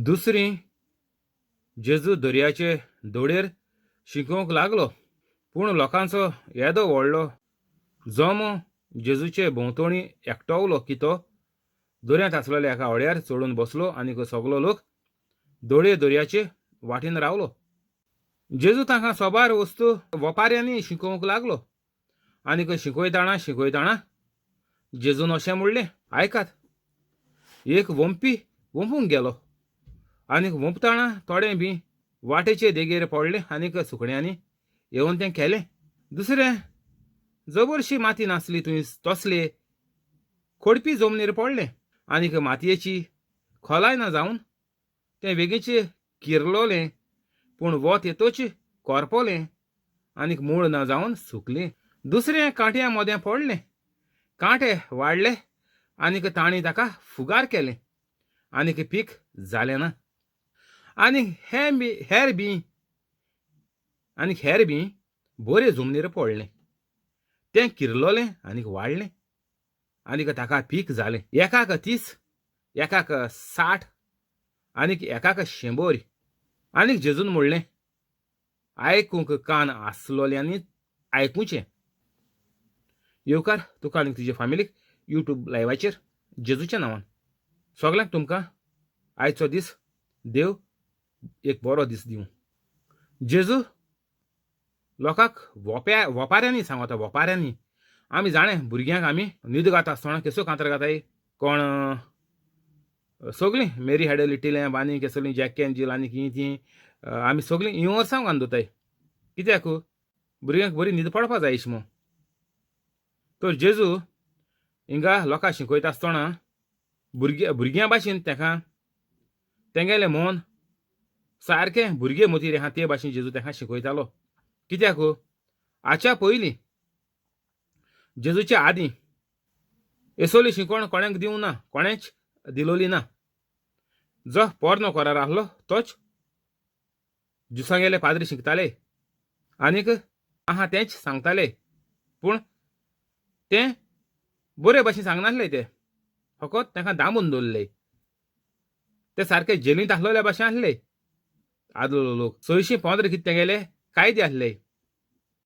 दुसरी जेजू दर्याचे दोडेर शिकोवंक लागलो, पूण लोकांचो येदो व्हडलो जमो जेजूचे भोंवतणी एकटवलो की तो दर्यांत आसलेल्या एका होड्यार चडून बसलो आनी सगलो लोक दोडे दर्याचे वाटेन रावलो. जेजू तांकां सोबार वस्तू वपाऱ्यांनी शिकोवंक लागलो आनी शिकयताना जेजून अशें म्हणलें, आयकात, एक वंपी वंपूंक गेलो आनी वंपताना थोडें बी वाटेचे देगेर पडलें आनी सुकण्यांनी येवन तें केलें. दुसरें जबरशी माती नासली थंय तसले खोडपी जमनीर पडलें आनी मातयेची खोलाय ना जावन तें बेगीचे किरलोलें, पूण वत येतोच कोरपोलें आनी मूळ ना जावन सुकलें. दुसरें कांट्या मोदें पडलें, कांटे वाडले आनी तांणी ताका फुगार केलें आनी पीक जालें ना. आनी हेर बी बरे जमनीर पडलें, तें किरलोलें आनी वाडलें आनी ताका पीक जालें. एकाक 30, एकाक 60 आनी एकाक 100. आनी जेजून म्हणलें, आयकूंक कान आसलोल्यांनी आयकुचें. येवकार तुका आनी तुजे फामिलीक यूट्यूब लायव्हाचेर जेजूच्या नांवान सगळ्यांक तुमकां आयचो दीस देव एक बरो दीस दिवं. जेजू लोकांक वपाऱ्यांनी सांगता, वपाऱ्यांनी आमी जाणें भुरग्यांक आमी न्हीद घालता आसतना केसो कांतर घाताय, कोण सगळीं मेरी हॅड लिटिलें आनी कसलीं जॅक एंड जिल आनी ती आमी सगळीं हीं वर्सां घालून दवरताय. कित्याक भुरग्यांक बरी न्हीद पडपा जाय अशी म्हूण. तर जेजू हिंगा लोकांक शिकयता आसतना भुरग्यां भाशेन तेंगेलें मन सारकें भुरगे मतीर आहा ते भाशेन जेजू तांकां शिकयतालो. कित्याक हाच्या पयलीं जेजूच्या आदीं एसोली शिकवण कोणाक दिवं ना, कोणेच दिलोली ना. जो पोरनो कोरार आहलो तोच जुसांगेले पाद्री शिकताले आनीक आहा तेंच सांगताले, पूण तें बरे भाशेन सांगनासले. ते फकत तांकां दामून दवरले. ते सारके जेलींत आसलोल्या भाशेन आसले आदलो लोक. 615 कितें तेंगेले कायदे आसले.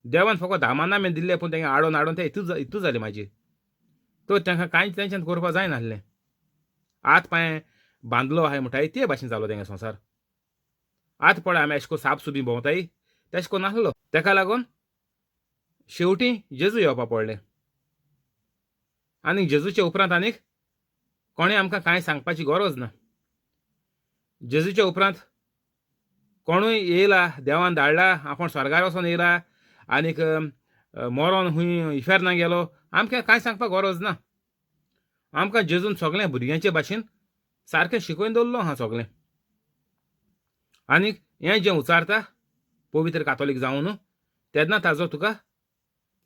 देवान फकत धामाना दिल्ले, पूण तेंगे आडोन ते हितू जालें मागीर. तो तांकां कांयच तेंच्यान करपा जायनासलें. हात पांय बांदलो आहाय म्हणटाय ते भाशेन जालो तेंगे संवसार. आत पळय आमी एशें कोन्न साप सुभी भोंवताय तेशें कोन्न नासलो. तेका लागून शेवटी जेजू येवपा पडलें. आनी जेजूच्या उपरांत आनीक कोणें आमकां कांय सांगपाची गरज ना. जेजूच्या उपरांत कोणूय येयला, देवान धाडला, आपूण स्वर्गार वचोन येयला आनीक मरोन हूंय इफेर ना गेलो, आमकां कांय सांगपाक गरज ना. आमकां जेजून सगळें भुरग्यांचे भाशेन सारकें शिकयन दवरलो आहा सगळें. आनीक हें जें उचारता पवित्र कातोलीक जावन तेन्ना ताजो तुका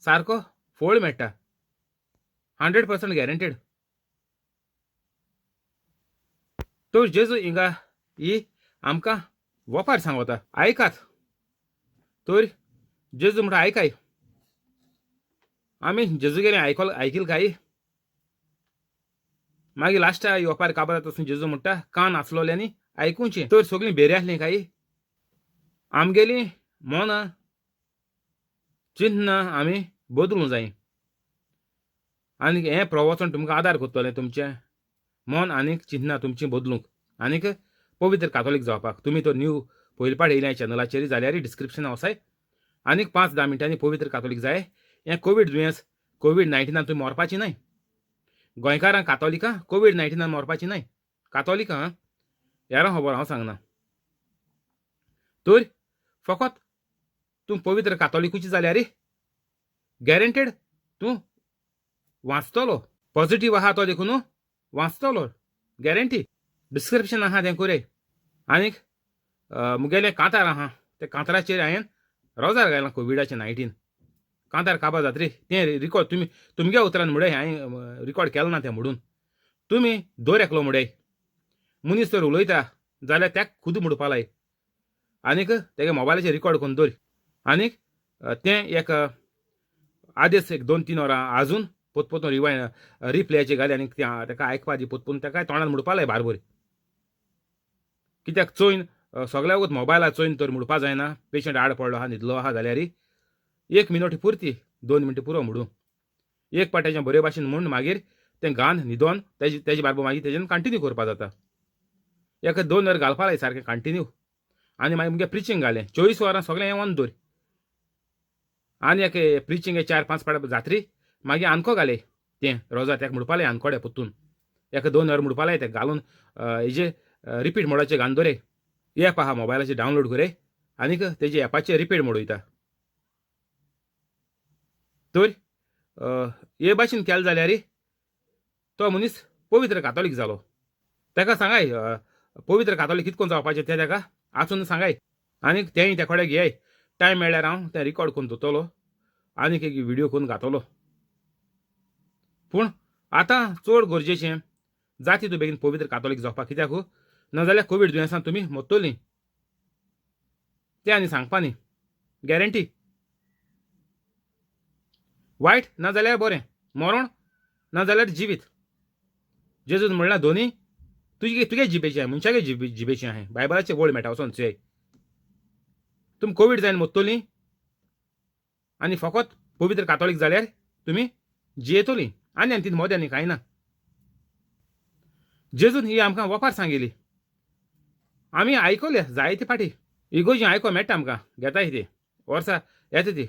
सारको फळ मेळटा. 100% गॅरंटेड. तो जेजू हिंगा ही आमकां वपार सांगता, आयकात. तर जेजू म्हणटा आयकाय. आमी जेजूगेलें आयकिल काय. मागीर लास्टा येवपार काबार जाता जेजू म्हणटा कान आसलोल्यांनी आयकुचें. तर सगळीं बेरी आसलीं काय. आमगेलीं मोना चिन्ह आमी बदलूंक जाय. आनीक हें प्रवचन तुमकां आदार करतलें तुमचें मन आनीक चिन्ह तुमचीं बदलूंक आनीक पवित्र कातोलीक जावपाक. तुमी तो न्यू पयलीपाट येयल्या चॅनलाचेर जाल्यार डिस्क्रिप्शनां वसाय आनीक 5-10 मिनटांनी पवित्र कातोलीक जाय. हें कोवीड दुयेंस, कोवीड-19 तुमी मरपाची न्हय. गोंयकारांक कातोलिकां कोवीड-19 मरपाची न्हय. कातोलिकां हेरां खबर हांव सांगना. तर फकत तूं पवित्र कातोलिकूच जाल्यार गॅरंटेड तूं वाचतलो. पॉझिटिव्ह आहा तो देखून वाचतलो, गॅरंटी. डिस्क्रिप्शन आहा तें कोरे. आनीक मुगेलें कांतार आहा, ते कांताराचेर हांवें रोजार घायलां कोविडाचें 19. कांतार काबार जाता रे तें रिकॉर्ड तुमगे उतरान म्हणय हांवें रिकॉर्ड केलो ना तें म्हणून. तुमी दोर एकलो म्हणय. मनीस तर उलयता जाल्यार त्याक खुद म्हणपा लाय आनीक तेगे मोबायलाचेर रिकॉर्ड करून दवर. आनीक तें एक आदेस 2-3 वरां आजून पोतपोतून रिप्लेयाचेर घाली आनीक तेका आयकपा दी पोतपून तेका तोंडान म्हणपा लाय बारबर. कित्याक चोयन सगळ्या वगत मोबायलार चोयन तर म्हणपा जायना पेशंट आड पडलो आहा न्हिदलो आहा जाल्यार 1 मिनट पुरती 2 मिनटां पुरो म्हणूं एक पाट्याचें बरे भाशेन म्हूण मागीर तें गान न्हिदोन तेजे बारबर मागीर तेजेन कंटिन्यू करपा जाता. एका 2 वर घालपा लाय सारकें कंटिन्यू आनी मागीर मुगे प्रिचींग घालें 24 वरां सगळें येवन दवर आनी एक प्रिचींग 4-5 पाट जात्री मागीर आनको घाले तें रोजा तेका म्हणपा लाय आनकोड्या पोत्तून एका 2 वर म्हणपा लाय तेका घालून हेजे रिपीट मोडाचेर घालून दवरे एप आहा मोबायलाचेर डावनलोड करे आनीक तेजे एपाचेर रिपीट मोड वयता तर हे भाशेन केलें जाल्यार तो मनीस पवित्र कातोलीक जालो. तेका सांगाय पवित्र कातोलीक कितकोन जावपाचें तें तेका आचून सांगाय आनीक तेंय ते कोडे घेयाय टायम मेळ्ळ्यार हांव तें रिकॉर्ड करून दवरतलो आनीक एक व्हिडिओ करून घातलो. पूण आतां चड गरजेचें जाती तूं बेगीन पवित्र कातोलीक जावपाक कित्याक नाजाल्यार कोवीड दुयेंसान तुमी मरतलीं तें आनी सांगपा न्ही गॅरंटी वायट नाजाल्यार बरें मरण नाजाल्यार जिवीत जेजून म्हणल्यार दोनी तुगे जिबेचें आहाय मनशागे जिबेचें आहाय बायबलाचें वळ मेळटा वचोन चोय तुमी कोवीड जायन मरतलीं आनी फकत पवित्र कातोलीक जाल्यार तुमी जियेतलीं आनी तीन मोद्या न्ही कांय ना. जेजून ही आमकां वपार सांगिल्ली आमी आयकल्या जायते फाटी इगोजी आयको मेळटा आमकां घेताय ती वर्सां येता ती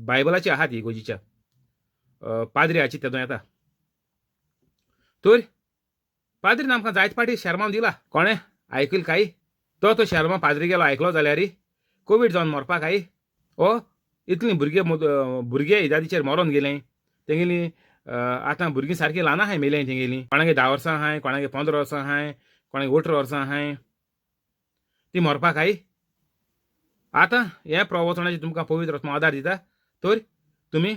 बायबलाची आहा ती इगोजीच्या पाद्रियाची तेदो येता तर पाद्रीन आमकां जायते फाटी शर्मावन दिला कोणें आयकल काय तो शर्मा पाद्री गेलो आयकलो जाल्यार कोवीड जावन मरपाक काय इतलीं भुरगे इदादीचेर मरोन गेले तेंगेली आतां भुरगीं सारकीं ल्हान आहाय मेलें तेंगेली कोणागे 10 वर्सां आहाय कोणागे 15 वर्सां आहाय कोणागे 18 वर्सां आहाय ती मरपाक काय आतां हें प्रवचनाचें तुमकां पवित्र आत्मो आदार दिता तर तुमी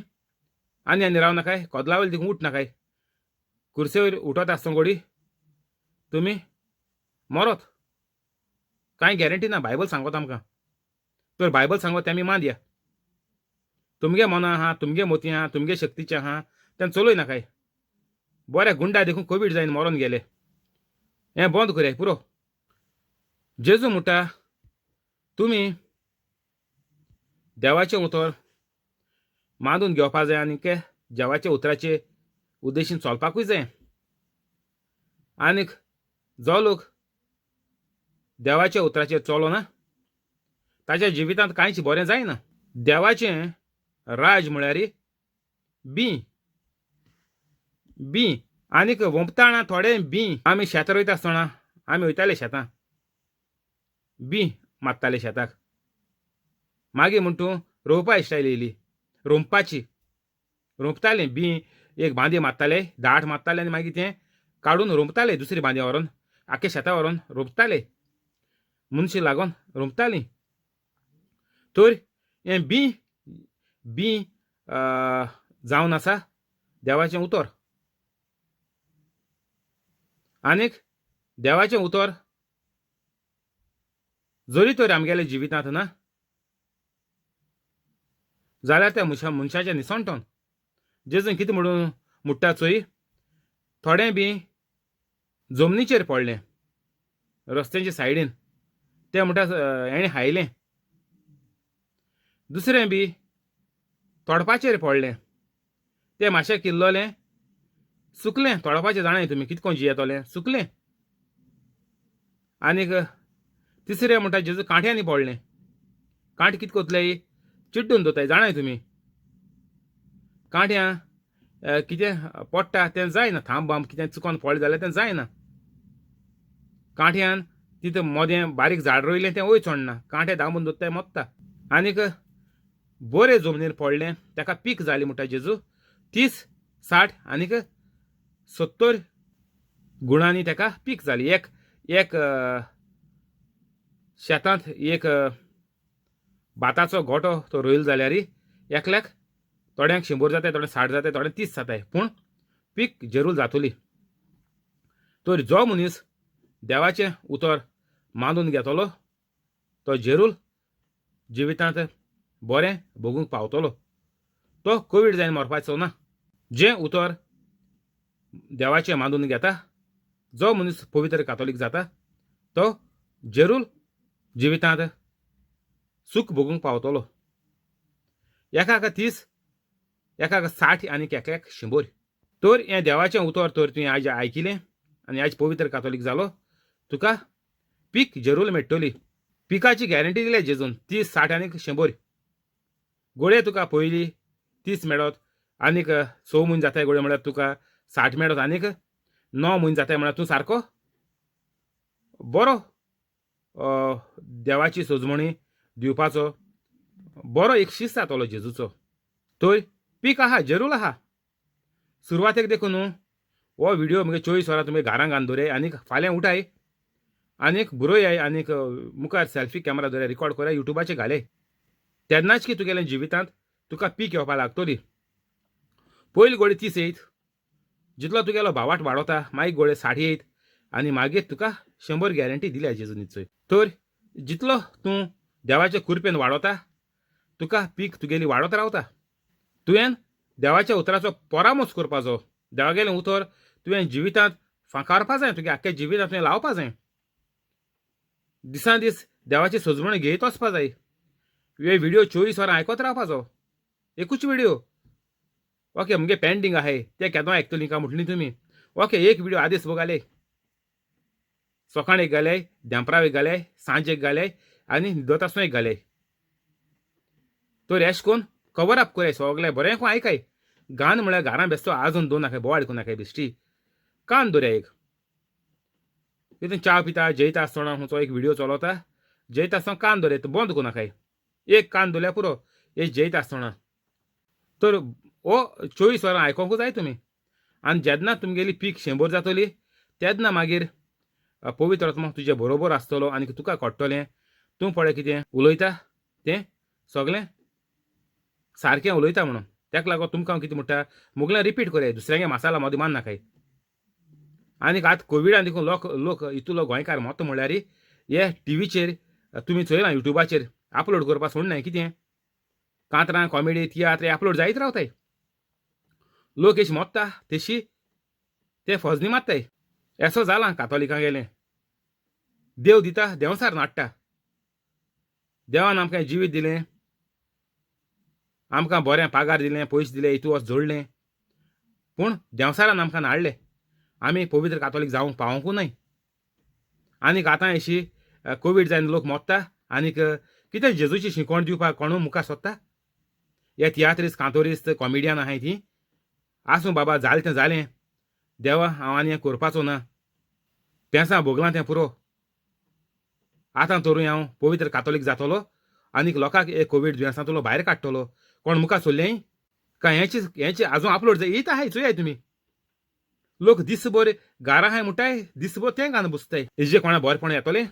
आनी राव नाकाय कोदला वयले देखून उठ नाकाय कुर्से वयर उठत आसतना गोडी तुमी मरत कांय गॅरंटी ना बायबल सांगत आमकां तर बायबल सांगत तें आमी मानया तुमगे मनां आहा तुमगे मोती आहा तुमगे शक्तीचें आहा तें चलोय नाकाय बऱ्या गुंडा देखून कोवीड जायन मरोन गेले हें बंद कराय पुरो. जेजू म्हणटा तुमी देवाचें उतर मानून घेवपा जाय आनीक देवाच्या उतराचे उद्देशीन चलपाकूय जाय आनीक जो लोक देवाच्या उतराचेर चलो ना ताच्या जिवितांत कांयच बरें जायना. देवाचें राज म्हळ्यार बी आनीक वंपताना थोडे बी आमी शेत रोयता आसतना आमी वयताले शेतां बी मारताले शेताक मागीर म्हण तूं रोवपा इश्टायल येयली रोंपताले बी एक बांदी मारताले दाट मारताले आनी मागीर तें काडून रोंपताले दुसरी बांदी व्हरोन आख्या शेता व्हरोन रोंपताले मनशां लागोन रोंपतालीं तर हें बी जावन आसा देवाचें उतर आनीक देवाचें उतर जरी तर आमगेल्या जिवितांत ना जाल्यार त्या मनशाच्या निसणटोन जेजून कितें म्हणून म्हणटा चोय थोडें बी जमनीचेर पडलें रस्त्याच्या सायडीन तें म्हणटा हेणें हायलें दुसरें बी तोडपाचेर पडलें तें मातशें किल्लोलें सुकलें तोडपाचें जाणाय तुमी कितकोन जियेतोलें सुकलें आनीक तिसरें म्हणटा जेजू कांट्यांनी पडलें कांटे कितें कोतले चिड्डून दोताय जाणाय तुमी कांट्यां कितें पडटा तें जायना थांब बांब कितें चुकोन पडलें जाल्यार तें जायना कांट्यान तिथं मोदें बारीक झाड रोयलें तें वयर चोडना कांटे दामून दोत्ताय मोत्ता आनीक बरे जमनीर पडलें ताका पीक जाली म्हणटा जेजू 30-60 आनीक 70 गुणांनी ताका पीक जाली एक शेतांत एक भाताचो गोटो तो रोयलो जाल्यार एकल्याक थोड्यांक 100 जाताय थोडे 60 जाताय थोडे 30 जाताय पूण पीक जरूर जातली. तर जो मनीस देवाचें उतर मानून घेतलो तो जरूर जिवितांत बरें भोगूंक पावतलो तो कोवीड जायन मरपाचो ना. जें उतर देवाचें मानून घेता जो मनीस पवित्र कातोलीक जाता तो जरूर जिवितांत सूख भोगूंक पावतलो. एकाक 30, एकाक 60 आनी एकाक 100. तर हें देवाचें उतर तर तुवें आज आयकिलें आनी आज पवित्र कातोलीक जालो. तुका पीक जरूर मेळटली. पिकाची गॅरंटी दिल्या जेजून 30, 60 आनी 100. गोळे तुका पयलीं 30 मेळत, आनीक 6 म्हयने जाताय गोळे म्हळ्यार तुका 60 मेळत, आनीक 9 म्हयने जाताय म्हळ्यार तूं सारको बरो देवाची सोजमणी दिवपाचो बरो एक शिस्त जातलो जेजूचो. तर पीक आहा, जरूर आहा. सुरवातेक देखून हो व्हिडिओ मुगे 24 वरां तुमी घरांत घालून दवराय, आनीक फाल्यां उठाय आनीक बरोयाय, आनीक मुखार सेल्फी कॅमेरा दवराय, रिकॉर्ड कराय, युट्यूबाचेर घाले. तेन्नाच की तुगेल्या जिवितांत तुका पीक येवपाक लागतली. पयलीं गोळे 30 येयत, जितलो तुगेलो भावाट वाडोता मागीर गोळे 60 येयत, आनी मागीर तुका 100 गॅरंटी दिल्या जेजूनीचोय. तर जितलो तूं देवाच्या कृपेन वाडोता तुका पीक तुगेली वाडत रावता. तुवें देवाच्या उतराचो परामोस करपाचो. देवागेलें उतर तुवें जिवितांत फांकारपा जाय, तुगे आख्ख्या जिवितांत तुवें लावपा जाय. दिसान दीस देवाची सोजमणी घेयत वचपा जाय. हे व्हिडिओ 24 वरां आयकत रावपाचो. एकूच व्हिडिओ ओके मुगे पेंडींग आहाय ते केदों आयकतलीं काय म्हटलीं तुमी. ओके एक व्हिडिओ आदीस घाले, सकाळ एक घाले, देंपराव एक घाले, सांज एक घाले, आनी न्हिदत आसतना एक घाले. तर एश कोन्न कवर अप कराय, सगळें बरें कोण आयकाय. गान म्हळ्यार घरां बेस्तो आजून दोन नाकाय, बोवाळ आयकूं नाकाय बेश्टी. कान दवरया एक. तितून च्या पिता जेयता आसतना खंयचो एक व्हिडिओ चलता, जेयता आसतना कान दवरया, बंद करूं नाकाय. एक कान दवरल्यार पुरो हे जेयता आसतना. तर हो 24 वरां आयकोंकूच जाय तुमी. आनी जेन्ना तुमगेली पीक 100 जातली तेन्ना मागीर पवित्र आत्मा तुजे बरोबर आसतलो आनी तुका कळटलें तूं पळय कितें उलयता तें सगळें सारकें उलयता म्हणून. तेका लागून तुमकां हांव कितें म्हणटा, मुगलें रिपीट कराय, दुसऱ्यांगे मसाला मोदी मान नाकाय. आनीक आतां कोविडान देखून लोक इतलो गोंयकार मोत्त म्हणल्यार हे टीव्हीचेर तुमी चोयलां, युट्यूबाचेर अपलोड करपाक सोडनाय. कितें कांतरां, कॉमेडी, तियात्र अपलोड जायत रावताय. लोक एशी मोत्ता तेशी ते फजनी मारताय. एसो जालां कातोलिकां गेलें. देव दिता, देंवसार नाडटा. देवान आमकां जिवीत दिलें, आमकां बरें पागार दिलें, पयशे दिले, हितू वच जोडलें, पूण देंवसारान आमकां नाडलें. आमी पवित्र कातोलीक जावंक पावोंकू न्हय. आनीक आतां अशी कोवीड जावन लोक मोत्ता, आनीक कितें जेजूची शिकवण दिवपाक कोणू मुखार सोदता. हे तियात्रिस्ट, कांतोरिस्ट, कॉमेडियन आहाय तीं आसूं बाबा, जालें तें जालें, देवा हांव आनी हें करपाचो ना, पेंसा भोगलां तें पुरो. आतां तरूय हांव पवित्र कातोलीक जातलो आनीक लोकांक हे कोवीड दुयेंसांतलो भायर काडटलो. कोण मुखार सोदलें काय हेंचे आजून अपलोड जाय येता आहाय, चोयाय तुमी. लोक दिसभर घारां आहाय म्हणटाय, दिसभर तें घालून बसताय. हेजे कोणा बरेपण येतलें?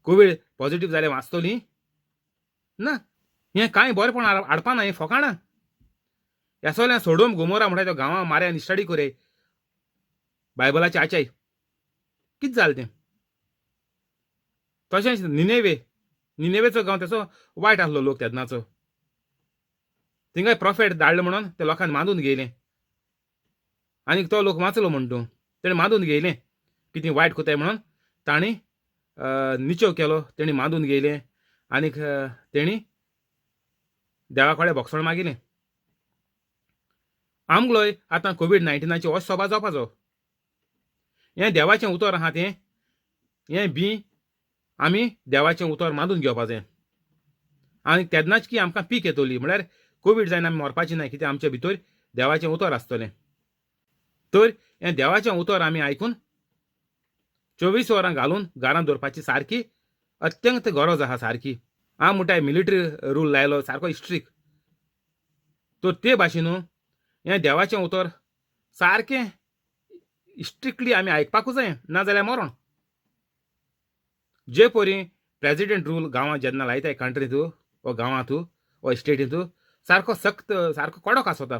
कोवीड पॉझिटिव्ह जाल्यार वाचतलीं ना. हें कांय बरेपण हाडपा ना, हें फकाणां. ह्या सगळ्यां सोडोम गोमोरा म्हणटाय तो गांवां मार्या आनी स्टडी कराय बायबलाचे आचाय. कितें जालें तें? तशेंच निनेवेचो गांव तेचो वायट आसलो लोक तेन्नाचो. थिंगाय प्रॉफेट धाडलो म्हणून ते लोकांनी मांदून घेयलें. आनीक तो लोक वाचलो म्हण तूं तेणें मांदून घेयलें. कितें वायट कोताय म्हणून तांणी निचो केलो, तेणी मांदून घेयलें. आनीक तेणी देवा कडेन भोगसण मागिलें. आमगलोय आतां कोवीड-19चे हो सभा जावपाचो. हें देवाचें उतर आहा तें हें बी आमी देवाचें उतर मांदून घेवपा जाय. आनी तेन्नाच की आमकां पीक येतली. म्हळ्यार कोवीड जायन आमी मरपाचीं नाय, कित्याक आमचे भितर देवाचें उतर आसतलें. तर हें देवाचें उतर आमी आयकून 24 वरां घालून घरांत दवरपाची सारकी अत्यंत गरज आहा सारकी. हांव म्हणटाय मिलिटरी रूल लायलो सारको स्ट्रिक्ट. तर ते भाशेन हें देवाचें उतर सारकें स्ट्रिक्टली आमी आयकपाकूच जाय, नाजाल्यार मरण. जे परी प्रेजिडेंट रूल गांवांत जेन्ना लायताय कंट्रींत वो गांवांत वो स्टेटींत सारको सक्त, सारको कडक आसता.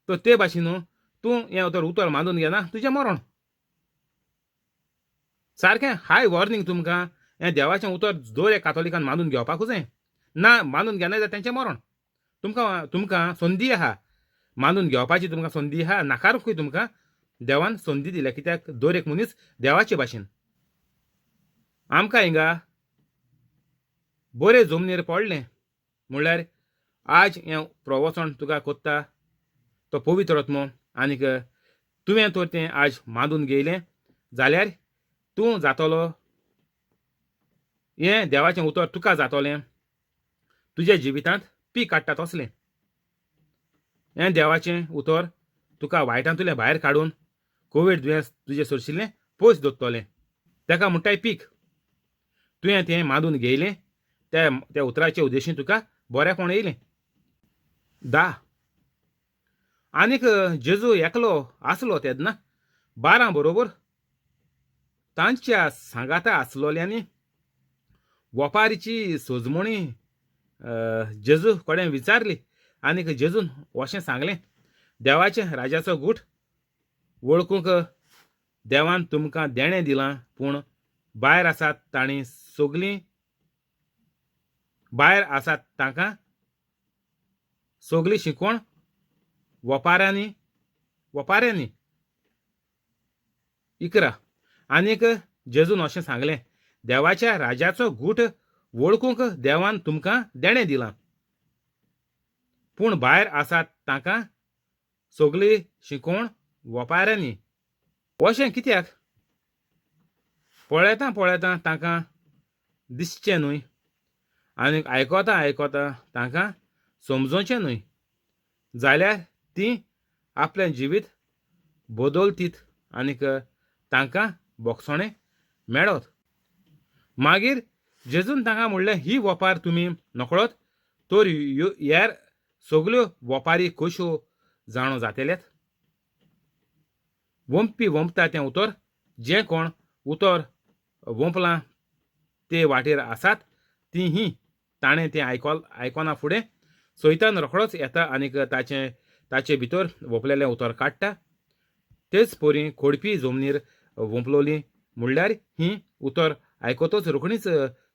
तर ते भाशेन तूं हें उतर मांदून घेना, तुजें मरण. सारकें हाय वॉर्निंग तुमकां. हें देवाचें उतर दर एक कातोलिकान मांदून घेवपाकूच जाय. ना मांदून घेनाय जाल्यार तेंचें मरण. तुमकां संदी आहा मांदून घेवपाची, तुमकां संदी आहा नाकारूंकूय तुमकां देवान संदी दिल्या. कित्याक दर एक मनीस देवाचे भाशेन आमकां हिंगा बरे जमनीर पडलें म्हणल्यार आज हें प्रवचन तुका कोत्ता तो पवित्र आत्मो आनीक तुवें तर तें आज मांडून घेयलें जाल्यार तूं जातलो हें देवाचें उतर तुका जातलें तुज्या जिवितांत पीक काडटा तसलें. हें देवाचें उतर तुका वायटांतुलें भायर काडून कोवीड दुयेंस तुजें सरशिल्लें पयस दवरतलें. ताका म्हणटाय पीक. तुवें तें मांडून घेयलें त्या उतराचें उद्देशीं तुका बरेंपण येयलें. 10 आनीक जेजू एकलो आसलो तेदना 12 बरोबर तांच्या सांगाता आसलोल्यांनी वपारीची सोजमणी जेजू कडेन विचारली आनीक जेजून अशें सांगलें, देवाच्या राजाचो गूठ वळखूंक देवान तुमकां देणें दिलां, पूण भायर आसात तांणी सगलीं भायर आसात तांकां सगळी शिकवण वपाऱ्यांनी इकरा. आनीक जेजून अशें सांगलें, देवाच्या राजाचो गूठ वळखूंक देवान तुमकां देणें दिलां, पूण भायर आसात तांकां सगळी शिकवण वपाऱ्यांनी. अशें कित्याक? पळयता तांकां दिसचें न्हय आनीक आयकोता तांकां समजोवचें न्हय, जाल्यार तीं आपलें जिवीत बदलतीत आनीक तांकां बोगसणें मेळत. मागीर जेजून तांकां म्हणलें, ही वपार तुमी नकळत तर हेर सगल्यो वपारी कश्यो जाणो जातल्यात. वंपता तें उतर जें कोण उतर वंपलां ते वाटेर आसात तीं ताणें तें आयकोना फुडें सैतान रोखडोच येता आनीक ताचे भितर वपलेलें उतर काडटा. तेच परी खोडपी जमनीर वंपलोलीं म्हणल्यार हीं उतर आयकोतच रोखडींच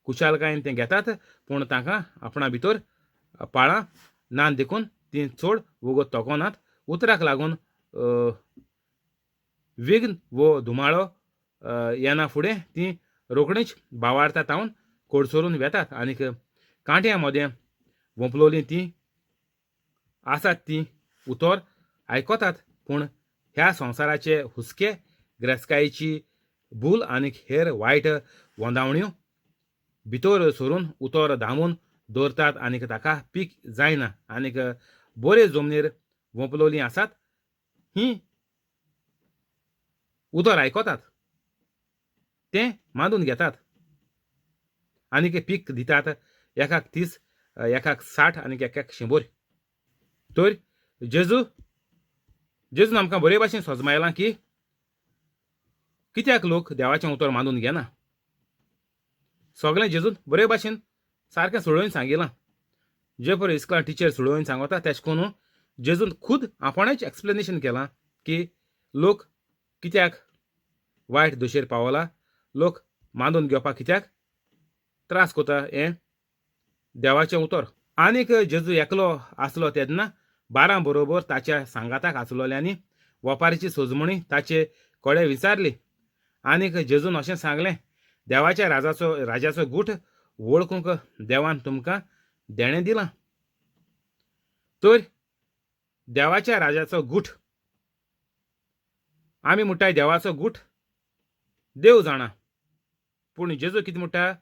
कुशालकायेन तें घेतात, पूण तांकां आपणा भितर पाळां ना देखून तीं चड वगत तोकोनात. उतराक लागून विघ्न वो धुमाळो येना फुडें तीं रोखडींच भावार्थां तावन कोडसरून वेतात आनीक कांट्या मदें वंपलोलीं तीं आसात तीं उतर आयकोतात, पूण ह्या संवसाराचे हुस्के गिरेस्तकायेची भूल आनीक हेर वायट वंदावण्यो भितर सरून उतर धांबून दवरतात आनीक ताका पीक जायना. आनीक बरे जमनीर वंपलोलीं आसात हीं उतर आयकोतात, तें मांडून घेतात आनीक पीक दितात, एकाक 30, एकाक 60 आनीक एकाक 100. तर जेजून आमकां बरे भाशेन सोजमायलां की कित्याक लोक देवाचें उतर मांडून घेना. सगळें जेजून बरे भाशेन सारकें सोडोवन सांगिलां. जे पळय इस्कॉलांत टिचर सोडोवन सांगता तेश कोन्न जेजून खुद आपणेच एक्सप्लेनेशन केलां की लोक कित्याक वायट दशेर पावला, लोक मांडून घेवपाक कित्याक त्रास कोता हें देवाचें उतर. आनीक जेजू एकलो आसलो तेदना 12 बरोबर ताच्या सांगाताक आसलोल्यांनी वपारीची सोजमणी ताचे कडेन विचारली आनीक जेजून अशें सांगलें, देवाच्या राजाचो गूठ वळखूंक देवान तुमकां देणें दिलां. तर देवाच्या राजाचो गूठ आमी म्हणटाय देवाचो गूठ देव जाणा, पूण जेजू कितें म्हणटा?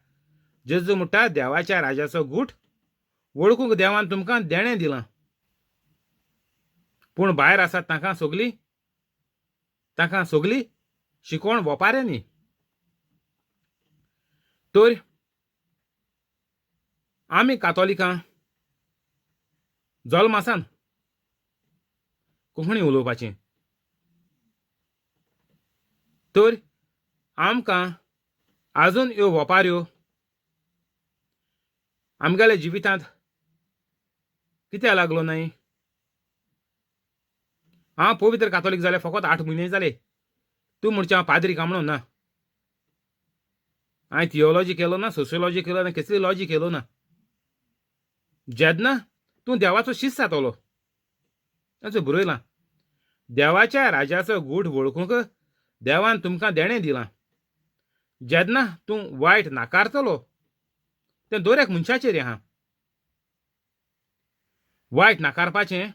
जेजू म्हणटा देवाच्या राजाचो गूठ वळखूंक देवान तुमकां देणें दिलां, पूण भायर आसात तांकां सगली शिकवण वपाऱ्यांनी. तर आमी कातोलिकां जल्मासान कोंकणी उलोवपाचें. तर आमकां आजून ह्यो वपाऱ्यो आमगेल्या जिवितांत कित्याक लागलो नाय? हांव पवित्र कातोलीक जालें फकत 8 म्हयने जाले. तूं म्हणचें हांव पाद्री काय म्हणून ना. हांवें थियोलॉजी केलो ना, सोशियोलॉजी केलो ना, कसली लॉजी केलो ना. जेन्ना तूं देवाचो शिश्य जातलो ताचो बरयलां, देवाच्या राजाचो गूठ वळखूंक देवान तुमकां देणें दिलां, जेन्ना तूं वायट नाकारतलो तें दोरेक मनशाचेर आहा. वायट नाकारपाचें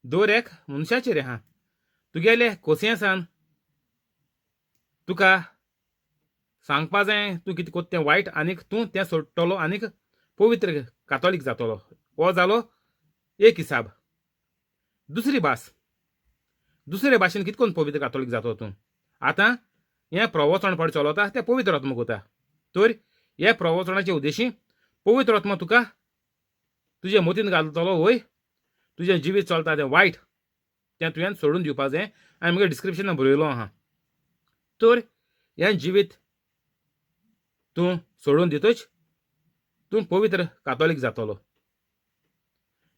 दोरेक मनशाचेर आहा. तुगेले खोशयेंसान तुका सांगपा जाय तूं कितें कोत्तें वायट आनीक तूं तें सोडटलो आनीक पवित्र कातोलीक जातलो. हो जालो एक हिसाब. दुसरी भास, दुसरे भाशेन कितें करून पवित्र कातोलीक जातो तूं. आतां हें प्रवचणपण चलता तें पवित्र आत्मा कोता. तर हे प्रवचणाचे उद्देशी पवित्र आत्मा तुका तुजे मतीन घालतलो. वय तुजें जिवीत चलता तें वायट तें तुवें सोडून दिवपा जाय. हांवें म्हगे डिस्क्रिप्शनान बरयलो आहा. तर हें जिवीत तूं सोडून दितच तूं पवित्र कातोलीक जातलो.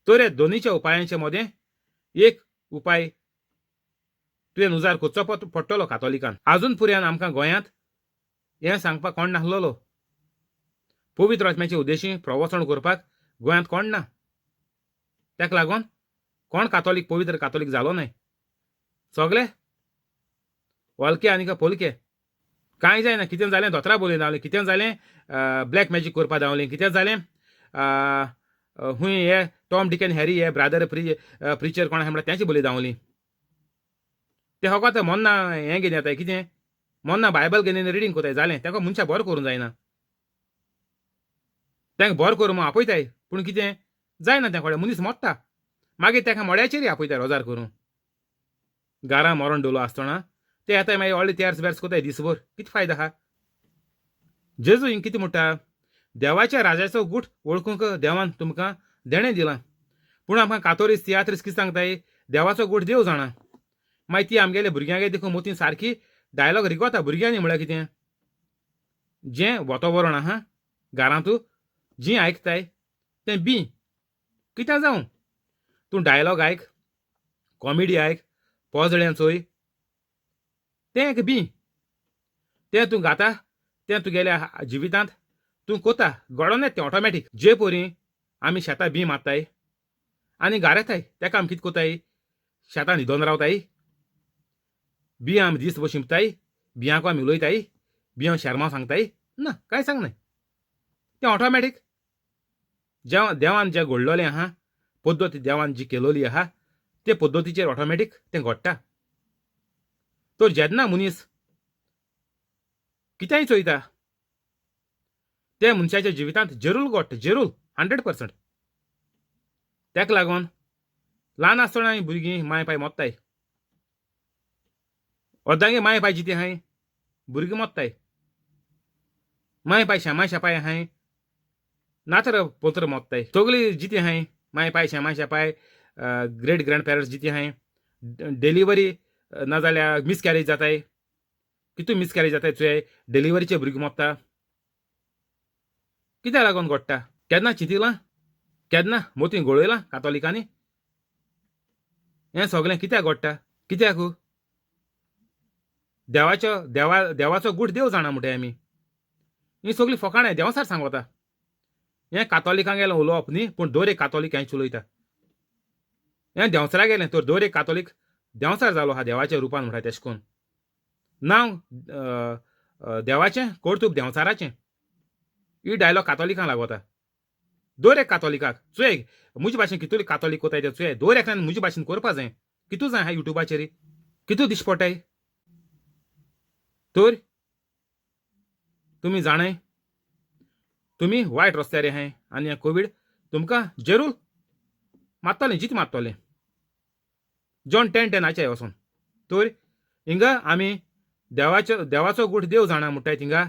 तर हे दोनीच्या उपायांचे मदें एक उपाय तुवें उजार करचो पडटलो कातोलिकान. आजून पर्यंत आमकां गोंयांत हें सांगपाक कोण नासलोलो. पवित्र आत्म्याचे उद्देशी प्रवचन करपाक गोंयांत कोण ना. ताका लागून कोण कातोलीक पवित्र कातोलीक जालो न्हय. सगळे वळखे आनीक पोलके. कांय जायना. कितें जालें दोतोरा बोली धांवलें, कितें जालें ब्लॅक मॅजीक करपा धांवलीं, कितें जालें खूंय हे टॉम डिक एंड हॅरी हे ब्रादर प्रिचर कोण आहा म्हणल्यार तेंची बोली धांवलीं. ते फकत मोन्ना हें घेवन येताय कितें मोन्ना बायबल घेवन रिडींग कोताय जालें. ताका मनशां बरो करूं जायना. तांकां बरो करूं म्हूण आपयताय पूण कितें जायना. त्या कडेन मनीस मोडटा मागीर ताका मोड्याचेरय आपयताय रोजार करूं. घारां मरोन डोलो आसतना ते येताय मागीर व्हडले तेर्स बेर्स कोताय दिसभर. कितें फायदो आहा. जेजू हिंग कितें म्हणटा देवाच्या राजाचो गूठ वळखूंक देवान तुमकां देणें दिलां. पूण आमकां कातोलीस तियात्रीस कितें सांगताय देवाचो गूठ देव जाणा. मागीर ती आमगेल्या भुरग्यांक देखून मतीन सारकी डायलॉग रिगोता भुरग्यांनी म्हळ्यार कितें जें वातावरण आहा घरांतू जीं आयकताय तें बी कित्याक जावं तूं डायलॉग आयक, कॉमेडी आयक, पोजड्यां चोय तें बी तें तूं घाता तें तुगेल्या जिवितांत तूं कोता घडोन येता तें ऑटोमॅटीक. जे परी आमी शेतां बी मारताय आनी घार येताय तेका आमी कितें कोताय शेतां न्हिदोन रावताय. बियां आमी दीसभर शिंपताय, बियांक आमी उलयताय, बियां शर्मां सांगताय ना कांय सांगनाय. तें ऑटोमॅटीक देवान जें घडलोलें आहा पद्दत देवान जी केलोली आहा ते पद्दतीचेर ऑटोमॅटीक तें घडटा. तर जेन्ना मनीस कितेंय चोयता ते मनशाच्या जिवितांत जरूर घडटा. जरूर 100%. ताका लागून ल्हान आसतना भुरगीं माय पाय मोडटाय. अर्दांगे माय पाय जिते आहाय भुरगीं मोडटाय. माय पाय शेमा शेपाय आहाय नातर पोतर मोडटाय. सगळीं जिते आहाय माय पाय शेमा शेपाय ग्रेट ग्रँड पेरंट्स जिते आहाय डिलिव्हरी नाजाल्यार मिसकॅरेज जाताय. कितू मिसकॅरेज जाताय चोय डिलिव्हरीचे भुरगीं मोडटा. कित्याक लागून घडटा. केन्ना चिंतिलां केन्ना मोतीन घोळयलां कातोलिकांनी हें सगळें कित्याक घडटा. कित्याक देवाचो गूठ देव जाणा म्हणटाय आमी. ही सगळीं फकाणां देंवसार सांगता. हें कातोलिकांक गेलें उलोवप न्ही पूण दर एक कातोलीक हेंच उलयता. हें देंवसारा गेलें तर दर एक कातोलीक देंवसार जालो आहा देवाच्या रुपान म्हणटा तेशें कोन्न. नांव देवाचें कर्तूब देंवसाराचें. ही डायलॉग कातोलिकांक लागता. दर एक कातोलिकाक चोय म्हजे भाशेन कितू कातोलीक कोताय ते चोय दर एकल्यान म्हजे भाशेन करपा जाय. कितू जाय ह्या युट्यूबाचेर कितू दिश्ट पडटाय. तर तुमी जाणाय तुमी वायट रस्त्यार आहाय आनी हें कोवीड तुमकां जरूर मारतलें जित मारतलें. जॉन 10:10 वचोन. तर हिंगा आमी देवाचो गूठ देव जाणा म्हणटाय थिंगा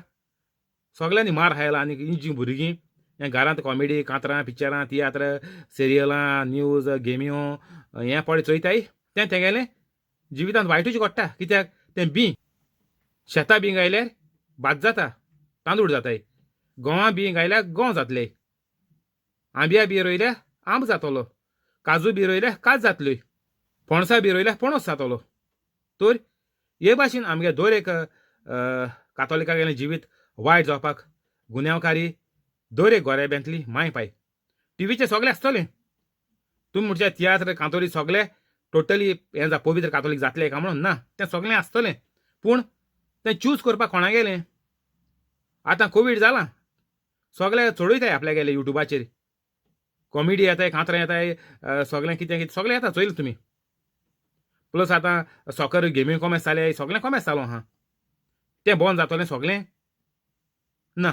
सगळ्यांनी मार खायला आनी ही जीं भुरगीं हें घरांत कॉमेडी कांतरां पिक्चरां तियात्र सिरियलां न्यूज गेम्यो हें पळय चोयताय तें तेगेलें जिवितांत वायटूच घडटा. कित्याक तें बी शेतां बी गायल्यार भात जाता तांदूळ जाताय. गोवां बी गायल्यार गोंव जातले. आंब्या बी रोयल्यार आंब जातलो. काजू बी रोयल्यार काज जातल्यो. पणसां बी रोयल्यार पणस जातलो. तर हे भाशेन आमगे दर एक कातोलिका गेलें जिवीत वायट जावपाक गुन्यांवकारी दर एक गोरेब्यांतली माय पाय. टीव्हीचेर सगळें आसतलें. तुमी म्हणचे तियात्र कांतोली सगळे टोटली हें पवित्र कातोलीक जातलें काय म्हणून ना तें सगळें आसतलें. पूण तें चूज करपाक कोणा गेलें आतां कोवीड जालां सगळे चडयताय आपल्या गेले युट्यूबाचेर कॉमेडी येताय कांतरां येताय सगळें कितें कितें सगळें येता चोयलें तुमी प्लस आतां सॉकर गेमी कॉमेस जाले सगळें कॉमेस चालू आहा तें बंद जातलें सगळें ना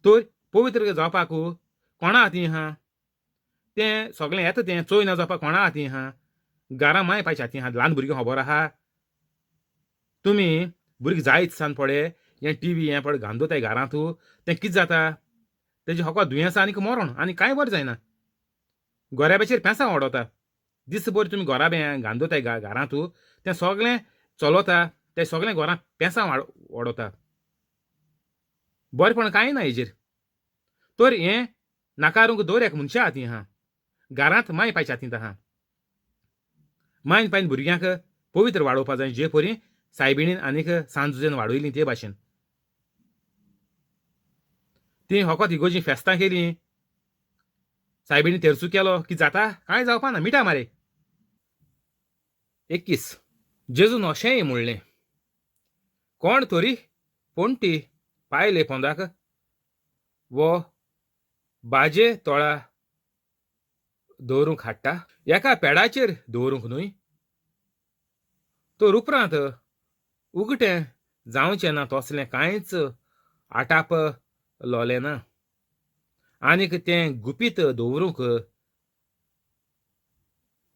तर पवित्र जावपाक कोणा हातीं आहा तें सगळें येता तें चोय ना जावपाक कोणा हातीं आहा घरां माय पायच्या हातीं आहा ल्हान भुरगीं खबर आहा तुमी भुरगीं जायत सान पळय हें टीव्ही हें पळय घालून दवरताय घरांत तें कितें जाता तेजें फकत दुयेंसां आनीक मरण आनी कांय बरें जायना गोऱ्याबाचेर पेंसां ओडोता दिसभर तुमी घरा घालून दवरताय घरांत तें सगळें चलोता तें सगळें घरांत पेंसां ओडोता बरेंपण कांय ना हेजेर तर हें नाकारूंक दर एक मनशा हातीं आहा घरांत माय पायच्या हातींत आहा मायन पायन भुरग्यांक पवित्र वाडोवपा जाय जे परी सायबिणीन आनीक सांजुजेन वाडयलीं ते भाशेन ती फकत इगोर्जीं फेस्तां केलीं सायबिणी तेरसू केलो की जाता कांय जावपा ना मिठा मारे 21 जेजून अशेंय म्हणलें कोण तरी पोंटी पायले पोंदाक वो बाजे तोळा दवरूंक हाडटा एका पेडाचेर दवरूंक न्हय तर उपरांत उगटें जावचें ना तसलें कांयच आटाप लोलें ना आनीक तें गुपीत दवरूंक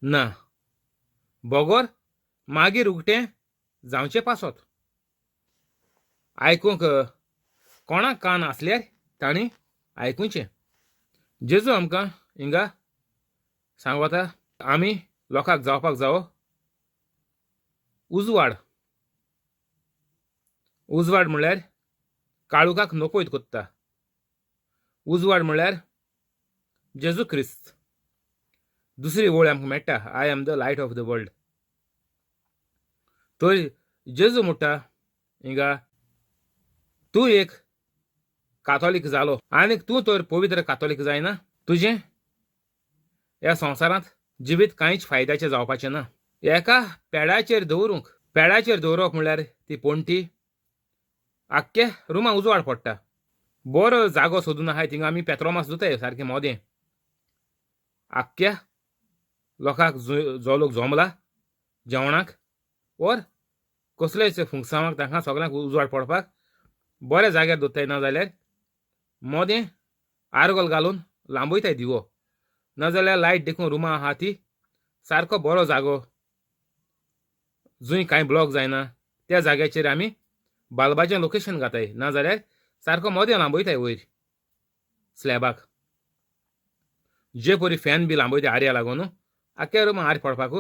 ना बोगोर मागीर उगटें जावचें पासत आयकूंक कोणाक कान आसल्यार तांणी आयकुचें जेजू आमकां हिंगा सांगता आमी लोकांक जावपाक जावो उजवाड उजवाड म्हळ्यार काळुकाक नोकोयत कोत्ता उजवाड म्हळ्यार जेजू क्रिस्त दुसरी ओळ आमकां मेळटा I am the light of the world तर जेजू म्हणटा हिंगा तूं एक कातोलीक जालो आनीक तूं तर पवित्र कातोलीक जायना तुजें ह्या संवसारांत जिवीत कांयच फायद्याचें जावपाचें ना एका पेडाचेर दवरप म्हळ्यार ती पोंटी आख्ख्या रुमां उजवाड पडटा बरो जागो सोदून आहाय थिंगा आमी पेत्रोमास धुताय सारकें मोदें आख्ख्या लोकांक जो लोक जमला जेवणाक ओर कसलेच फुंकसावांक तांकां सगळ्यांक उजवाड पडपाक बऱ्या जाग्यार दवरताय नाजाल्यार मोदें आर्गोल घालून लांबयताय दिवो नाजाल्यार लायट देखून रुमां आहा ती सारको बरो जागो जंय कांय ब्लॉक जायना त्या जाग्याचेर आमी बाल्बाचें लोकेशन घाताय नाजाल्यार सारको मोदें लांबयताय वयर स्लॅबाक जे परी फॅन बी लांबयताय आर्या लागून आख्या रुमां आर्य पडपाक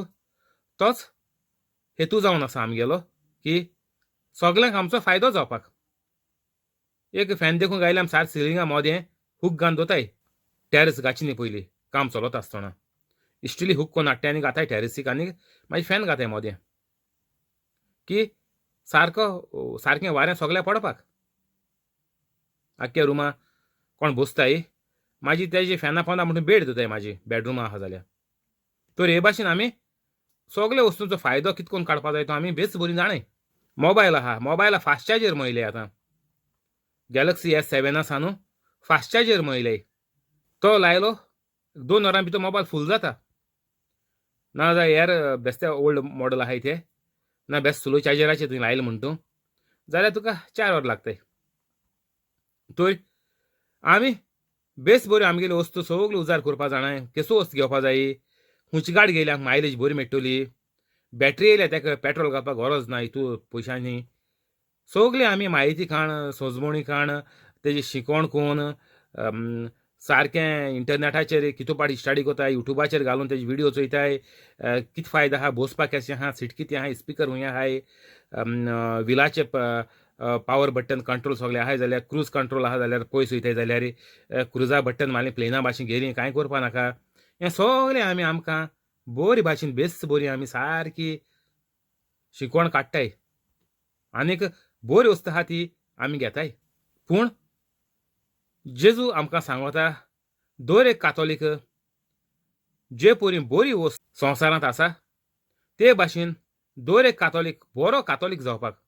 तोच हेतू जावन आसा आमगेलो की सगळ्यांक आमचो फायदो जावपाक एक फॅन देखून गायले आमी सार सिलिंगा मोदें हूक घालून दवरताय टॅरस घाची न्ही पयलीं काम चलत आसतना इश्टिली हूक कोन्न हाडटाय आनी घाताय टॅरसीक आनी मागीर फॅन घाताय मोदें की सारकें वारें सगळ्या पडपाक आख्या रुमां कोण बसताय मागीर तेजी फॅनां पोंदा म्हणून बेड दवरताय म्हाजी बेडरुमां आहा जाल्यार तर हे भाशेन आमी सगळ्या वस्तूंचो फायदो कितें करून काडपा जाय तो आमी बेस बरी जाणाय मोबायल आहा मोबायला फास्ट चार्जर मयले आतां गॅलक्सी S7 आसा न्हू फास्ट चार्जर मयले तो लायलो 2 वरां भितर मोबायल फूल जाता नाजाल्यार हेर बेश्टे ओल्ड मॉडल आहाय ते ना बेस्ट स्लो चार्जराचेर तुवें लायलें म्हण तूं जाल्यार तुका 4 वरां लागताय तर आमी बेस बऱ्यो आमगेल्यो वस्तू सगळ्यो उजार करपा जाणाय केसो वस्तू घेवपा जायी खंयची गाडी घेयल्यार मायलेज बरी मेळटली बॅटरी येयल्या ताका पेट्रोल घालपाक गरज ना हितू पयशांनी सगळी आमी म्हायती काण सोजमणी काण तेजी शिकोवण कोन्न सारकें इंटरनेटाचेर कितू पाटी स्टडी कोताय युट्यूबाचेर घालून तेजे व्हिडिओ चोयताय कितें फायदो आहा बसपाक केशें आहा सीट कितें आहाय स्पिकर खूंय आहाय व्हिलाचे पावर बटन कंट्रोल सगळें आहाय जाल्यार क्रूज कंट्रोल आहा जाल्यार पयस वयताय जाल्यार क्रुजा बटन मारलें प्लेना भाशेन गेली कांय करपा नाका हें सगळें आमी आमकां बरी भाशेन बेस बरी आमी सारकी शिकवण काडटाय आनीक बरी वस्त आहा ती आमी घेताय पूण जेजू आमकां सांगता दर एक कातोलीक जे परी बरी वस्त संवसारांत आसा ते भाशेन दर एक कातोलीक बरो कातोलीक जावपाक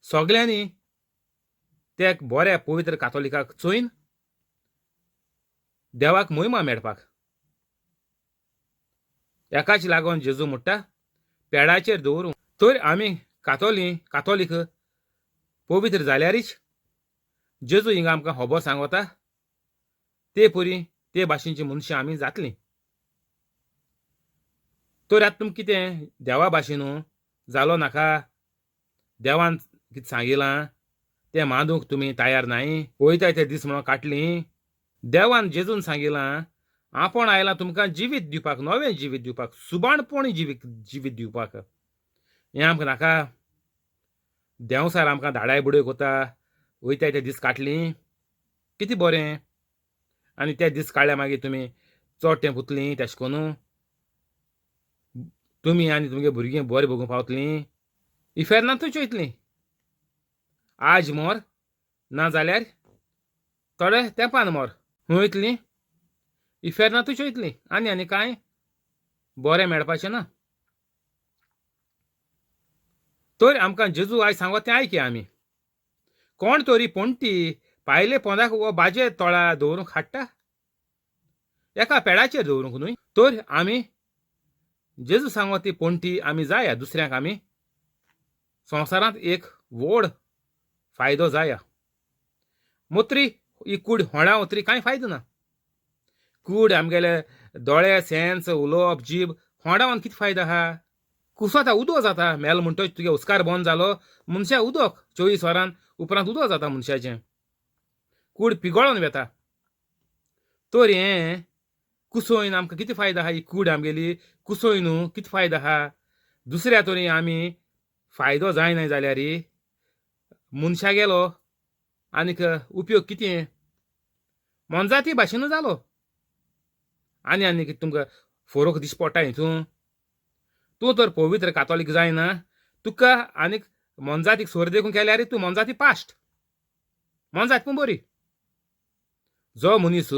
सगल्यांनी ते बऱ्या पवित्र कातोलिकाक चोयन देवाक महिमा मेळपाक एकाच लागून जेजू म्हणटा पेडाचेर दवरूं तर आमी कातोलीक पवित्र जाल्यारच जेजू हिंगा आमकां खबर सांगता ते परी ते भाशेची मनशां आमी जातलीं. तर आतां तुमकां कितें देवा भाशेन जालो नाका देवान कितें सांगिलां तें मानूंक तुमी तयार नाय वयताय ते दीस म्हणून काटलीं. देवान जेजून सांगिलां आपूण आयलां तुमकां जिवीत दिवपाक नवें जिवीत दिवपाक सुबाणपणी जिवीत दिवपाक. हें आमकां नाका देंवसार आमकां धाडाय बुडय कोता वयताय ते दीस काटलीं कितें बरें आनी ते दीस काडल्या मागीर तुमी चोडटें पुतलीं तेशें कोन्न तुमी आनी तुमगे भुरगीं बरें भोगूंक पावतलीं. इफेरनांतूच वयतलीं आज मोर ना जाल्यार थोडे तेंपान मोर वयतलीं इफेरनांतूच वयतलीं आनी कांय बरें मेळपाचें ना. तर आमकां जेजू आयज सांगो तें आयकया आमी. कोण तरी पोंटी पायले पोंदाक वो बाजे तोळा दवरूंक हाडटा एका पेडाचेर दवरूंक न्हय. तर आमी जेजू सांगो ती पोंटी आमी जाया दुसऱ्यांक आमी संवसारांत एक व्हड फायदो जाया. मोत्री ही कूड होंडा वतरी कांय फायदो ना. कूड आमगेले दोळे सेन्स उलोवप जीब होंडावन कितें फायदो आहा. कुसो आतां उदो जाता मेल म्हणटच तुगे हुस्कार बंद जालो मनशा उदक 24 वरान उपरांत उदो जाता मनशाचें कूड पिगोळोन वेता. तर हें कुसोयन आमकां कितें फायदो आहा. ही कूड आमगेली कुसोयन कितें फायदो आहा. दुसऱ्या तरी आमी फायदो जायनाय जाल्यार मनशा गेलो आनीक उपयोग कितें मोनजाती भाशेन जालो आनी कितें तुमकां फरक दिश्टी पडटा हितून. तूं तर पवित्र कातोलीक जायना तुका आनीक मोनजातीक सोर देखून केल्यार तूं मोनजाती पास्ट मोनजाती पूण बरी. जो मनीस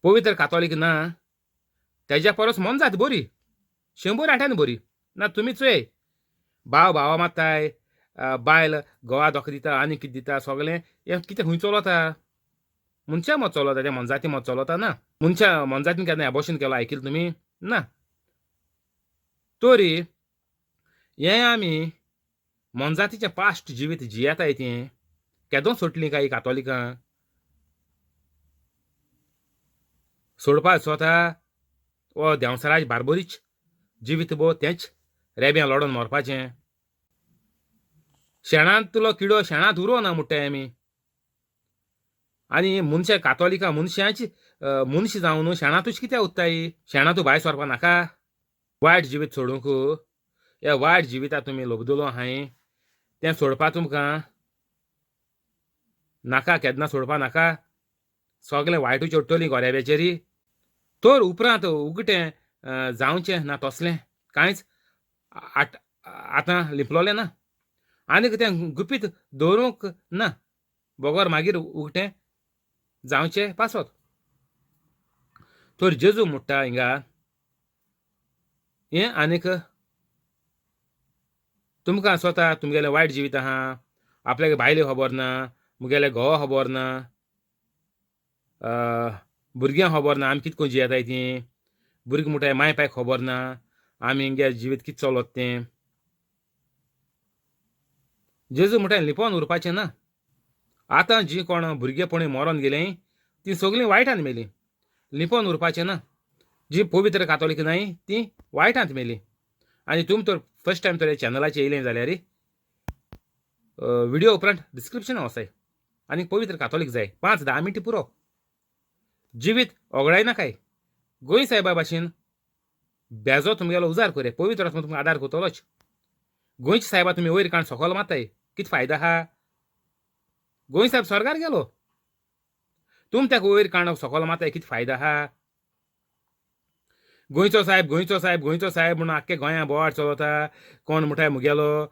पवित्र कातोलीक ना तेज्या परस मोनजाती बरी 100 आठ्यान बरी ना. तुमी चोय भाव भावा मात्ताय बायल घोवा धोका दिता आनी कितें दिता सगळें हें कितें खंय चलता मनशा मत चलता तें मोनजाती मत चलता ना. मनशा मोनजातीन केन्ना एबॉर्शन केलो आयकलां तुमी ना. तरी हें आमी मोनजातीचें पास्ट जिवीत जियेताय तें केदों सोडटलीं काय कातोलिकां सोडपा स्वता वो देंवसाराचे बारबरीच जिवीत भोव तेंच रेब्यां लोडोन मरपाचें. शेणांतलो किडो शेणांत उरोना म्हणटाय आमी आनी मनशा कातोलिकां मनशांच मनश जावन शेणांतूच कित्याक उत्ताय. शेणांतू भायर सरपा नाका वायट जिवीत सोडूंक. हे वायट जिवितांत तुमी लोबदलो आहाय तें सोडपा तुमकां नाका केन्ना सोडपा नाका. सगळें वायटूच ओडटलीं गोरेब्याचेर. तर उपरांत उगटें जावचें ना तसलें कांयच आतां लिपलोलें ना आनीक तें गुपीत दवरूंक ना. बोगोर मागीर उगटें जावचें पासत. तर जेजू म्हणटा हिंगा हें आनीक तुमकां स्वता तुमगेलें वायट जिवीत आहा आपल्यागे बायले खबर ना मुगेले घोवा खबर ना भुरग्यां खबर ना आमी कितें करून जियेताय तीं. भुरगीं म्हणटाय माय पाय खबर ना आमी हिंगे जिवीत कितें चलत तें. जेजू म्हणटाय लिपोन उरपाचें ना. आतां जीं कोण भुरगेपणी मरोन गेलीं तीं सगळीं वायटान मेलीं. लिपोन उरपाचें ना. जीं पवित्र कातोलीक नाय तीं वायटांत मेलीं. आनी तुमी तर फर्स्ट टायम तर चॅनलाचेर येयलें जाल्यार व्हिडिओ उपरांत डिस्क्रिप्शनां वचाय आनी पवित्र कातोलीक जाय 5-10 मिनटां पुरो. जिवीत ओगडाय नाकाय. गोंय सायबा भाशेन बेजो तुमगेलो उजार करे पवित्र आत्मा तुमकां आदार करतलोच. गोंयच्या सायबा तुमी वयर काण सकयल मारताय कितें फायदो आहा. गोंय सायब स्वर्गार गेलो तुमी तेका वयर काण सकयल मारताय कितें फायदो आहा. गोंयचो सायब म्हणून आख्खे गोंया बोवाड चलता. कोण म्हणटाय मुगेलो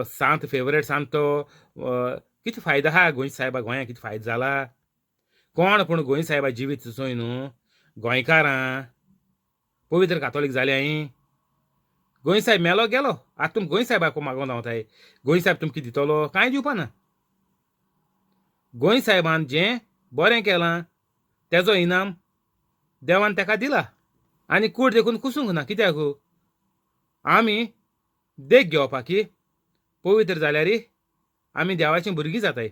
सांत फेवरेट सांत तो कितें फायदो आहा. गोंयच्या सायबा गोंया कितें फायदो जाला. कोण पूण गोंय सायबा जिवीत चोय न्हू गोंयकारां पवित्र कातोलीक जाल्याय गोंय साहेब मेलो गेलो आतां तुमी गोंय साहेबाक मागोन धांवताय गोंय साहेब तुमकां दितलो कांय दिवपा ना गोंय साहेबान जें बरें केलां तेजो इनाम देवान ताका दिला आनी कूड देखून कुसूंक ना कित्याक आमी देख घेवपाकी पवित्र जाल्यार आमी देवाचीं भुरगीं जाताय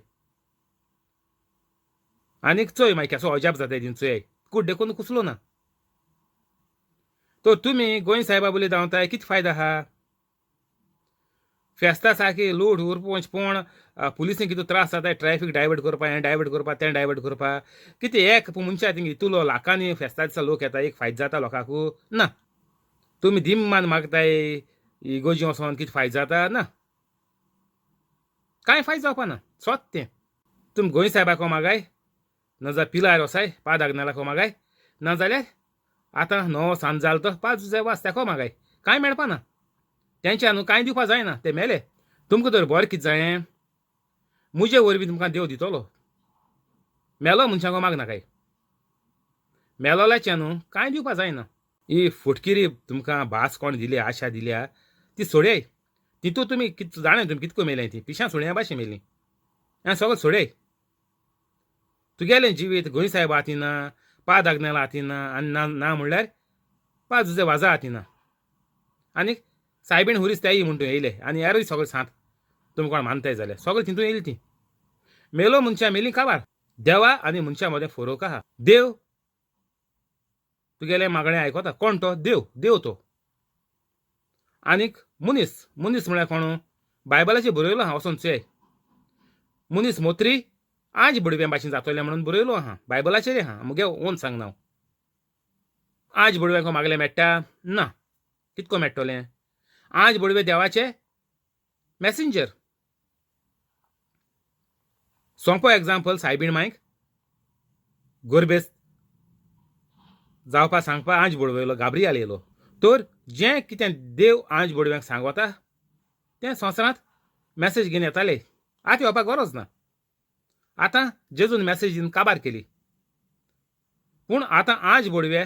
आनीक चोय मागीर केसो अजाप जाताय तीं चोय कूड देखून कुसलो ना तो तुमी गोंय साहेबा बोली धांवताय कितें फायदो आहा फेस्ता सारकी लूट उरपूंच पूण पुलिसींक कितें त्रास जाताय ट्रॅफीक डायवर्ट करपा हें डायवर्ट करपा तें डायवर्ट करपा कितें एक मनशा थिंग इतलो लाखांनी फेस्ता दिसा लोक येता एक फायदो जाता लोकांक ना तुमी दिमान मागताय इगोजी वचोन कितें फायदो जाता ना कांय फायदो जावपा ना स्वत तें तुमी गोंय साहेबाक मागाय नाजाल्यार पिलार वसाय 5 आग्नेलाक मागाय नाजाल्यार आतां नवो सांज जालो तो 5 वाज तेको मागाय कांय मेळपा ना तेंच्या न्हू कांय दिवपा जायना ते मेले तुमकां तर बरें कितें जायें मुजे वरवीं तुमकां देव दितलो मेलो मनशांक मागनाकाय मेलोल्याच्या न्हू कांय दिवपा जायना ही फुटकिरी तुमकां भास कोण दिली आशा दिल्या ती सोडयाय तितू तुमी कितें जाणा तुमी कितको मेलें ती पिशां सोडया भाशेन मेलीं आनी सगळें सोडयाय तुगेलें जिवीत गोंय साहेब हातीना 5 आग्नेलां हातीना आनी ना म्हणल्यार 5 वाजा हातीना आनीक सायबीण हुरीस तेय म्हणून येयले आनी हेरूय सगळें सांत तुमी कोण मानताय जाल्यार सगळें तितून येयली ती मेलो मनशां मेलीं काबार देवा आनी मनशां मदें फरोक आहा देव तुगेलें मागणें आयकोता कोण तो देव तो आनीक मनीस म्हळ्यार कोण बायबलाचेर बरयलो आहा वचोन चोय मनीस मोत्री आज बुडवे भाशेन जातलें म्हणून बरयलो आहा बायबलाचेर आहा मुगे ओन सांग नांव आज बुडव्यांक मागलें मेळटा ना कितको मेळटलें आज बुडवे देवाचे मॅसेंजर सोंपो एग्जाम्पल सायबीण मायक गोरबेस्त जावपा सांगपा आज बुडवयलो गाबरियाल येयलो तर जें कितें देव आज बुडव्यांक सांगता तें संवसारांत मॅसेज घेवन येताले आतां येवपाक गरज ना आतां जेजून मॅसेज दिवन काबार केली पूण आतां आज बुडवे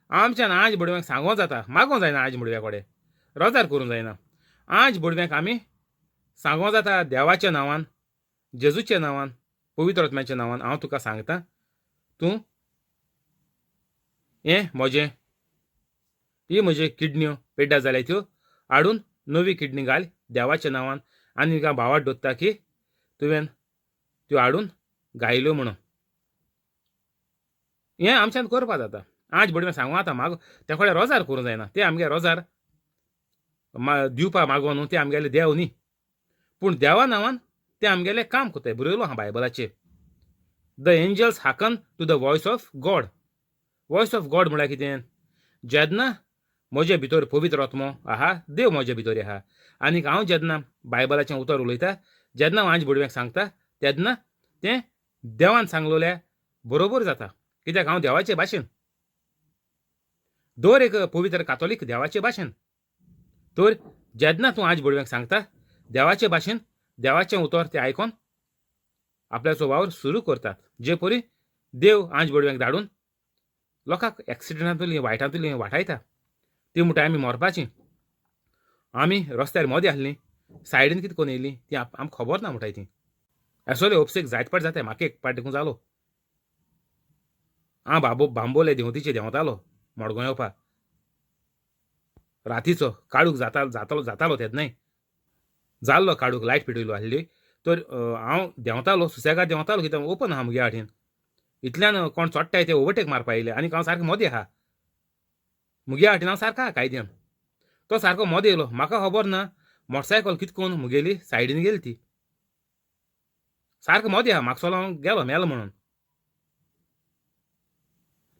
आमच्यान आज बुडव्यांक सांगो जाता मागों जायना आज बुडव्या कडेन रोजार करूं जायना आज बुडव्यांक आमी सांगो जाता देवाच्या नांवान जेजूच्या नांवान पवित्र आत्म्याच्या नांवान हांव तुका सांगता तूं हें म्हजें ही म्हज्यो किडन्यो पेड्ड्यार जाल्यात त्यो हाडून नवी किडनी घाल देवाच्या नांवान आनी तुका भावाक दोत्ता की तुवें त्यो हाडून गायल्यो म्हणून हें आमच्यान करपा जाता आज बुडव्यांक सांगो जाता मागो ते कडेन रोजार करूं जायना ते आमगे रोजार दिवपा मागो न्हू ते आमगेले देव न्ही पूण देवा नांवान ते आमगेलें काम कोताय बरयलो आहा बायबलाचेर the angels hearken to the voice of God म्हळ्यार कितें जेन्ना म्हजे भितर पवित्र आत्मो आहा देव म्हजे भितर आहा आनीक हांव जेन्ना बायबलाचें उतर उलयता जेन्ना हांव आज बुडव्यांक सांगता तेन्ना तें देवान सांगलोल्या बरोबर जाता कित्याक हांव देवाचे भाशेन दर एक पवित्र कातोलीक देवाचे भाशेन तर जेन्ना तूं आज बुडव्यांक सांगता देवाचे भाशेन देवाचें उतर तें आयकोन आपल्याचो वावर सुरू करतात जे परी देव आज बुडव्यांक धाडून लोकांक एक्सिडेंटांतली वायटांतली वाटायता ती म्हणटा आमी मरपाचीं आमी रस्त्यार मदें आहलीं सायडीन कितें करून येयलीं ती आमकां खबर ना म्हणटाय ती असले उपसेक जायत पाट जाताय म्हाका एक पाट देखून जालो हांव बांबोले देंवतीचे देंवतालो मडगांव येवपाक रातीचो काळूक जातालो तेन्नाय जाल्लो काळूक लायट पेटयलो आहली तर हांव देंवतालो सुसेगाद देंवतालो कित्याक ओपन आहा म्हगे वाटेन इतल्यान कोण चोडटाय ते ओवरटेक मारपा येयले आनीक हांव सारको मदें आहा म्हगे वाटेन हांव सारको आहा कायद्यान तो सारको मदें येयलो म्हाका खबर ना मोटरसायकल कितें करून म्हगेली सायडीन गेली ती सारको मदें आहा म्हाका सोलो गेलो मेलो म्हणून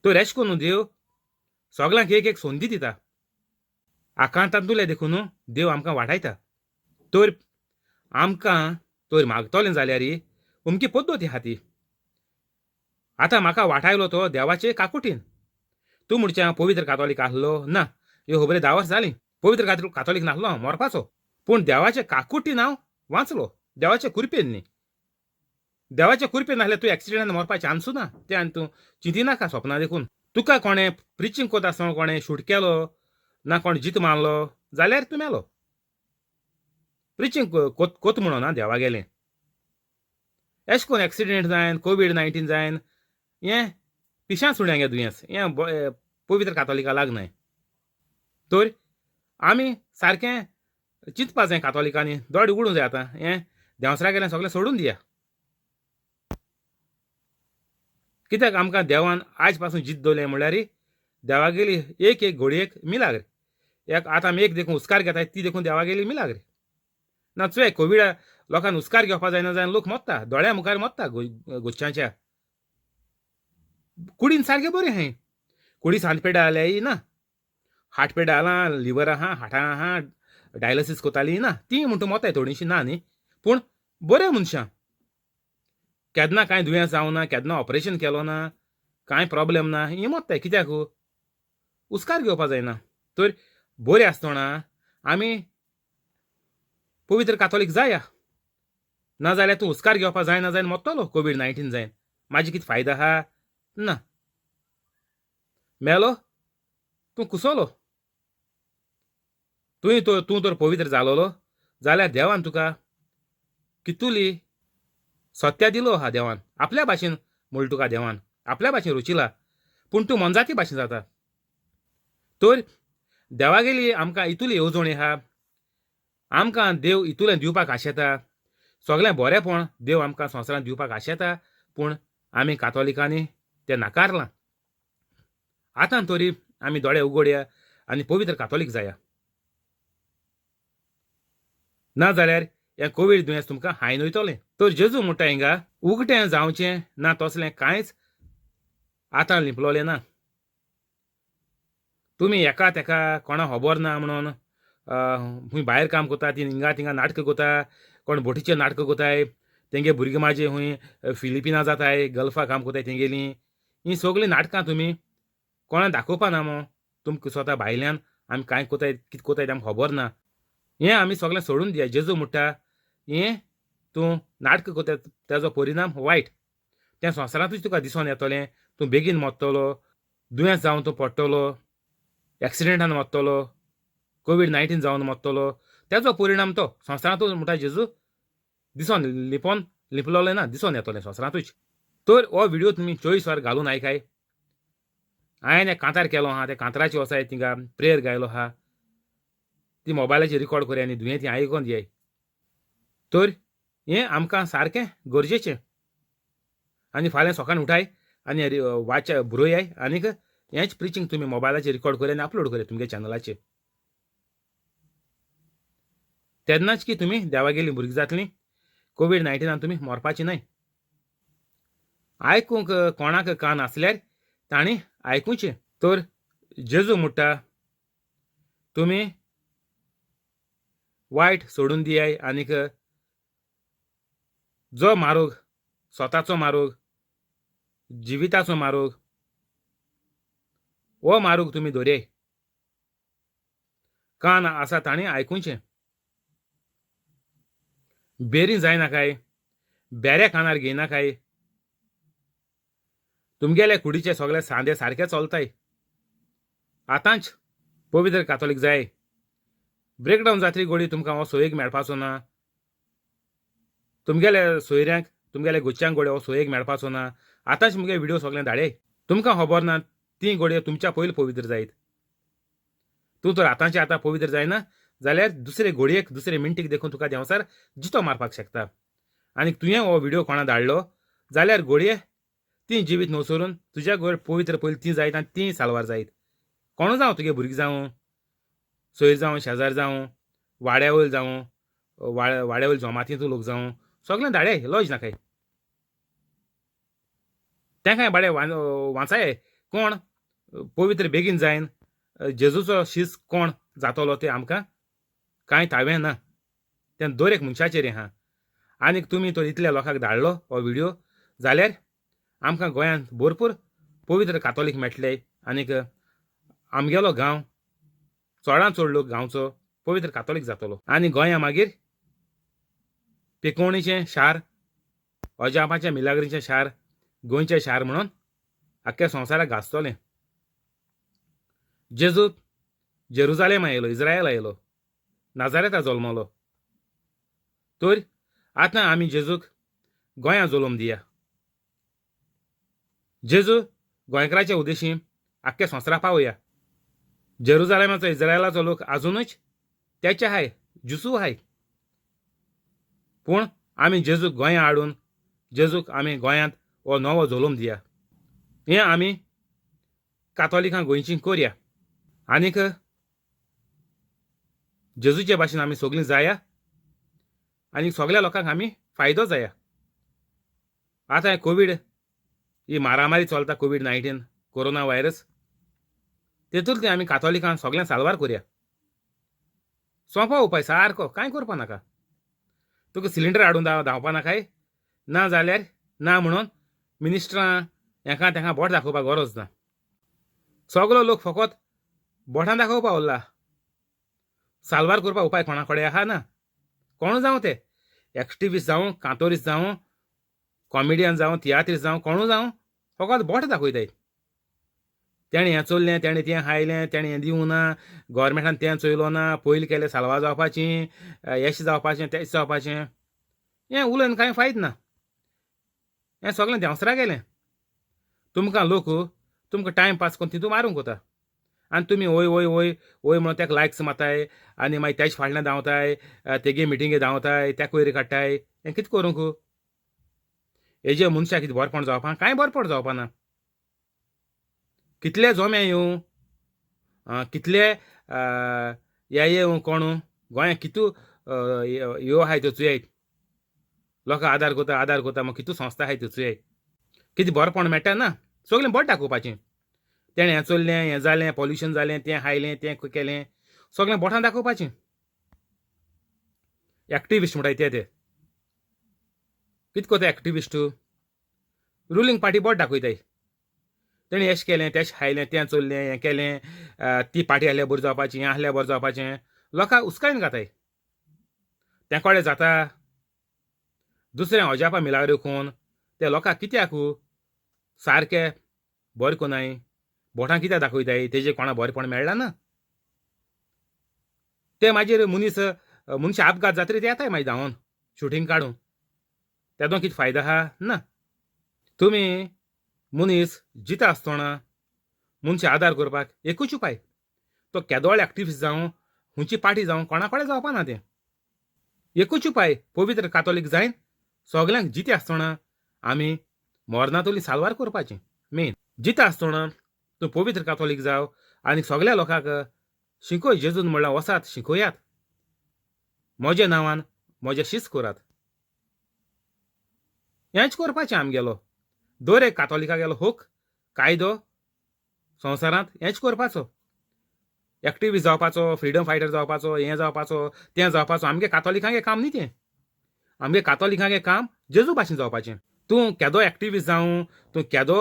तो रेश करून देव सगळ्यांक एक संदी दिता आकांतांतुले देखून देव आमकां वाटायता तर आमकां तर मागतलें जाल्यार अमकी पद्दती आहा ती आतां म्हाका वाटायलो तो देवाचे काकुटीन तूं म्हणचें पवित्र कातोलीक आसलो ना ह्यो खबरी 10 वर्सां जालीं पवित्र कातोलीक नासलो हांव मरपाचो पूण देवाचे काकुटीन हांव वाचलो देवाचे कृपेन न्ही देवाचे कृपेन नासल्यार तूं एक्सिडेंटान मरपा चान्सू ना तें आनी तूं चिंतिनाका स्वप्नां देखून तुका कोणें प्रिचींग करता आसतना कोणें शूट केलो ना कोण जीत मारलो जाल्यार तूं मेलो. प्रिचींग कोत म्हणून हां देवा गेलें. अशें करून एक्सिडेंट जायन कोविड-19 जायन हें पिश्यां सुण्यांक हें दुयेंस हें पवित्र कातोलिका लागनाय. तर आमी सारकें चिंतपा जाय कातोलिकांनी दोळे उगडूं जाय आतां हें देंवसरा गेलें सगळें सोडून दिया. कित्याक आमकां देवान आयज पासून जीत दवरलें म्हणल्यार देवा गेली एक एक घडयेक मिलाग्र. एक आतां आमी एक देखून उस्कार घेताय ती देखून देवा गेली मिलाग्र. ना चोय कोवीड लोकांक उस्कार घेवपा जायना जायन लोक मरता दोळ्या मुखार मरता गुच्छांच्या. कुडीन सारकें बरें हाय. कुडी सांतपेड्या जाल्याय ना, हार्टपेड्या जालां, लिव्हर आहा, हार्टां आहा, डायलिसीस कोताली ना, ती म्हणटा मोताय थोडीशीं ना न्ही, पूण बऱ्या मनशां. केन्ना कांय दुयेंस जावना, केन्ना ऑपरेशन केलो ना, कांय प्रॉब्लेम ना, ही मोत्ताय. कित्याक उस्कार घेवपा जायना. तर बरें आसतना आमी पवित्र कातोलीक जाया. नाजाल्यार तूं उस्कार घेवपा जायना जायन मोत्तलो कोविड-19 जायन. म्हाजी कितें फायदो आहा? ना. मेलो तूं कुसोलो. तूं तर पवित्र जालोलो जाल्यार देवान तुका कितुली सत्या दिलो आहा देवान. आपल्या भाशेन म्हळ्ळ तुका देवान आपल्या भाशेन रुचिला, पूण तूं मनजाती भाशेन जाता. तर देवा गेली आमकां इतुली येवजणी आहा. आमकां देव इतुलें दिवपाक आशेता. सगळें बरेंपण देव आमकां संवसारांत दिवपाक आशेता, पूण आमी कातोलिकांनी तें नाकारलां. आतां तरी आमी दोळे उगडया आनी पवित्र कातोलीक जाया. नाजाल्यार हें कोवीड दुयेंस तुमकां हायन वयतलें. तर जेजू म्हणटा हिंगा उगटें जावचें ना तसलें कांयच आतां लिपलोलें ना. तुमी एका तेका कोणा खबर ना म्हणून खूंय भायर काम कोता ती हिंगा थिंगा नाटकां कोता, कोण बोटीचेर नाटकां कोताय, तेंगे भुरगे म्हाजे खूंय फिलिपिना जाताय, गल्फा काम कोताय तेंगेलीं. हीं सगळीं नाटकां तुमी कोणा दाखोवपा ना मो. तुमकां स्वता भायल्यान आमी कांय कोताय कितें कोताय तें आमकां खबर ना. हें आमी सगळें सोडून दिया. जेजू म्हणटा हें तूं नाटकां कोता तेजो परिणाम वायट. तें संवसारांतूच तुका दिसोन येतलें. तूं बेगीन मोत्तलो, दुयेंस जावन तूं पडटलो, एक्सिडेंटान मोत्तलो, कोविड-19 जावन मोत्तलो. तेजो परिणाम तो संवसारांतूच म्हणटा जेजू दिसोन लिपलोलें ना, दिसोन येतलें संवसारांतूच. तर हो व्हिडिओ तुमी 24 वर घालून आयकाय. हांवें एक कांतार केलो आहा, त्या कांताराची वसाय थिंगा प्रेयर गायलो आहा. ती मोबायलाचेर रिकॉर्ड कोराय आनी दुयेंती आयकोन दियाय. तर हें आमकां सारकें गरजेचें. आनी फाल्यां सकाळीं उठाय आनी बरोयाय आनीक हेंच प्रिचींग तुमी मोबायलाचेर रिकॉर्ड कोराय आनी अपलोड कोराय तुमगे चॅनलाचेर. तेन्नाच की तुमी देवा गेलीं भुरगीं जातलीं. कोविड-19 तुमी मरपाचीं न्हय. आयकूंक कोणाक कान आसल्यार तांणी आयकुचें. तर जेजू म्हणटा तुमी वायट सोडून दियाय आनीक जो मारोग स्वताचो मारोग, जिविताचो मारोग, हो मारोग तुमी दवरयाय. कान आसा तांणी आयकुचें. बेरी जायनाकाय, बेऱ्या कानार घेयनाकाय. तुमगेले कुडीचे सगळे सांदे सारके चलताय. आतांच पवित्र कातोलीक जाय. ब्रेकडावन जातरी घोडी तुमकां हो सोयेक मेळपाचो ना. तुमगेले सोयऱ्यांक तुमगेले गुच्च्यांक घोडये हो सोयेक मेळपाचो ना. आतांच मुगे व्हिडिओ सगळें धाडय. तुमकां खबर ना ती घोडये तुमच्या पयलीं पवित्र जायत. तूं तर आतांचे आतां पवित्र जायना जाल्यार दुसरे घोडयेक दुसरे मिनटीक देखून तुका देंवसार जितो मारपाक शकता. आनी तुवें हो व्हिडिओ कोणा धाडलो जाल्यार घोडये ती जिवीत न्हवसरून तुज्या घोड पवित्र पयलीं ती जायत आनी ती सालवार जायत. कोण जावं तुगे भुरगीं जावं, सोयर जावं, शेजार जावं, वाड्या वयर जावं, वाड्या वयर जमातींतलो लोक जावं, सगळें धाडय लॉज नाकाय. तेंकाय बाडे वाचाय कोण पवित्र बेगीन जायन जेजूचो शीस कोण जातलो तें आमकां कांय तावें ना. तें दर एक मनशाचेर आहा. आनीक तुमी तो इतल्या लोकांक धाडलो हो व्हिडिओ जाल्यार आमकां गोंयांत भरपूर पवित्र कातोलीक मेळटले. आनीक आमगेलो गांव चडांत चड लोक गांवचो पवित्र कातोलीक जातलो. आनी गोंया मागीर पिकोवणीचें शार, अजापाच्या मिलाग्रीचें शार, गोंयचें शार म्हणून आख्ख्या संवसाराक गाजतलें. जेजू जेरुजालेम आयलो, इस्रायल आयलो. नाजारेता जल्मलो. तर आतां आमी जेजूक गोंयांत जल्म दिया. जेजू गोंयकाराच्या उद्देशीं आख्ख्या संवसाराक पावया. जेरुजालेमाचो इस्रायलाचो लोक आजुनूच तेचे हाय, जुसू हाय. पूण आमी जेजूक गोंयांत हाडून जेजूक आमी गोंयांत हो नवो जल्म दिया. हें आमी कातोलिकां गोंयचीं करया. आनीक जेजूचे भाशेन आमी सगळीं जाया आनी सगळ्या लोकांक आमी फायदो जाया. आतां हें कोवीड ही मारामारी चलता, कोवीड-19 कोरोना व्हायरस, तेतूंत आमी कातोलिकां सगळ्यांक साल्वार करया. सोंपो उपाय सारको, कांय करपा नाका. तुका सिलिंडर हाडून धांवपा नाकाय, ना जाल्यार ना म्हणून मिनिस्टरां हेका तेका बोट दाखोवपाक गरज ना. सगळो लोक फकत बोटां दाखोवपा उरला. साल्वार करपा उपाय कोणा कडेन आहा ना. कोण जावं ते एक्टिविस्ट जावं, कांतोरिस्ट जावं, कॉमेडियन जावं, तियात्रिस्ट जावं, कोणू जावं, फकत बोट दाखयताय. तेणें हें चल्लें, तेणें तें हायलें, तेणें हें दिवं ना, गव्हर्मेंटान तें चोयलो ना, पयलीं केलें साल्वार जावपाचीं, येशें जावपाचें, तेशें जावपाचें. हें उलोवन कांय फायद ना. हें सगळें देंवसरा गेलें. तुमकां लोक तुमकां टायम पास करून तितू मारूंक वता. आनी तुमी वय वय वय वय म्हणून तेका लायक्स मारताय आनी मागीर तेजे फाटल्यान धांवताय, तेगे मिटिंगे धांवताय, तेका वयर काडटाय. हें कितें करूंक? हेजे मनशाक कितें बरेंपण जावपा? कांय बरेंपण जावपा ना. कितले जोमे येवं, कितले हे येवं कोण गोंयांत कितू ह्यो आहाय त्यो चुयात. लोकांक आदार कोता, मग कितू संस्था आहाय त्यो चुयात. कितें बरेंपण मेळटा ना. सगळें बोट दाखोवपाचें. तेणें हें चल्लें, हें जालें, पॉल्युशन जालें, तें हायलें, तें केलें, सगळें बोटां दाखोवपाचें. एक्टिविस्ट म्हणटाय ते कितें कोता एक्टिविस्ट? रुलींग पार्टी बोट दाखयताय. तेणें एशें केलें, तेशें हायलें, तें चल्लें, हें केलें, ती पार्टी आहल्यार बरी जावपाची, हें आहल्यार बरें जावपाचें. लोकांक उस्कायन घाताय. तें कोडे जाता दुसऱ्या अजापा मिलाग्यो कोन्न ते लोकांक कित्याक सारकें बरें कोनाय, बोटां कित्याक दाखयताय, तेजें कोणा बरेंपण मेळ्ळां ना. ते मागीर मनशां अपघात जातरी ते येताय मागीर धांवोन शुटींग काडून. तेदो कितें फायदो आहा ना. तुमी मनीस जिता आसतना मनशां आदार करपाक एकूच उपाय, तो केदोळ एक्टिविस्ट जावं, खंयची पार्टी जावं, कोणा कडेन जावपा ना तें. एकूच उपाय पवित्र कातोलीक जायन सगळ्यांक जिते आसतना आमी मरणातली साल्वार करपाचें. मेन जिता आसतना तूं पवित्र कातोलीक जाव आनी सगळ्या लोकांक शिकोय. जेजून म्हणल्यार वसात शिकोयात. म्हज्या नांवान म्हजें शिस्त करात. हेंच करपाचें आमगेलो दर एक कातोलिकागेलो हक, कायदो संवसारांत हेंच करपाचो. एक्टिविस्ट जावपाचो, फ्रिडम फायटर जावपाचो, हें जावपाचो, तें जावपाचो. आमगे कातोलिकांगे काम न्ही तें. आमगे कातोलिकांगे काम जेजू भाशेन जावपाचें. तूं केदो एक्टिविस्ट जावं, तूं केदो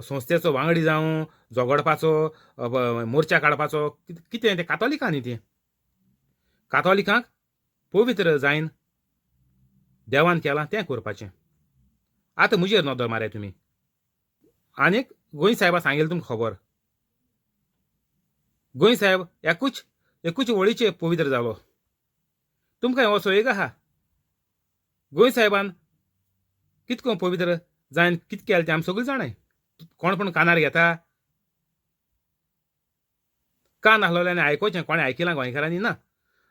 संस्थेचो वांगडी जावं, झगडपाचो, मोर्चा काडपाचो, कितें तें कातोलिकां न्ही तें. कातोलिकांक पवित्र जायन देवान केलां तें करपाचें. आतां म्हजेर नदर मारया तुमी. आनीक गोंय साहेबा सांगलें तुमकां खबर. गोंय साहेब एकूच वळीचे पवित्र जालो. तुमकां हो सोयेग आहा. गोंय साहेबान कितें करून पवित्र जायन कितें केलें तें आमी सगळीं जाणाय. कोण पूण कानार घेता. कान आहलोल्यान आयकोचें, कोणें आयकिलां गोंयकारांनी ना.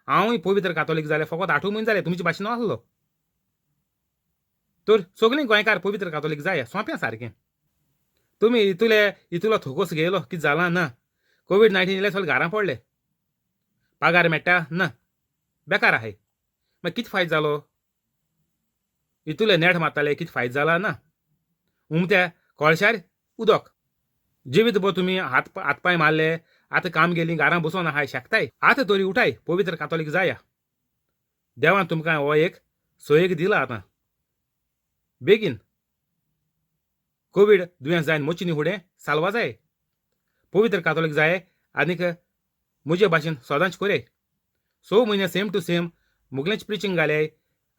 हांवूय पवित्र कातोलीक जालें फकत 8 म्हयने जाले, तुमचे भाशेन नासलो. तर सगळीं गोंयकार पवित्र कातोलीक जाया, सोंपें सारकें. तुमी इतुलो थोकोस घेयलो कितें जालां ना. कोवीड-19 येयलें सगळे घारां पडले. पगार मेळटा ना, बेकार आहाय. मागीर कितें फायदो जालो? इतुले नेट मारताले, कितें फायदो जाला ना. उमत्या कळशार उदक. जिवीतभर तुमी हातपाय मारले, आतां काम गेलीं, घारां बसून आहाय, शेकताय. आतां तरी उठाय, पवित्र कातोलीक जाया. देवान तुमकां हो एक सोयेग दिला. आतां बेगीन कोवीड दुयेंस जायन मोचीनी फुडें साल्वा जाय. पवित्र कातोलीक जाय आनीक म्हजे भाशेन सदांच कोराय. 6 म्हयने सेम टू सेम मुगलेंच प्रिचींग घाल्याय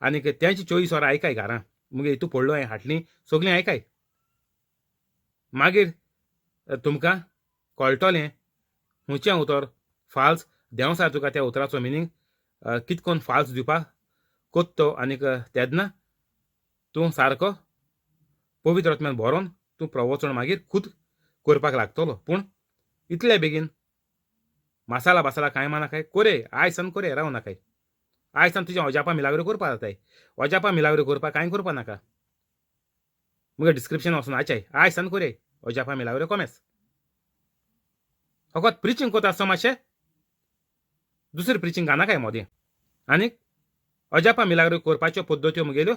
आनीक तेंची 24 वरां आयकाय घारां. मुगे हितू पडलो हांवें हाटलीं सगळीं आयकाय. मागीर तुमकां कळटलें खंयचें उतर फाल्स देंवसा तुका त्या उतराचो मिनींग कितकोन फाल्स दिवपाक कोत्तो आनीक तेदना तूं सारको पवित्र आत्म्यान भरोन तूं प्रवचन मागीर खूद करपाक लागतलो. पूण इतले बेगीन मसाला बसाला कांय मानाकाय, कोरे आयज सान कोरे राव नाकाय. आयज सान तुजें अजापा मिलाग्रो करपा जाताय. अजापा मिलाग्रो करपाक कांय करपा नाका. मुगे डिस्क्रिप्शन वचून आचाय आयज सान कोरे अजापा मिलाग्रो कोमेस. फकत प्रिचींग कोता आसता मातशें दुसरी प्रिचींग घानाकाय मोदें. आनीक अजापा मिलाग्रो करपाच्यो पद्दत्यो मुगेल्यो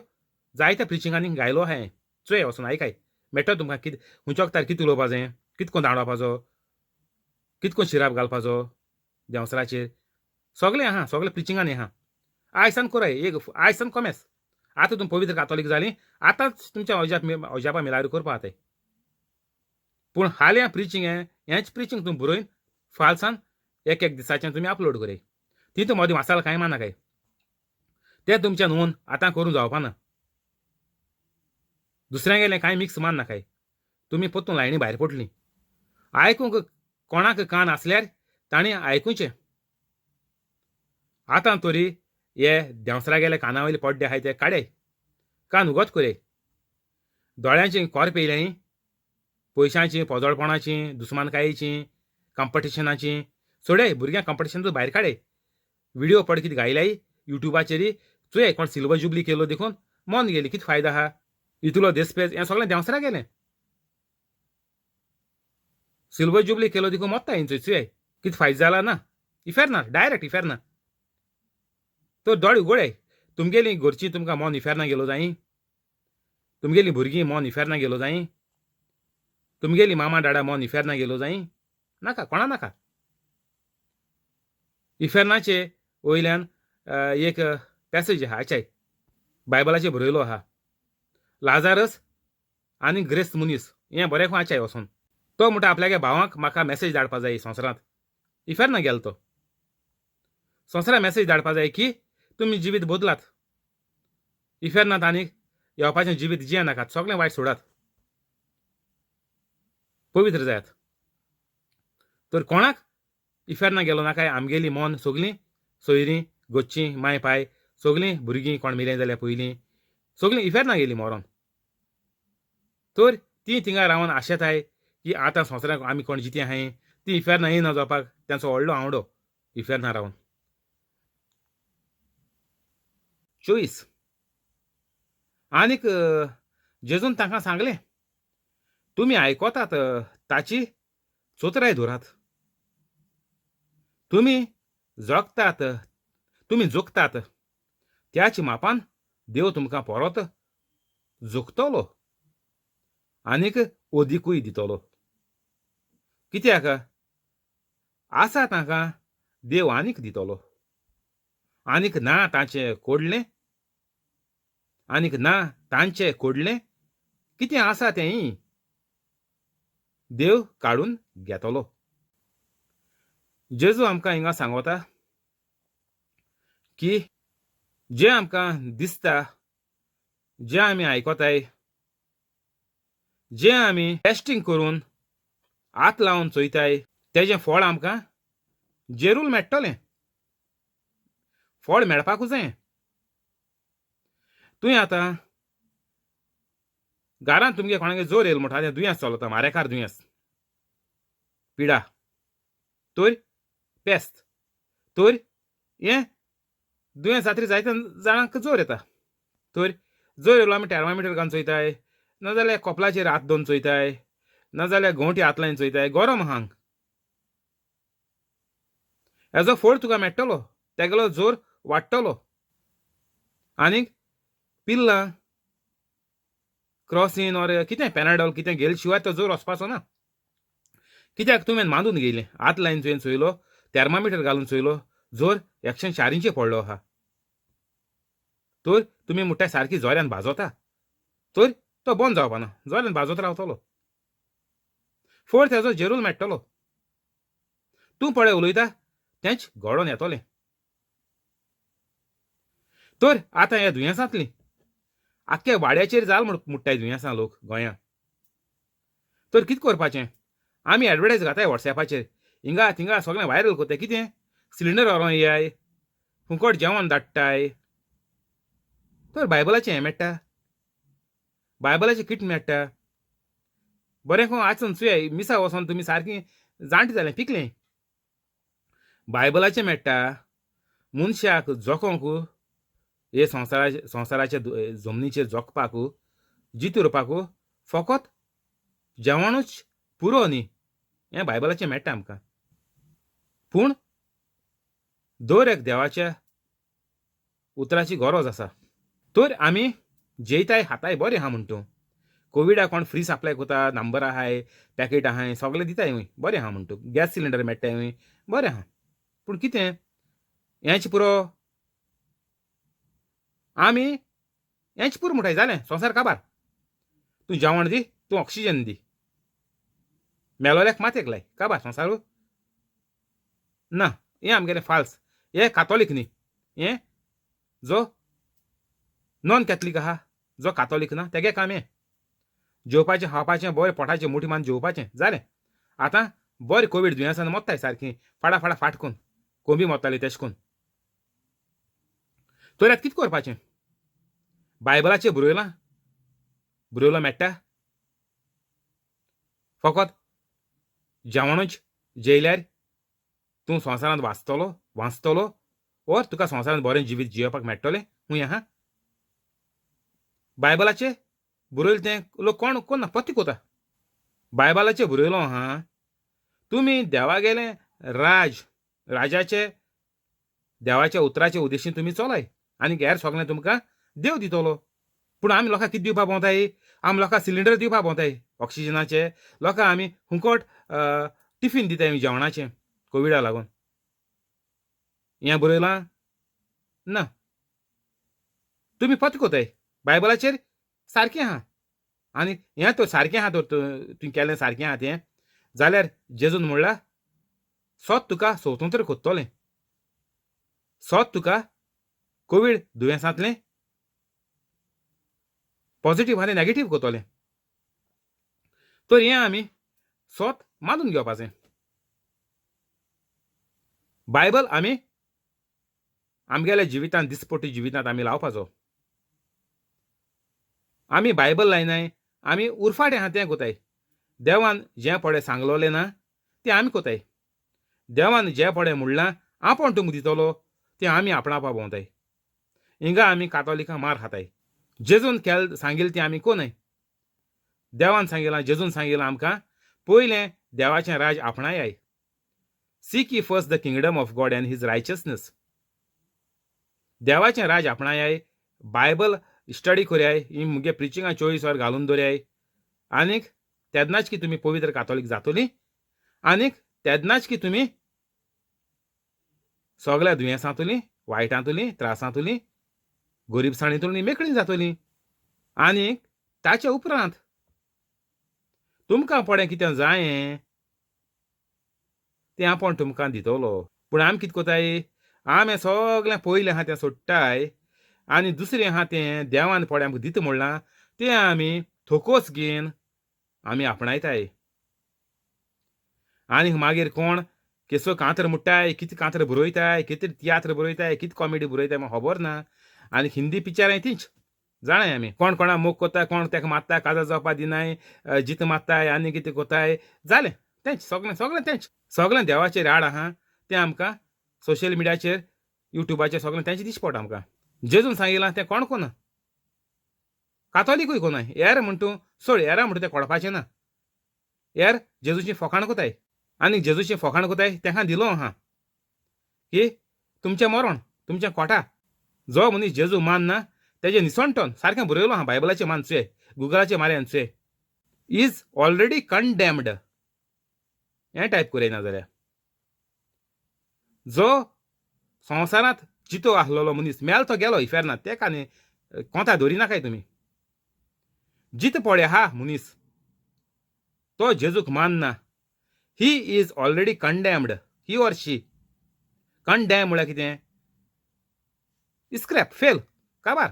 जायत्या प्रिचिंगांनी गायलो हांवें. चोय वचून आयकाय मेळटा तुमकां कितें खंयच्या वक्तार कितें उलोवपा जाय, कितको दांडोवपाचो, कितको शिराप घालपाचो देंवसराचेर, सगळें आहा, सगळें प्रिचिंगांनी आहा. आयज सान कोराय एक आयज सान कोमेस. आतां तुमी पवित्र कातोलीक जालीं, आतांच तुमच्या अजापा मिलाग्रो करपा जाताय. पूण हाल्या प्रिचींग हेंच प्रिचींग तुमी बरोवन फाल्सान एक दिसाचें तुमी अपलोड कराय. तितून मोदें मसाला कांय मानाकाय. तें तुमच्या न्हून आतां करूं जावपा ना. दुसऱ्यां गेलें कांय मिक्स मान नाकाय. तुमी पोत्तून लायणी भायर पडलीं. आयकूंक कोणाक कान आसल्यार तांणी आयकुचें. आतां तरी हे देंवसरा गेले काना वयले पड्डे आहाय ते काडय, कान उगत कोराय. दोळ्यांचीं कोर पेयल्यांनी पयशांचीं, पोजोळपणाचीं, दुस्मानकायेचीं, कॉम्पिटिशनाचीं सोडय. भुरग्यांक कॉम्पिटिशनाचो भायर काडय. व्हिडिओ पड कितें घायल्याय युट्यूबाचेर चोय कोण सिल्वर जुबली केलो देखून मन गेली. कितें फायदो आहा. इतलो देस्पेज हें सगळें देंवसरा गेलें. सिल्वर जुबली केलो देखून मोत्ता हेंचोय चोय कितें फायदो जाला ना. इफेर ना, डायरेक्ट इफेर ना. तर दोळे उगडय. तुमगेलीं घरचीं तुमकां मन इफेर ना गेलो जायी, तुमगेलीं भुरगीं मन इफेर ना गेलो जायी, तुमगेलीं मामा डाडा मन इफेर ना गेलो जायी, नाका कोणा नाका. इफेर्नाचे वयल्यान एक पॅसेज आहा आचाय बायबलाचेर बरयलो आहा. लाजारस आनी ग्रेस्त मुनीस हें बरें आचाय वचोन. तो म्हणटा आपल्या भावाक म्हाका मेसेज धाडपा जाय संवसारांत. इफेर ना गेलो तो. संवसाराक मेसेज धाडपा जाय की तुमी जिवीत बदलात. इफेर नात आनीक येवपाचें जिवीत जिये नाकात. सगळें वायट सोडात. पवित्र जायात. तर कोणाक इफेर ना गेलो नाकाय. आमगेलीं मन सगळीं सोयरीं, घरचीं, माय पाय सगळीं भुरगीं कोण मेलें जाल्यार पयलीं सगळीं इफेर ना गेलीं मरोन. तर तीं थिंगा रावन आशेताय की आतां संवसाराक आमी कोण जितें आहाय तीं इफेर ना येना जावपाक तांचो व्हडलो आवडो इफेर ना रावन. 24 आनीक जेजून तांकां सांगलें तुमी आयकोतात ताची चोतराय धरात. तुमी जोगतात त्याच मापान देव तुमकां परत जोगतलो आनीक ओदीकूय दितलो. कित्याक आसा तांकां देव आनीक दितलो. आनीक ना तांचें कोडलें कितें आसा तेंय देव काडून घेतलो. जेजू आमकां हिंगा सांगता की जें आमकां दिसता, जें आमी आयकोताय, जें आमी टेस्टींग करून हात लावन चोयताय तेजें फळ आमकां जेरूल मेळटलें. फळ मेळपाकूच जाय. तुवें आतां घरांत तुमगे कोणागे जोर येयलो म्हणटा तें दुयेंस चलता, मारेकार दुयेंस, पिडा, तर पेस्त, तर हें दुयेंस जातरी जायत्या जाणांक जोर येता. तर जोर येयलो आमी थर्मामिटर घालून चोयताय, नाजाल्यार कपलाचेर हात दवरून चोयताय, नाजाल्यार घोंवटी हात लायन चोयताय. गरम आहांक हेजो फळ तुका मेळटलो. तेगेलो जोर वाडटलो. आनीक पिल्लां क्रॉसीन ऑर कितें पॅनाडॉल कितें गेले शिवाय तो जोर वचपाचो ना. कित्याक तुवें मांदून घेयलें, हात लायन तुवें चोयलो, थर्मामिटर घालून चोयलो, जोर 140 पडलो आहा. तर तुमी म्हणटाय सारकी जोऱ्यान भाजोता, तर तो बंद जावपा ना. जोऱ्यान भाजत रावतलो. फळ तेजो जेरूल मेळटलो. तूं पळय उलयता तेंच घडोवन येतलें. तर आतां ह्या दुयेंसांतलीं आख्ख्या वाड्याचेर जाल म्हूण म्हणटाय दुयेंसां लोक गोंयांत. तर कितें करपाचें? आमी एडवर्टायज घाताय वॉट्सॅपाचेर, हिंगा थिंगा सगळें व्हायरल कोत्ताय. कितें सिलिंडर व्हरों येयाय, फुकट जेवण धाडटाय. तर बायबलाचें हें मेळटा, बायबलाचें किट मेळटा. बरें कोण आचून चुयाय मिसा वचोन तुमी सारकीं जाणटी जालें पिकलें. बायबलाचें मेळटा मनशाक जगोंक, हे संवसाराचे जमनीचेर जगपाक, जीत उरपाक फकत जेवणूच पुरो न्ही, हें बायबलाचें मेळटा आमकां. पूण दर एक देवाच्या उतराची गरज आसा. तर आमी जेयताय खाताय बरें आहा म्हूण तूं. कोविडाक कोण फ्री सप्लाय कोता, नंबर आहाय, पॅकेट आहाय, सगळें दिताय हूंय बरें आहा म्हूण तूं. गॅस सिलिंडर मेळटाय हूंय बरें आहा. पूण कितें हेंच पुरो? आमी हेंच पुरो म्हणटाय जालें संवसार काबार. तूं जेवण दी, तूं ऑक्सिजन दी, मेलोल्याक माथेक लाय, काबार संवसारू. ना, हें आमगेलें फाल्स. हे कातोलीक न्ही. हें जो नॉन कॅथलीक आहा, जो कातोलीक ना, तेगे काम हें. जेवपाचें खावपाचें बरें पोटाचें मुठी मान जेवपाचें जालें. आतां बरें कोवीड दुयेंसान मोत्ताय सारकीं फाडा फाडा फाट करून, कोंबी मोत्ताली तेश कोन्न. तर आतां कितें करपाचें? बायबलाचें बरयलां मेळटा. फकत जेवणूच जेयल्यार तूं संवसारांत वाचतलो ओर तुका संवसारांत बरें जिवीत जियोवपाक मेळटलें हूंय आहा. बायबलाचें बरयलें तें लोक कोण पत्ती कोता. बायबलाचें बरयलो आहा तुमी देवागेलें राजाचे देवाच्या उतराचे उद्देशीन तुमी चोलाय आनी हेर सगळें तुमकां देव दितलो. पूण आमी लोकांक कितें दिवपा भोंवताय? आमी लोकांक सिलिंडर दिवपा भोंवताय ऑक्सिजनाचे. लोकांक आमी फुकट टिफीन दिताय जेवणाचें कोविडाक लागून. हें बरयलां? ना. तुमी पत्ती कोताय बायबलाचेर सारकें आहा. आनी हें तर सारकें आहा तर तुवें केलें सारकें आहा तें जाल्यार जेजून म्हणलां सोत तुका स्वतंत्र कोत्तोलें. सोत तुका कोवीड दुयेंसांतलें पॉझिटीव आनी नॅगेटीव कोत्तोलें. तर हें आमी सोत मानून घेवपाचें. बायबल आमी आमगेल्या जिवितांत दिसपट्टी जिवितांत आमी लावपाचो. आमी बायबल लायनाय, आमी उरफाटें आहा तें कोताय. देवान जें पळय सांगलोलें ना तें आमी कोताय. देवान जें पळय म्हणलां आपूण तुमकां दितलो तें आमी आपणावपा भोंवताय. हिंगा आमी कातोलिकां मार खाताय. जेजून सांगिल्लें तें आमी कोनाय. देवान सांगिलां, जेजून सांगिलां आमकां पयलें देवाचें राज आपणायाय. Seek ye first the kingdom of God and his righteousness. देवाचें राज आपणायाय, बायबल स्टडी करयाय, ही मुगे प्रिचिंगां 24 वर घालून दवरयाय. आनीक तेदनाच की तुमी पवित्र कातोलीक जातलीं. आनीक तेदनाच की तुमी सगळ्या दुयेंसांतलीं, वायटांतलीं, त्रासांतलीं, गरीबसाणींतलीं मेकळीं जातलीं. आनीक ताचे उपरांत तुमकां पळय कितें जायें तें आपूण तुमकां दितलो. पूण आमी कितें कोताय? आमी सगळें पयलें आहा तें सोडटाय आनी दुसरें आहा तें देवान पळय आमकां दिता म्हणलां तें आमी थोकोस घेवन आमी आपणायताय. आनीक मागीर कोण केसो कांतर मुट्टाय, कितें कांतर बरयताय, कितें तियात्र बरयताय, कितें कॉमेडी बरयताय म्हाका खबर ना. आनीक हिंदी पिक्चरांय तींच जाणाय आमी. कोण कोणा मोग कोता, कोण तेका मारता, काजार जावपा दिनाय, जीत मारताय आनी कितें कोताय जालें तेंच सगळें तेंच. सगळें देवाचेर आड आहा तें आमकां सोशल मिडियाचेर युट्यूबाचेर सगळें तेंचें दिश्टी पडटा आमकां. जेजून सांगिलां तें कोण कोना. कातोलीकूय कोनाय. हेर म्हण तूं सोड, हेरां म्हणटा तें कोळपाचें ना. हेर जेजूचें फकाण कोताय आनी जेजूचें फकाण कोताय तेंकां दिलो आहा की तुमचें मरण, तुमचें कोटा. जो मनीस जेजू मानना तेजें निसणटोन सारकें बरयलो आहा बायबलाचेर मान चुये, गुगलाचेर मारयान चुये. Is already condemned. हें टायप करय ना जाल्यार. जो संवसारांत जितो आसलोलो मनीस मेल तो गेलो इफेरनात तेका न्ही कोंता धरिनाकाय तुमी. जीत पळय आहा मनीस तो जेजूक मानना, he is already condemned. He or she condemn म्हळ्यार कितें? स्क्रॅप, फेल, काबार,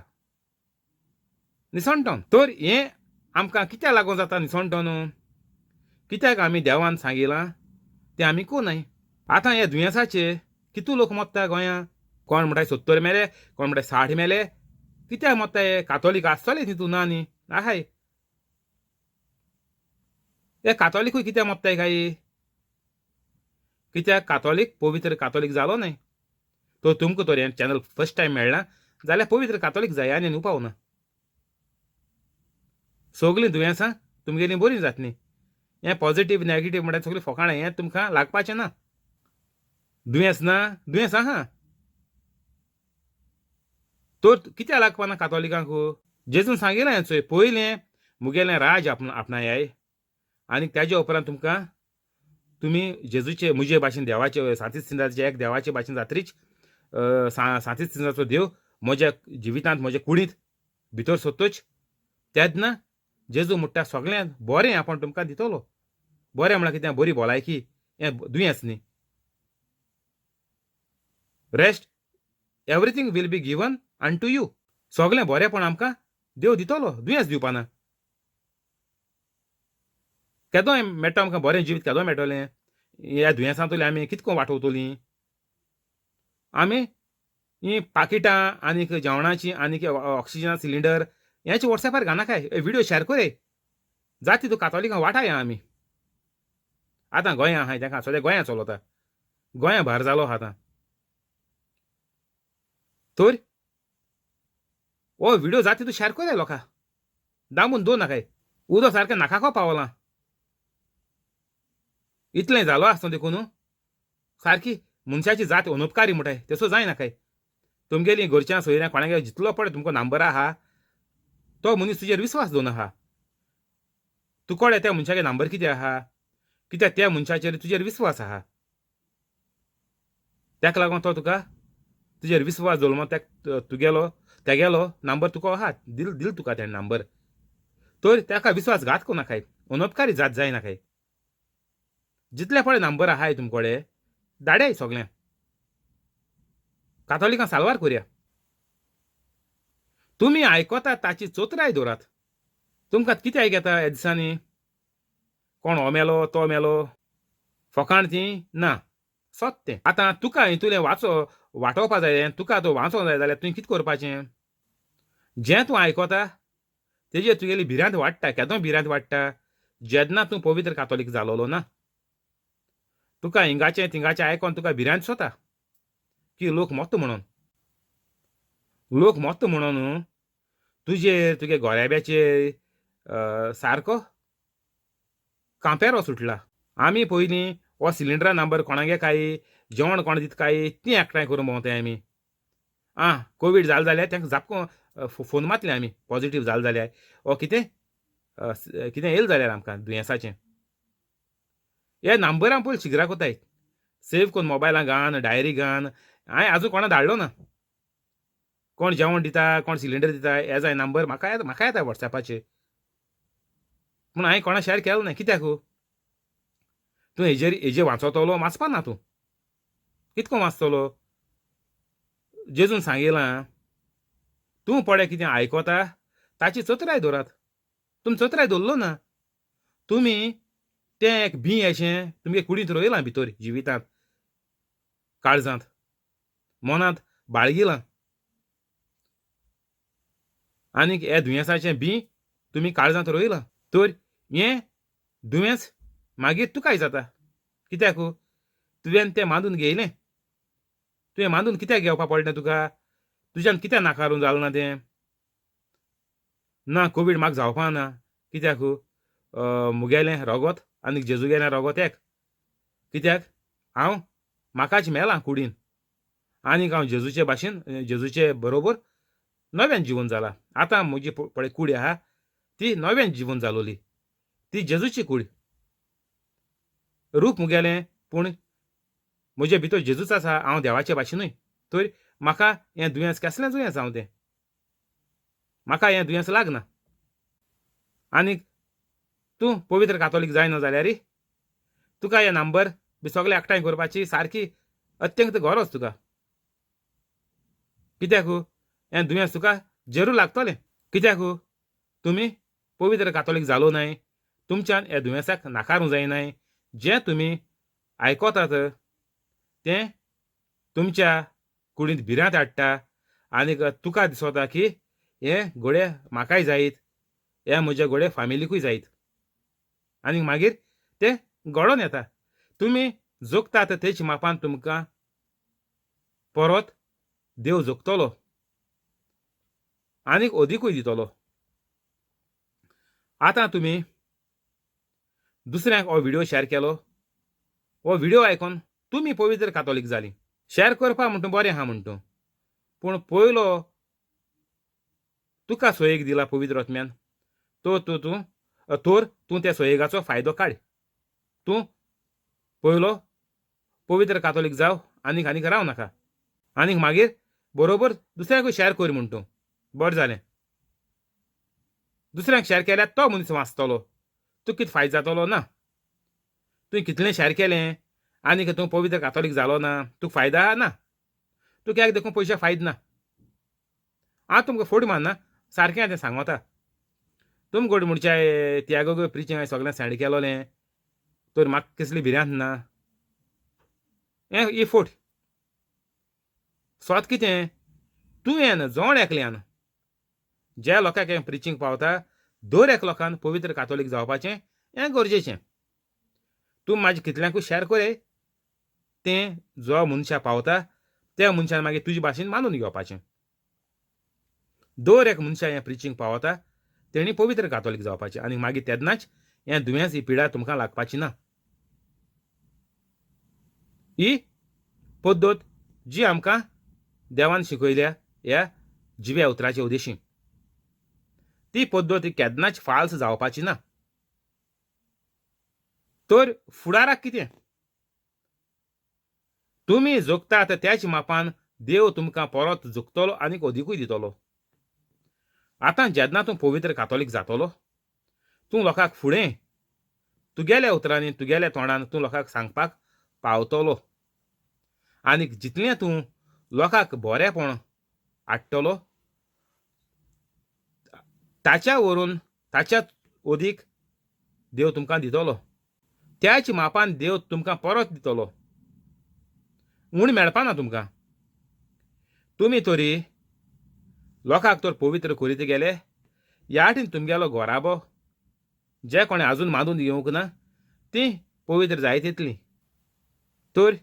निसणटोन. तर हें आमकां कित्याक लागून जाता निसणटोन? कित्याक आमी देवान सांगिलां तें आमी कोनाय. आतां हे दुयेंसाचें कितू लोक मोत्ता गोंया कोण म्हणटाय 70 मेले कोण म्हणटाय 60 मेले कित्याक मोत्ताय कातोलीक आसतले तितून ना न्ही आहाय ते कातोलिकूय कित्याक मोत्ताय काय कित्याक कातोलीक पवित्र कातोलीक जालो न्हय तो तुमकां तर हें चॅनल फर्स्ट टायम मेळना जाल्यार पवित्र कातोलीक जाय आनी उपावना सगळीं दुयेंसां तुमगेलीं बरीं जातलीं हें पॉझिटीव नॅगेटीव म्हणल्यार सगळीं फकाणां हें तुमकां लागपाचें ना दुयेंस ना दुयेंस आहा तर कित्याक लागपा ना कातोलिकांक जेजून सांगिलां हें चोय पयलें मुगेलें राज आपणायाय आनी तेज्या उपरांत तुमकां तुमी जेजूचे म्हजे भाशेन देवाचे सातीच सिंदाचे एक देवाचे भाशेन जात्रीच सातीच सिंदाचो देव म्हज्या जिवितांत म्हज्या कुडींत भितर सोदतोच तेन्ना जेजू म्हणटा सगळ्यांत बरें आपूण तुमकां दितलो बरें म्हळ्यार कितें बरी भलायकी हें दुयेंस न्ही rest everything will be given unto you सगळें बरेंपण आमकां देव दितलो दुयेंस दिवपाना केदोय मेळटा आमकां बरें जिवीत केदोय मेळटलें ह्या दुयेंसांतली आमी कितको वांटोवतलीं आमी हीं पाकिटां आनीक जेवणाची आनीक ऑक्सिजना सिलिंडर हेंचे वॉट्सॅपार घालनाकाय व्हिडिओ शेअर कोराय जाती तूं कातोलिकां वाटाय आमी आतां गोंया आहाय तेका सद्या गोंया चलता गोंया भायर जालो आतां तर हो व्हिडिओ जाती तूं शेअर कोराय लोकां दामून दवर नाकाय उदक सारकें नाकाको पावलां इतलें जालो आसता देखून सारकी मनशाची जात अनउपकारी म्हणटाय तसो जायना काय तुमगेली घरच्या सोयऱ्यां कोणागे जितलो पडे तुमकां नंबर आहा तो मनीस तुजेर विस्वास दवरून आहा तुकोडे त्या मनशागे नंबर कितें आहा कित्याक त्या मनशाचेर तुजेर विस्वास आहा तेका लागून तो तुका तुजेर विस्वास दवरलो तुगेलो तेगेलो नंबर तुका आहा दिल तुका तेणें नंबर तर तेका विस्वासघात कोनाकाय अनउपकारी जात जायना काय जितले पळय नंबर आहाय तुमकोडे धाडाय सगळ्यांक कातोलिकां साल्वार करया तुमी आयकोतात ताची चोत्राय दवरात तुमकां कितें आयकता ह्या दिसांनी कोण हो मेलो तो मेलो फकाण ती ना सत्य आतां तुका हितूलें वांटोवपा जाय तुका तो वाचोंक जाय जाल्यार तुवें कितें करपाचें जें तूं आयकोता तेजेर तुगेली भिरांत वाडटा केदोय भिरांत वाडटा जेन्ना तूं पवित्र कातोलीक जालोलो ना तुका हिंगाचें थिंगाचें आयकोन तुका भिरांत सोता की लोक मोत्त म्हणून तुजेर तुगे गोऱ्याब्याचेर सारको कांपेरो सुटला आमी पयलीं हो सिलिंडरा नंबर कोणागे काय जेवण कोण दिता काय ती एकठांय करून भोंवताय आमी कोवीड जालें जाल्यार तांकां जापको फोन मारतले आमी पॉझिटीव जालें जाल्यार ओ कितें येयलें जाल्यार आमकां दुयेंसाचें हे नंबरां पयलीं शिगरा कोताय सेव करून मोबायलां घान डायरी घान हांवें आजून कोणा धाडलो ना कोण जेवण दिता कोण सिलिंडर दिता हे जाय नंबर म्हाका येता वॉट्सॅपाचेर पूण हांवें कोणा शेअर केलो ना कित्याक तूं हेजेर वाचतलो वाचपा ना तूं कितको वाचतलो जेजून सांगिलां तूं पडे कितें आयकोता ताची चोत्राय दवरात तुमी चोत्राय दवरलो ना तुमी तें एक भी अशें तुमगे कुडींत रोयलां भितर जिवितांत काळजांत मनांत बाळगिलां आनीक हे दुयेंसाचें भी तुमी काळजांत रोयलां तर हें दुयेंस मागीर तुकाय जाता कित्याक तुवें तें मांडून घेयलें तुवें मांडून कित्याक घेवपा पडलें तुका तुज्यान कित्याक नाकारून जालें ना तें ना कोवीड म्हाका जावपा ना कित्याक मुगेलें रोगोत आनीक जेजूगेलें रोगोत एक कित्याक हांव म्हाकाच मेलां कुडीन आनीक हांव जेजूचे भाशेन जेजूचे बरोबर नव्यान जिवन जालां आतां म्हजी पळय कूड आहा ती नव्यान जिवन जालोली ती जेजूची कूड रूप मुगेलें पूण म्हजे भितर जेजूच आसा हांव देवाचे भाशेनूय तर म्हाका हें दुयेंस कसलें दुयेंस हांव तें म्हाका हें दुयेंस लागना आनीक तूं पवित्र कातोलीक जायना जाल्यार तुका हे नंबर बी सगळे एकठांय करपाची सारकी अत्यंत गरज तुका कित्याक हें दुयेंस तुका जरूर लागतलें कित्याक तुमी पवित्र कातोलीक जालो न्हय तुमच्यान हे दुयेंसाक नाकारूंक जायनाय जें तुमी आयकोतात तें तुमच्या कुडींत भिरांत हाडटा आनी तुका दिसता की हे घोडे म्हाकाय जायत, हे म्हजे घोडे फामिलीकूय जायत. आनी मागीर ते घडोवन येता. तुमी जोगतात तेच मापान तुमकां परत देव जोगतलो आनीक अदीकूय दितलो. आतां तुमी दुसऱ्यांक हो व्हिडिओ शेअर केलो, हो व्हिडिओ आयकोन तुमी पवित्र कातोलीक जाली. शेअर करपा म्हणटा बरें आहा म्हणटा, पूण पयलो तुका सोयेग दिला पवित्र आत्म्यान, तूं त्या सोयेगाचो फायदो काड. तूं पयलो पवित्र कातोलीक जाव आनीक राव नाका. आनीक मागीर बरोबर दुसऱ्याकूय शेअर कर म्हणटा. बरें जालें. दुसऱ्यांक शेअर केल्यार तो मनीस वाचतलो, तुका कितें फायदो जातलो ना. तुवें कितलें शेअर केलें आनीक तूं पवित्र कातोलीक जालो ना, तुका फायदो आहा ना. तुका एक देखून पयशे फायदो ना. हांव तुमकां फट मारना, सारकें तें सांगता. तुमी घोड म्हणचे तियागो प्रिचींग हांवें सगळें सेंड केलोलें, तर म्हाका कसली भिरांत ना. ही फट. स्वत कितें तुवें जोड एकल्यान ज्या लोकांक हें प्रिचींग पावता, दर एक लोकान पवित्र कातोलीक जावपाचें हें गरजेचें. तूं म्हाजें कितल्यांकूय शेअर कर, तें जो मनशा पावता त्या मनशान मागीर तुजे भाशेन मानून घेवपाचें. दर एक मनशा हें प्रिचींग पावता तेणी पवित्र कातोलीक जावपाचें आनी मागीर तेन्नाच हें दुयेंस ही पिडा तुमकां लागपाची ना. ही पद्दत जी आमकां देवान शिकयल्या ह्या जिव्या उतराचे उद्देशीं, ती पद्दत केन्नाच फाल्स जावपाची ना. तर फुडाराक कितें? तुमी जोगतात त्याच मापान देव तुमकां परत जोगतलो आनीक अदीकूय दितलो. आतां जेन्ना तूं पवित्र कातोलीक जातलो, तूं लोकांक फुडें तुगेल्या उतरांनी तुगेल्या तोंडान तूं लोकांक सांगपाक पावतलो. आनीक जितलें तूं लोकांक बरेंपण हाडटलो, ताच्या वरून ताच्या अदीक देव तुमकां दितलो. त्याच मापान देव तुमकां परत दितलो. उण मेळपाना तुमकां. तुमी तरी लोकांक तर पवित्र करीत गेले, ह्या वाटेन तुमगेलो घोराबो जे कोणें आजून मांडून येवंक ना, तीं पवित्र जायत येतलीं. तर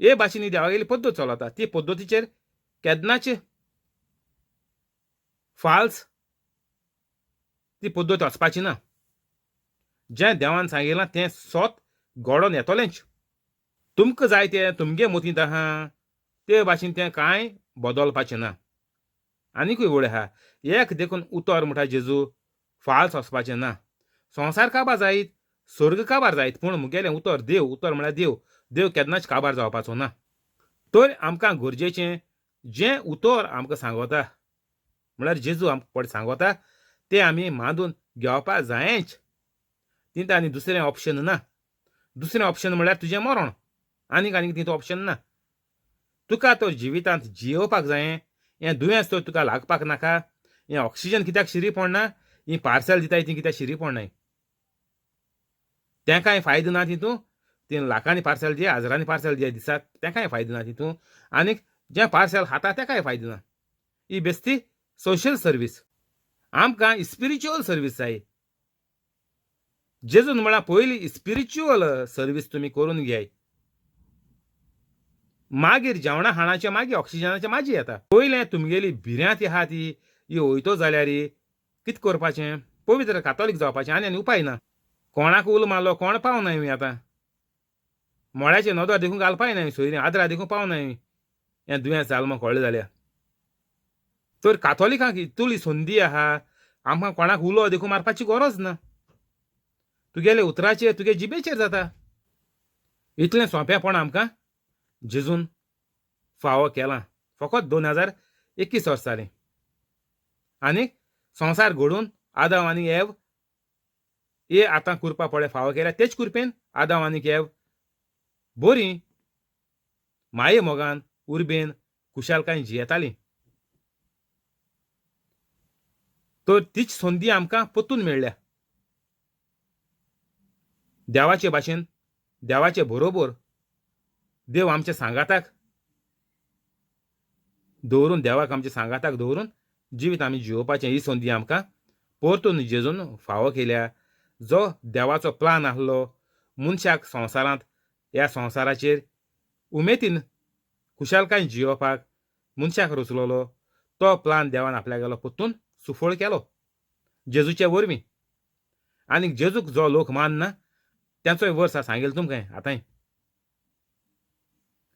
हे भाशेन देवागेली पद्दत चलता. ती पद्दतीचेर केन्नाच फाल्स ती पद्दत वचपाची ना. जें देवान सांगिलां तें सोत घडोवन येतलेंच. तुमकां जाय तें तुमगे मतींत आहा ते भाशेन तें कांय बदलपाचें ना. आनीकूय व्हड आहा, एक देखून उतर म्हणटा जेजू फाल्स वचपाचें ना. संवसार काबार जायत, स्वर्ग काबार जायत, पूण मुगेलें उतर म्हळ्यार देव केन्नाच काबार जावपाचो ना. तर आमकां गरजेचें जें उतर आमकां सांगता, म्हळ्यार जेजू आमकां पड सांगता, तें आमी मांडून घेवपा जायेंच. तितूंत आनी दुसरें ऑप्शन ना. दुसरें ऑप्शन म्हळ्यार तुजें मरण. आनीक तितूंत ऑप्शन ना. तुका तर जिवितांत जियोवपाक जायें. हें दुयेंस तर तुका लागपाक नाका. हें ऑक्सिजन कित्याक शिरी पडना, ही पार्सल दिताय ती कित्याक शिरी पडनाय. तेंकाय फायदो ना तितूं. तीं लाखांनी पार्सल दिया, हजारांनी पार्सल दिया दिसाक, तेंकाय फायदो ना तितूं. आनीक जें पार्सल खाता तेकाय फायदो ना. ही बेश्टी सोशियल सर्वीस. आमकां स्पिरिच्युअल सर्वीस जाय. जेजून म्हळ्यार पयली स्पिरिच्युअल सर्वीस तुमी करून घेयात. मागीर जेवणा खाणाचें मागीर ऑक्सिजनाचें मागीर येता. पयलें तुमगेली भिरांत आहा ती वयतो जाल्यार कितें करपाचें? पवित्र कातोलीक जावपाचें, आनी उपाय ना. कोणाक उलो मारलो कोण पावनाय आतां. मोळ्याचें नदर देखून घालपाय नाय सोयरीं, आदरा देखून पावनाय हें दुयेंस जालें म्हूण कळ्ळें जाल्यार. तर कातोलिकांक इतली संदी आहा, आमकां कोणाक उलो देखून मारपाची गरज ना. तुगेले उतराचेर तुगे जिबेचेर जाता. इतलें सोंपेपण आमकां जेजून फावो केलां फकत 2021 वर्स जालें. आनीक संवसार घडोवन आदाम आनी एव हे आतां करपा पळय फावो केल्या, तेच कृपेन आदाम आनीक एव बरीं माये मोगान उर्बेन कुशालकायेन जियेतालीं. तर तीच संदी आमकां परतून मेळ्ळ्या. देवाचे भाशेन देवाचे बरोबर देव आमच्या सांगाताक दवरून देवाक आमच्या सांगाताक दवरून जिवीत आमी जिवोवपाचें ही संदी आमकां परतून जेजून फावो केल्या. जो देवाचो प्लान आसलो मनशाक संवसारांत ह्या संवसाराचेर उमेदीन खुशालकायेन जियोवपाक मनशाक रचलोलो, तो प्लान देवान आपल्यागेलो परतून सुफळ केलो जेजूचे वरवीं. आनी जेजूक जो लोक मानना त्यांचोय वर्स सांगेल तुमकां आतां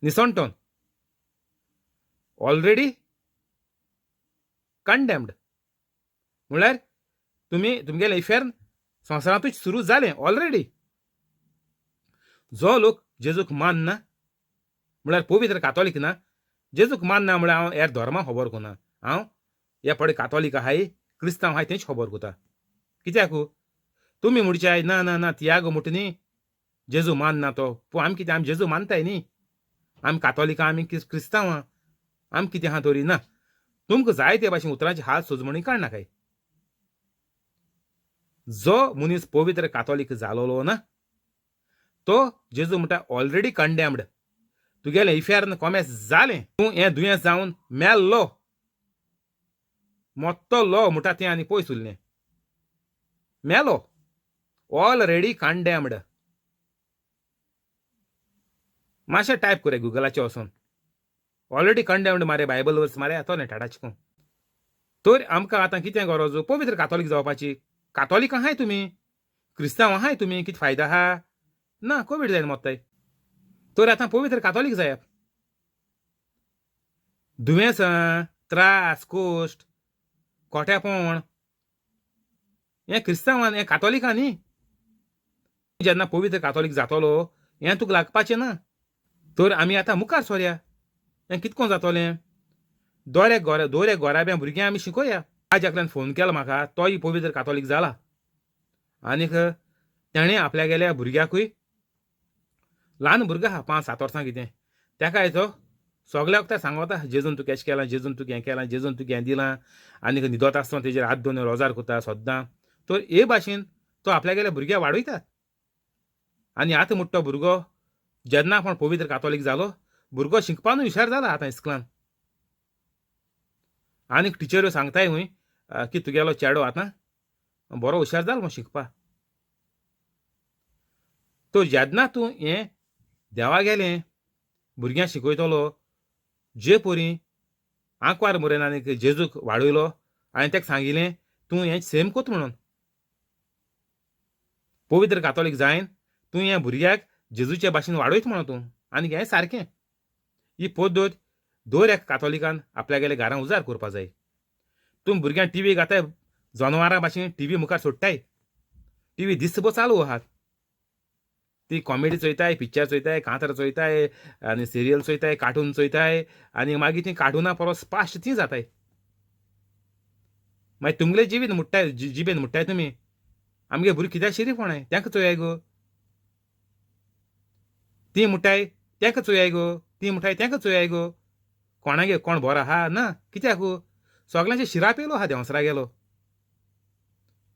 निसंटोन ऑलरेडी कंडेम्ड म्हळ्यार तुमगेले इफेर संवसारांतूच सुरू जालें ऑलरेडी. जो लोक जेजूक मानना म्हळ्यार पवित्र कातोलीक ना, जेजूक मानना म्हळ्यार हांव हेर धर्माक खबर कोना. हांव हे पडे कातोलीक आहाय क्रिस्तांव आहाय तेंच खबर कोता. कित्याक तुमी म्हणच्याय ना ना ना तियाग म्हणटा न्ही जेजू मानना तो. पूण आमी कितें आमी जेजू मानताय न्ही. आमी कातोलिकां आमी क्रिस्तांवां आमी कितें आहा तरी ना. तुमकां जाय ते भाशेन उतरांची हाल सोजमणी काडनाकाय. जो मनीस पवित्र कातोलीक जालोलो ना तो जेजू म्हणटा ऑलरेडी कंडेम्ड. तुगेलें इफेर्न कोमेस जालें. तूं हें दुयेंस जावन मेल्लो. मोत्तलो म्हणटा तें आनी पयस उरलें. मेलो ऑलरेडी कंडेम्ड. मातशें टायप कर गुगलाचेर वचून ऑलरेडी कंडेम्ड मारे बायबल वर्स मारे तो नेटाडाचें. तर आमकां आतां कितें गरज पवित्र कातोलीक जावपाची. कातोलीक आहाय तुमी क्रिस्तांव आहाय तुमी कितें फायदो आहा ना. कोवीड जायन मोत्ताय तर आतां पवित्र कातोलीक जायात. दुयेंसां त्रास कोश्ट खोटेपण हें क्रिस्तांवान हें कातोलिकां न्ही. जेन्ना पवित्र कातोलीक जातलो हें तुका लागपाचें ना. तर आमी आतां मुखार सरया. हें कितको जातलें दोरे गोराब्या भुरग्यां आमी शिकोया. आज एकल्यान फोन केलो म्हाका तोय पवित्र कातोलीक जाला आनीक तेणें आपल्यागेल्या भुरग्याकूय ल्हान भुरगो आहा 5-7 वर्सां कितें तेका तो सगल्या वखदां सांगता जेजून तुका एशें केलां जेजून तुका हें केलां जेजून तुका हें दिलां आनीक न्हिदोता आसतना तेजेर हात दवरून रोजार कोता सद्दां. तर हे भाशेन तो आपल्यागेल्या भुरग्याक वाडयता. आनी आतां म्हणटा तो भुरगो जेन्ना आपूण पवित्र कातोलीक जालो भुरगो शिकपानूय हुशार जाला आतां इस्कलान. आनीक टिचऱ्यो सांगताय हूंय की तुगेलो चेडो आतां बरो हुशार जाला म्हूण शिकपा. तो जेन्ना तूं हें देवागेलें भुरग्यांक शिकयतलो जे परी आंकवार मुरेन आनीक जेजूक वाडयलो हांवें तेका सांगिल्लें तूं हें सेम कोत म्हणून. पवित्र कातोलीक जायन तूं हें भुरग्याक जेजूचे भाशेन वाडयत म्हणून तूं. आनीक हें सारकें. ही पद्दत दर एक कातोलिकान आपल्यागेल्या घरांत उजार करपा जाय. तुमी भुरग्यांक टीव्ही घाताय जनवारां भाशेन टीव्ही मुखार सोडटाय. टीव्ही दिसभर चालू आहात. ती कॉमेडी चोयताय पिक्चर चोयताय कांतार चोयताय आनी सिरियल चोयताय कार्टून चोयताय आनी मागीर ती कार्टुना परस फास्ट ती जाताय. मागीर तुमगेले जिबेन म्हणटाय तुमी आमगे भुरगीं कित्याक शिरीफोणाय तेंका चोयाय गो. ती म्हणटाय तेंका चोयाय गो. ती म्हणटाय तेंका चोयाय गो. कोणागे कोण बरो आहा ना. कित्याक सगळ्यांचे शिराप येयलो आहा देंवसरा गेलो.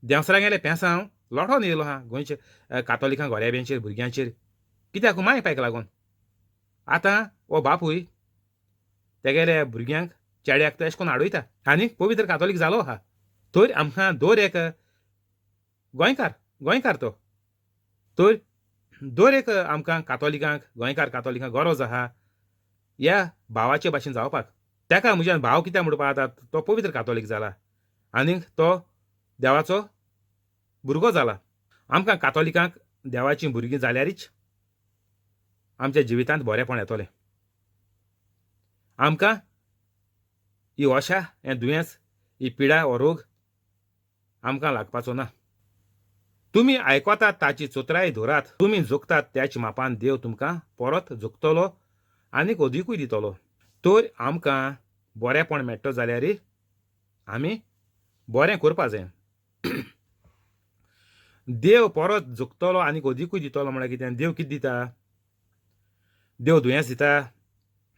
देंवसरा गेले पेंसांव लोठोन येयलो आहा गोंयचे कातोलिकां गोऱ्याब्यांचेर भुरग्यांचेर. कित्याक माय पायक लागोन. आतां हो बापूय तेगेल्या भुरग्यांक चेड्याक तो एशें कोन्न आडयता आनीक पवित्र कातोलीक जालो आहा. तर आमकां दर एक गोंयकार तो तर दर एक आमकां कातोलिकांक गोंयकार कातोलिकांक गरज आहा ह्या भावाचे भाशेन जावपाक. तेका म्हज्यान भाव कित्याक म्हणपा जाता तो पवित्र कातोलीक जाला आनीक तो देवाचो भुरगो जाला. आमकां कातोलिकांक देवाचीं भुरगीं जाल्यारच आमच्या जिवितांत बरेपण येतलें. आमकां ही ओशा हें दुयेंस ही पिडा हो रोग आमकां लागपाचो ना. तुमी आयकतात ताची चोत्राय धरात. तुमी जोगतात त्याच मापान देव तुमकां परत जोगतलो आनीक अदीकूय दितलो. तर आमकां बरेपण मेळटा जाल्यार आमी बरें करपा जाय. देव परत जोगतलो आनीक अदीकूय दितलो म्हळ्यार कितें देव कितें दिता. देव दुयेंस दिता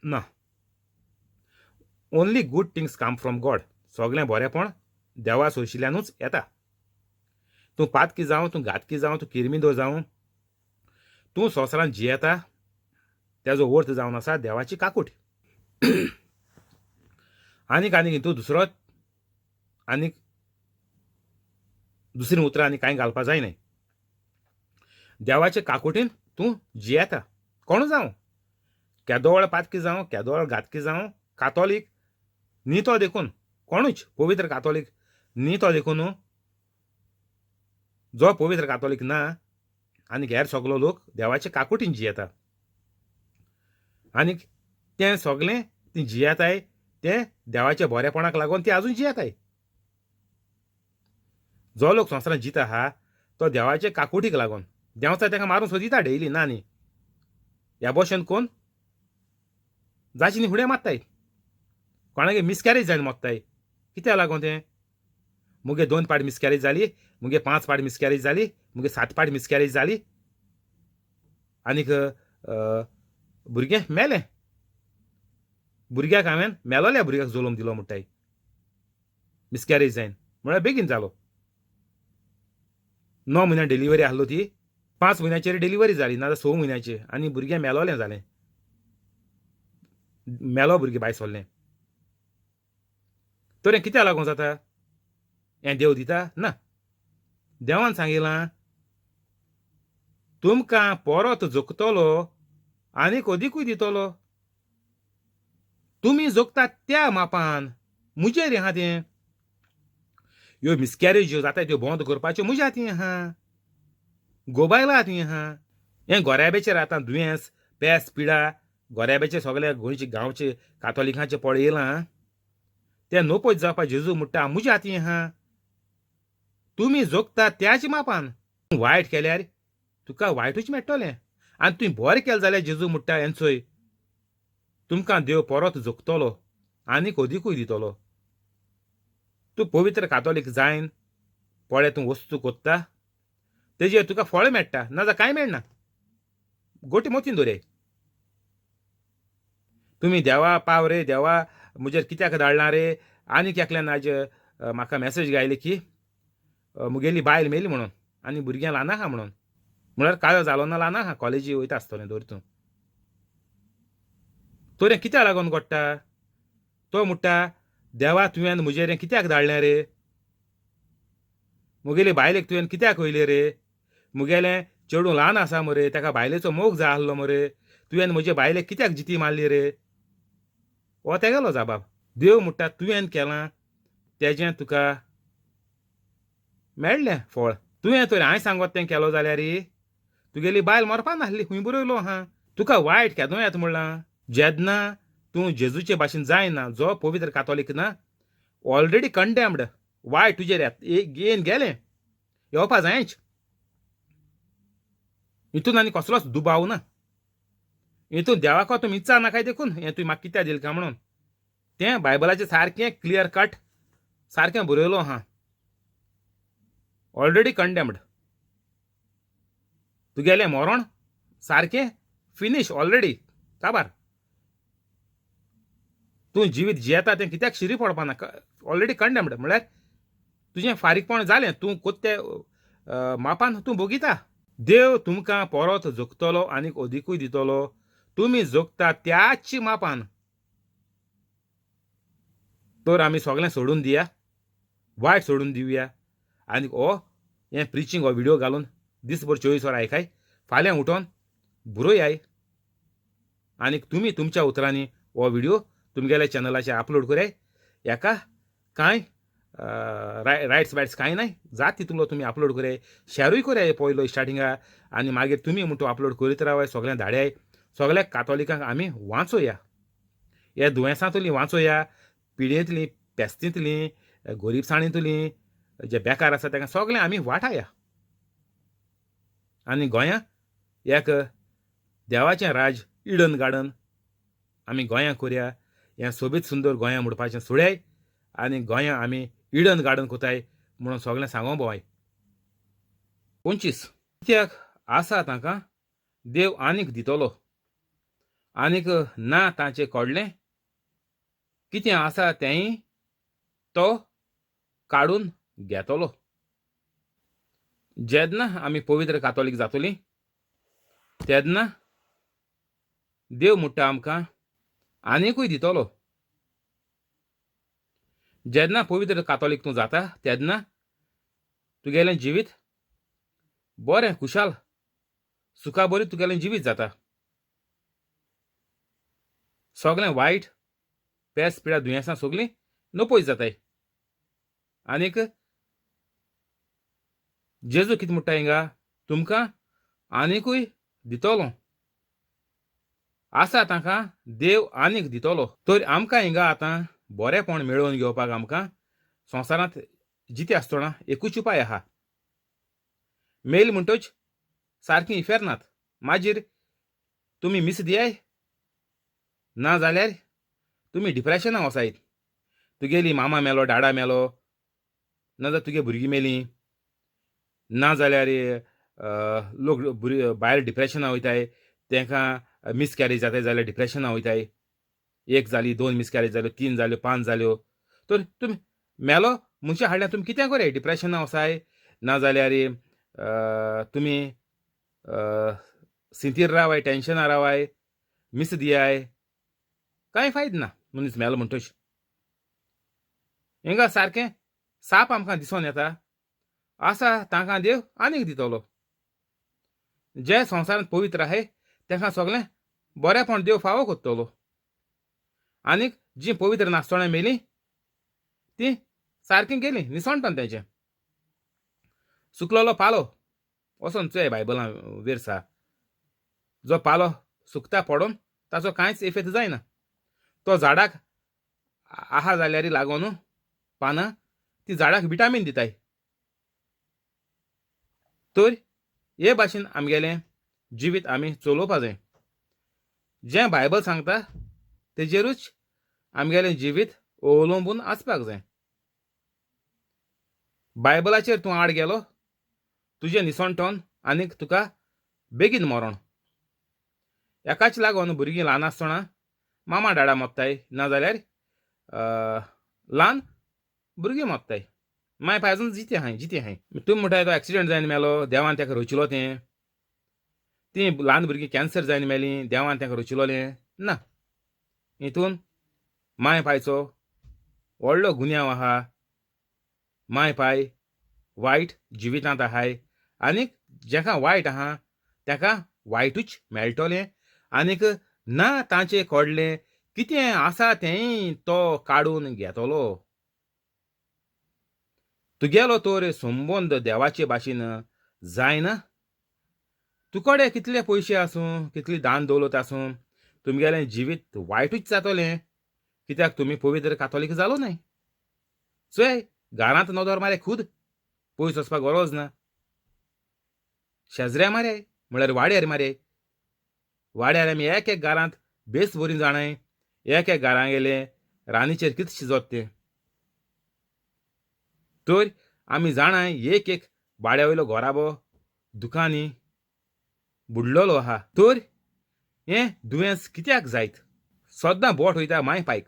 ना. Only good things come from God. सगळें बरेपण देवा सोयशिल्ल्यानूच येता. तूं पातकी जावं तूं घातकी जावं तूं किरमिदो जावं तूं संवसारांत जियेता तेजो अर्थ जावन आसा देवाची काकूट. आनीक हितून आनीक दुसरी उतरां आनी कांय घालपा जायनाय. देवाचे काकुटीन तूं जियेता, कोण जावं, केदोळ पातकी जावं, केदोळ घातकी जावं, कातोलीक न्ही तो देखून, कोणूच पवित्र कातोलीक न्ही तो देखून, जो पवित्र कातोलीक ना आनी हेर सगलो लोक देवाचे काकुटीन जियेता. आनीक तें सगलें तीं जियेताय तें देवाच्या बरेपणाक लागून ती आजून जियेताय. जो लोक संवसारांत जिता आहा तो देवाचे काकुटीक लागून. देंवचार ताका मारून सोदिता डेली ना न्ही. ह्या भशेन कोण जाची न्ही फुडें मारताय, कोणागे मिसकॅरेज जायन मोत्ताय. कित्याक लागून तें मुगे 2 पाट मिसकॅरेज जाली, मुगे 5 पाट मिसकॅरेज जाली, मुगे 7 पाट मिसकॅरेज जाली, आनीक भुरगें मेलें. भुरग्याक हांवें मेलोल्या भुरग्याक जल्म दिलो म्हणटाय मिसकॅरेज जायन, म्हळ्यार बेगीन जालो. 9 म्हयन्यां डिलिव्हरी आहलो ती, 5 म्हयन्याचेर डिलिव्हरी जाली, नाजाल्यार 6 म्हयन्याची, आनी भुरगें मेलोलें जालें. मेलो भुरगें भायर सरलें. तर हें कित्याक लागून जाता? हें देव दिता ना. देवान सांगिलां तुमकां परत जोगतलो आनीक अदीकूय दितलो. तुमी जोगतात त्या मापान मुजेर आहा तें. ह्यो मिसकॅरेज ज्यो जाताय त्यो बंद करपाच्यो म्हज्या हातीन आहा, गोबायला हातीन आहा. हें गोऱ्याबेचेर आतां दुयेंस, पेस, पिडा गोऱ्याबेचे सगळे गोंयचे गांवचे कातोलिकांचे पळ येयलां, तें नोपोत जावपा जेजू म्हणटा म्हज्या हातीन आहा. तुमी जोगतात त्याच मापान. वायट केल्यार तुका वायटूच मेळटलें, आनी तुवें बरें केलें जाल्यार जेजू म्हणटा हेंचोय तुमकां देव परत जोगतलो आनीक अदीकूय दितलो. तूं पवित्र कातोलीक जायन पळय तूं वस्तू कोत्ता तेजेर तुका फळ मेळटा, नाजाल्यार कांय मेळना. गोटी मोतीन दवराय. तुमी देवा पाव रे, देवा म्हजेर कित्याक धाडना रे, आनीक एकल्यान आज म्हाका मॅसेज घायली की मुगेली बायल मेली म्हणून आनी भुरग्यां ल्हान आहा म्हणून. म्हळ्यार कायो जालो ना ल्हान आहा, कॉलेजी वयता आसतलें दर तूं. तर हें कित्याक लागून घडटा? तो म्हणटा देवा तुवें म्हजेर हें कित्याक धाडलें रे, मुगेली बायलेक तुवें कित्याक वयले रे, मुगेलें चेडूं ल्हान आसा मरे, ताका बायलेचो मोग जाय आसलो मरे, तुवें म्हजे बायलेक कित्याक जिती मारली रे. हो तेगेलो जबाब. देव म्हणटा तुवें केलां तेजें तुका मेळ्ळें फळ. तुवें तर हांवें सांगोत तें केलो जाल्यार तुगेली बायल मरपा नासली, खूंय बरयलो आहा. तुका वायट केदों येता म्हणलां. जेन्ना तूं जेजूचे भाशेन जायना, जो पवित्र कातोलीक ना, ऑलरेडी कंडेम्ड, वायट तुजेर येवन गेलें, येवपा जायच. हितून आनी कसलोच दुबाव ना. हितून देवाको तुमी इच्चा नाकाय देखून हें तुवें म्हाका कित्याक दिलें काय म्हणून. तें बायबलाचें सारकें क्लियर कट सारकें बरयलो आहा. Already condemned. तुगेलें मरण सारकें फिनीश ऑलरेडी काबार. तूं जिवीत जियेता तें कित्याक शिरी पडपा नाका, ऑलरेडी कंडेम्ड. म्हळ्यार तुजें फारीकपण जालें, तूं कोत्ते मापान तूं भोगिता. देव तुमकां परत जोगतलो आनीक अदीकूय दितलो. तुमी जोगता त्याच मापान. तर आमी सगळें सोडून दिया, वायट सोडून दिवया, आनीक हें प्रिचींग हो व्हिडिओ घालून दिसभर 24 वरां आयकाय, फाल्यां उठोन बरोयाय, आनीक तुमी तुमच्या उतरांनी हो व्हिडिओ तुमगेल्या चॅनलाचेर अपलोड कराय. हेका कांय रायट्स बायट्स कांय नाय, जात तितलो तुमी अपलोड कराय, शेरूय कराय पयलो स्टार्टिंगा, आनी मागीर तुमी म्हणटो अपलोड करीत रावाय, सगळ्यांक धाडयाय. सगळ्या कातोलिकांक आमी वाचोया, हे दुयेंसांतलीं वाचोया, पिडेंतलीं, पेस्तींतलीं, गरीबसाणींतलीं, जे बेकार आसा तांकां सगळें आमी वाटाया. आनी गोंयांत एक देवाचें राज इडन गार्डन आमी गोंयांत करया. हें सोबीत सुंदर गोंयां म्हणपाचें सोडयाय आनी गोंयां आमी इडन गार्डन कोताय म्हणून सगळें सांगो भोवाय. 25 कित्याक आसा तांकां देव आनीक दितलो, आनीक ना तांचें कोडलें कितें आसा तेंय तो काडून घेतलो. जेन्ना आमी पवित्र कातोलीक जातलीं तेन्ना देव म्हणटा आमकां आनीकूय दितलो. जेन्ना पवित्र कातोलीक तूं जाता तेन्ना तुगेलें जिवीत बरें खुशाल सुखा बरी तुगेलें जिवीत जाता. सगळें वायट पेस पिड्या दुयेंसां सगळीं नपयस जाताय. आनीक जेजू कितें म्हणटा हिंगा, तुमकां आनिकूय दितलो. आसा ताका देव आनीक दितलो. तर आमकां हिंगा आतां बरेंपण मेळोवन घेवपाक आमकां संवसारांत जिते आसतना एकूच उपाय आहा. मेल म्हणटच सारकीं इफेरनात. मागीर तुमी मिस दियाय ना जाल्यार तुमी डिप्रेशनां वसायत. तुगेली मामा मेलो, डाडा मेलो, नाजाल्यार तुगे भुरगीं मेलीं, ना जाल्यार लोक भायर डिप्रेशनां वयताय. तांकां मिसकॅरेज जाताय जाल्यार डिप्रेशनां वयताय. 1 जाली, 2 मिसकॅरेज जाल्यो, 3 जाल्यो, 5 जाल्यो. तर तुमी मेलो मनशा हाडल्यार तुमी कितें करे? डिप्रेशनां वसाय, ना जाल्यार तुमी सिंतीर रावाय, टेन्शनां रावाय, मिस दियाय, कांय फायद ना मनीस मेलो म्हणटच. हिंगा सारकें साप आमकां दिसोन येता. आसा तांकां देव आनीक दितलो. जे संवसारांत पवित्र आहाय तांकां सगळें बरेंपण देव फावो कोत्तलो. आनीक जीं पवित्र नासतना मेलीं तीं सारकीं गेलीं निसणटान तेंचें. सुकलोलो पालो वचोन चोय बायबलां वेर आसा. जो पालो सुकता पडोन ताचो कांयच इफेक्ट जायना. तो झाडाक आहा जाल्यार लागून पानां ती झाडाक विटामीन दिताय. तर हे भाशेन आमगेलें जिवीत आमी चलोवपा जाय. जें बायबल सांगता तेजेरूच आमगेलें जिवीत अवलंबून आसपाक जाय. बायबलाचेर तूं आड गेलो तुजें निसणटोन आनीक तुका बेगीन मरण. एकाच लागून भुरगीं ल्हान आसतना मामा डाडा मोत्ताय, ना जाल्यार ल्हान भुरगीं मोत्ताय. माय पायजून जिते आहाय. तुमी म्हणटाय तो एक्सिडेंट जावन मेलो, देवान ताका रचलो तें. तीं ल्हान भुरगीं कॅन्सर जावन मेलीं, देवान तांकां रचलोलें ना. हितून माय पायचो व्हडलो गुन्यांव आहा. माय पाय वायट जिवितांत आहाय. आनीक जेका वायट आहा ताका वायटूच मेळटोलें. आनीक ना तांचें कोडलें कितें आसा तेंय तो काडून घेतलो. तुगेलो तर संबंद देवाचे भाशेन जायना. तुकोडे कितले पयशे आसूं, कितली दान दौलत आसूं, तुमगेलें जिवीत वायटूच जातोलें. कित्याक तुमी पवित्र कातोलीक जालो न्हय. चोय घरांत नदर मारे खूद पयस वचपाक गरज ना. शेजऱ्या मारयाय म्हळ्यार वाड्यार मारयाय. वाड्यार आमी एक घरांत बेस बरीं जाणाय. एक घरां गेले रानीचेर कितें शिजोत तें. तर आमी जाणाय एक वाड्या वयलो घोराबो दुकानी बुडलोलो आहा. तर हें दुयेंस कित्याक जायत? सद्दां बोट वयता माय पायक.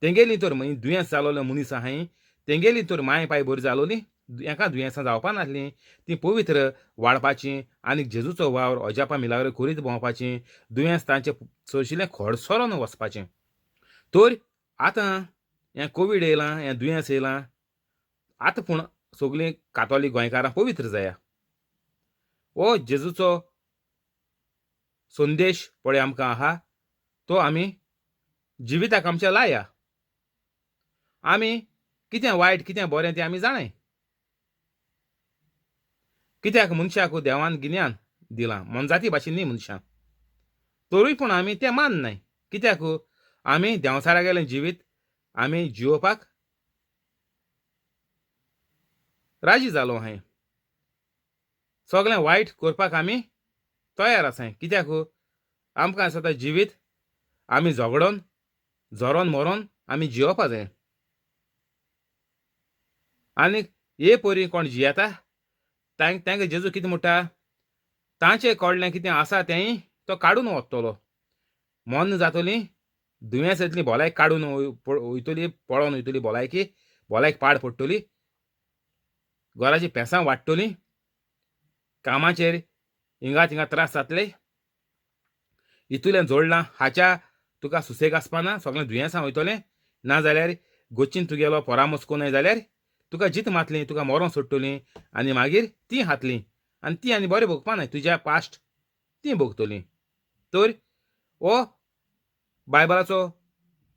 तेंगेली तर दुयेंस जालोले मनीस आहाय तेंगेली तर माय पाय बरी जालोली हेका दुयेंसां जावपा नासलीं. तीं पवित्र वाडपाचीं आनीक जेजूचो वावर अजापा मिलाग्रो करीत भोंवपाचीं. दुयेंस तांचें चडशिलें खोडसरोन वचपाचें. तर आतां हें कोवीड येयलां, हें दुयेंस येयलां. आतां पूण सगळीं कातोलीक गोंयकारां पवित्र जाया. हो जेजूचो संदेश पळय आमकां आहा तो आमी जिविताक आमच्या लाया. आमी कितें वायट कितें बरें तें आमी जाणाय. कित्याक मनशाक देवान गिन्यान दिलां, मनजाती भाशेन न्ही मनशां. तरूय पूण आमी तें माननाय. कित्याक आमी देंवसारा गेलें जिवीत आमी जिवोवपाक राजी जालो आहाय. सगळें वायट करपाक आमी तयार आसाय. कित्याक आमकां सदां जिवीत आमी झगडोन झरोन मरोन आमी जियोवपा जाय. आनीक हे परी कोण जियेता तांकां जेजू कितें म्हणटा, तांचें कोडलें कितें आसा तेंय तो काडून व्हरतलो. मोन्न जातलीं, दुयेंस येतलीं, भलायक काडून वयतली, पळोवन वयतली भलायकी, भलायक पाड पडटली, घराचीं पेंसां वाडटलीं, कामाचेर हिंगा थिंगा त्रास जातले. हितूलें जोडलां हाच्या तुका सुसेग आसपाना, सगळें दुयेंसां वयतलें. ना जाल्यार गोच्चीन तुगेलो पोरा मस्को जाल्यार तुका जीत मातली, तुका मरोन सोडटलीं आनी मागीर तीं हातलीं आनी तीं आनी बरें भोगपा न्हय, तुज्या पास्ट तीं भोगतलीं. तर हो बायबलाचो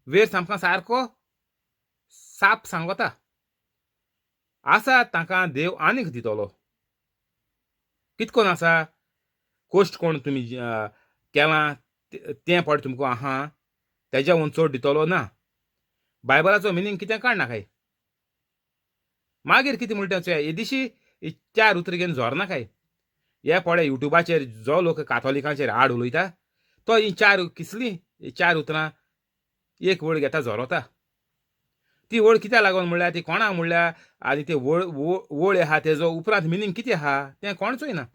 वेर सामको सारको साप सांगता. आसा ताका देव आनीक दितलो. कित कोन्न आसा, कोश्ट कोण तुमी केलां तें पड तुमकां आहा तेज्या वून चड दितलो ना. बायबलाचो मिनींग कितें काडनाकाय. मागीर कितें म्हणटा तें हे दिशी 4 उतर घेवन झोरनाकाय. हे पळय युट्यूबाचेर जो लोक काथोलिकांचेर आड उलयता तो ही 4 किसलीं 4 उतरां एक वळ घेता झोरता. ती वळ कित्याक लागून म्हणल्यार ती कोणाक म्हणल्यार आनी ती वळ आहा तेजो उपरांत मिनींग कितें आहा तें कोण चोयना.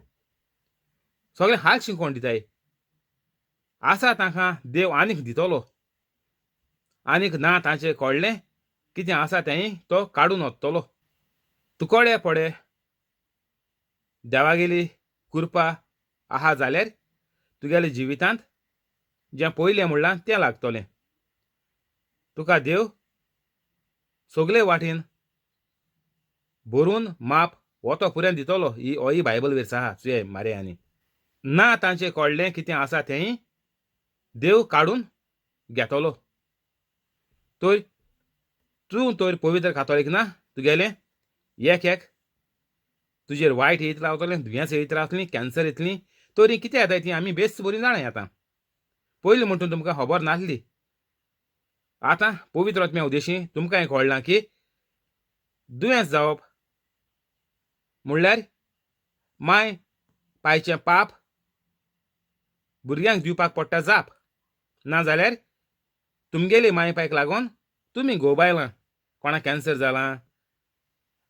सगळें हाल शिकोवन दिताय. आसा ताका देव आनीक दितलो. आनीक ना ताचें कळ्ळें कितें आसा तेंय तो काडून व्हरतलो. तुकोडे पडे देवागेली कृपा आहा जाल्यार तुगेल्या जिवितांत जें पयलें म्हणलां तें लागतलें. तुका देव सगळे वाटेन भरून माप वतो पुऱ्यान दितलो. ही बायबल वेर्स आहा चुये मारे. आनी ना तांचें कळ्ळें कितें आसा तेंय देव काडून घेतलो. तर तूं तर पवित्र कातोलीक ना, तुगेलें एक तुजेर वायट येयत रावतलें, दुयेंस येयत रावतलीं, कॅन्सर येतलीं. तरी कितें येताय तीं आमी बेस बरीं जाणाय. आतां पयलीं म्हणटून तुमकां खबर नासली. आतां पवित्र आत्म्या उदेशी तुमकां हें कळलां की दुयेंस जावप म्हणल्यार माय पायचें पाप भुरग्यांक दिवपाक पडटा जाप. ना जाल्यार तुमगेली माय पायक लागून तुमी घोव-बायलां कोणाक कॅन्सर जालां,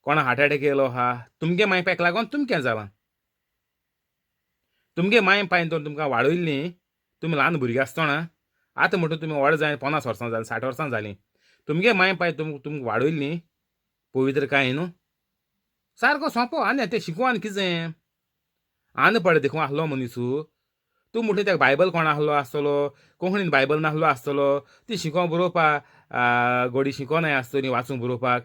कोणाक हार्ट एटॅक येयलो आहा, तुमगे माय पायक लागून तुमकें जालां. तुमगे माय पायन तर तुमकां वाडयल्लीं, तुमी ल्हान भुरगीं आसतना. आतां म्हणटून तुमी व्हड जावन 50 वर्सां जालीं, 60 वर्सां जालीं. तुमगे माय पाय तुमकां वाडयल्लीं पवित्रकायेन सारको सोंपो. आनी तें शिकोवन कितें आनी पळय देखून आसलो मनीस तूं म्हणटा तेका बायबल कोण आसलो आसतलो, कोंकणीन बायबल नासलो आसतलो, ती शिकोवन बरोवपाक गोडी शिकोनाय आसतलीं वाचूंक बरोवपाक.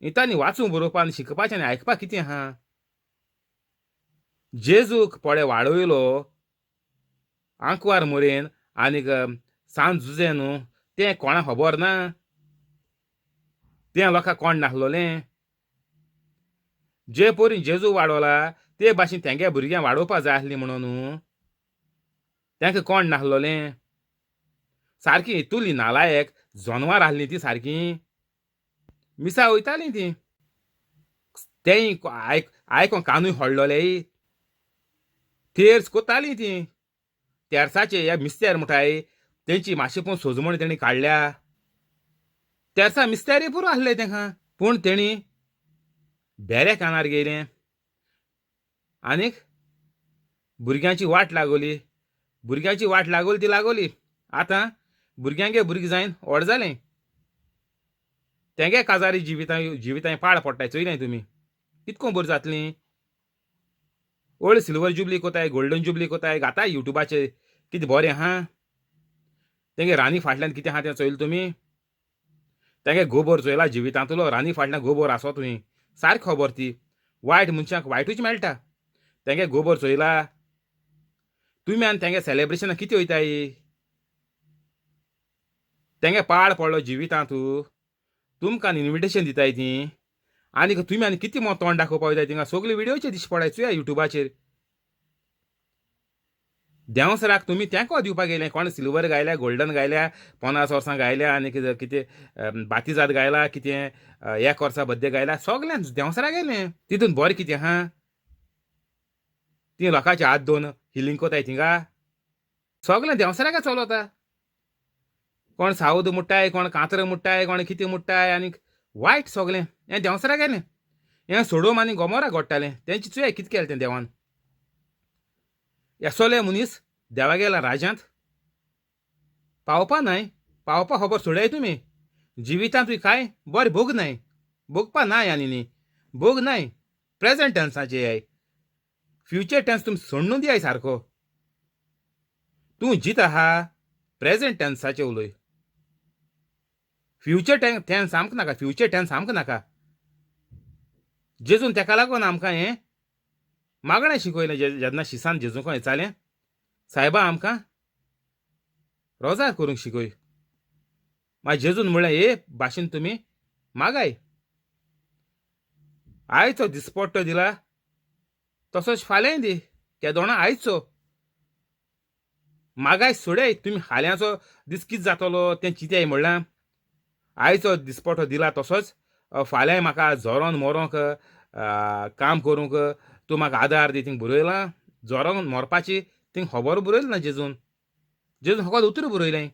इतांनी वाचूंक बरोवपाक आनी शिकपाचें आनी आयकपाक कितें आहा. जेजूक पळय वाडयलो आंकवार मरेन आनीक सांज झुजे न्हू तें कोणाक खबर ना. तें लोकांक कोण नासलोलें. जे परी जेजू वाडोला ते भाशेन तेंगे भुरग्यांक वाडोवपा जाय आसलीं म्हणून तेंका कोण नासलोलें. सारकीं हितूली नालायक जनवार आसलीं तीं सारकीं मिसा वयतालीं तीं. तेंय आयकोन कानूय होडलोले. तेर्स कोत्तालीं तीं. तेर्साचे हे मिस्तेर म्हणटाय तेंची मातशें पूण सोजमण तेणी काडल्या. तेर्सा मिस्तेरी पुरो आसले तेंकां. पूण तेणी बेऱ्या कानार गेलें आनीक भुरग्यांची वाट लागोली. भुरग्यांची वाट लागोली ती लागोली. आतां भुरग्यांगे भुरगीं जायन व्हड जालें. तेंगे काजारी जिवितांय पाड पडटाय. चोयनाय तुमी कितको बरीं जातलीं. ओल्ड सिल्वर जुबली कोताय, गोल्डन जुबली कोताय, घाताय युट्यूबाचेर कितें बरें आहा. तेंगे रानी फाटल्यान कितें आहा तें चोयलां तुमी. तेंगे गोबर चोयला जिवितांतलो. रानी फाटल्यान गोबर आसो तुमी सारकी खबर ती. वायट मनशाक वायटूच मेळटा. तेंगे गोबर चोयला तुमी आनी तेंगे सेलेब्रेशनाक कितें वयताय. तेंगे पाड पडलो जिवितांत तुमकां इन्विटेशन दिताय तीं. आनीक तुमी आनी कितें तोंड दाखोवपा वयताय थिंगा सगळे विडियोचे दिश्टी पडाय चुया युट्यूबाचेर. देंवसराक तुमी तेंको दिवपाक गेले. कोण सिल्वर गायल्या, गोल्डन गायल्या, 50 वर्सां गायल्या आनी कितें बातिजाद गायला, कितें 1 वर्सा बद्दे गायला. सगळ्यांक देंवसराक गेलें. तितून बरें कितें आहा. ती लोकांचे हात दोन हिलींग कोताय थिंगा. सगळें देंवसराक चलता. कोण सावद मुट्टाय, कोण कांतर मुट्टाय, कोण कितें मुट्टाय आनीक वायट सगळें. हें देंवसराक गेलें. हें सोडोम आनी गोमोरा घडटालें. तेंची चुया कितें केलें तें देवान. एसोले मनीस देवागेला राज्यांत पावपा नाय. पावपा खबर सोडाय तुमी. जिवितांत कांय बरें भोग नाय. भोगपा नाय आनी न्ही. भोग नाय. प्रेझेंट टेन्साचे आय. फ्युचर टेन्स तुमी सोडून दियाय सारको. तूं जीत आहा प्रेझेंट टेन्साचें उलय. फ्युचर टेन्स सामको नाका, फ्युचर टेन्स सामको नाका. जेजून तेका लागून आमकां हें मागणें शिकयलें. जेन्ना शिसान जेजूक विचारलें, सायबा आमकां रोजार करूंक शिकय. मागीर जेजून म्हणलें, हे भाशेन तुमी मागाय. आयचो दिसपट्टो दिला तसोच फाल्यांय दी. केदोणां आयचो मागाय सोडय. तुमी हाल्यांचो दीस कितें जातलो तें चिंत्याय म्हणलां. आयचो दिसपट्टो दिला तसोच फाल्यां म्हाका जोरोन मोरोंक काम करूंक तूं म्हाका आदार दी. थिंग बरयलां जोरोन मोरपाची थिंग खबर बरयली ना जेजून. जेजून फकत उतर बरयलें.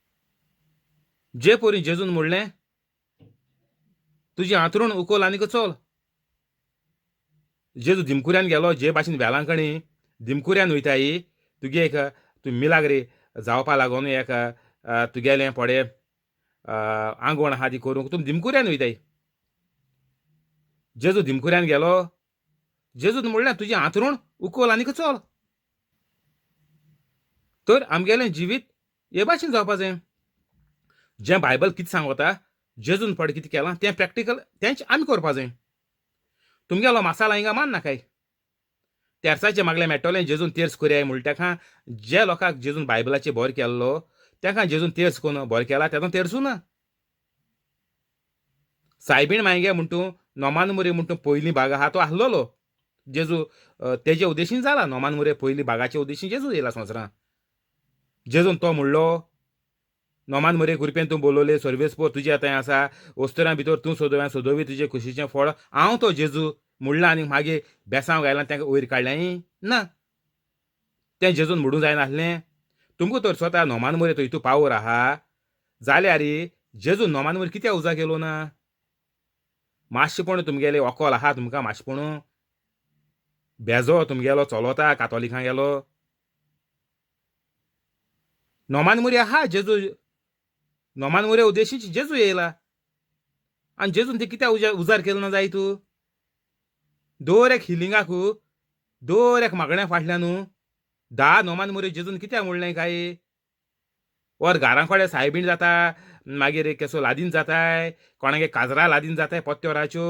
जे परी जेजून म्हणलें, तुजी हांतरूण उखल आनीक चल. जेजू दिमकुऱ्यान गेलो. जे भाशेन वेलांकणी दिमकुऱ्यान वयताय, तुगे एक तूं मिलाग्री जावपा लागून एक तुगेलें पडे आंगवण आहा ती करूंक तुमी दिमकुऱ्यान वयताय. जेजू दिमकुऱ्यान गेलो. जेजून म्हणलें, तुजें हांतरूण उखल आनीक चल. तर आमगेलें जिवीत हे भाशेन जावपा जाय. जें बायबल कितें सांगता, जेजून पड कितें केलां तें प्रॅक्टिकल तेंच आमी करपा जाय. तुमगेलो मसाला हिंगा मान नाकाय. तेर्साचें मागलें मेट्टोलें जेजून तेर्स करयाय म्हणटा जे लोकांक जेजून बायबलाचेर बोर केल्लो तांकां जेजून तेर्स कोन्न बोर केला तेदोन तेर्सू ना. सायबीण मांयगे म्हणटू नोमान मुरे म्हणटू पयलीं भाग आहा तो आहलोलो. जेजू तेजे उद्देशीन जाला. नोमान मुरे पयलीं भागाचे उद्देशीन जेजू येयला संवसारांत. जेजून तो म्हणलो, नोमान मुरे कुरपेन तूं बोलोले सर्वेस्पोर तुजे आतां आसा. वस्तुरां भितर तूं सोदोवी तुजे खुशीचें फळ. हांव तो जेजू म्हणला आनी मागीर बेसांव घायलां तांकां वयर काडल्याय ना. तें जेजून म्हणूंक जायनासलें. तुमकां तर स्वता नोमान मुरे तो हितू पावर आहा जाल्यार जेजू नोमान मुरे कित्याक उजा केलो ना. मातशेंपण तुमगेले ओकोल आहा तुमकां मातशेंपण. बेजो तुमगेलो चलोता कातोलिकां गेलो. नोमान मुरे आहा जेजू. नोमान मुरे उद्देशीन जेजू येयला. आनी जेजून ते कित्याक उजार केलो ना जाय तूं. दर एक हिलिंगाक दर एक मागण्या फाटल्यान 10 नोमान मुरे जेजून कित्याक म्हणलें काय. वर घरां कडेन सायबीण जाता, मागीर केसो लादीन जाताय, कोणागे काजरां लादीन जाताय पत्त्योराच्यो,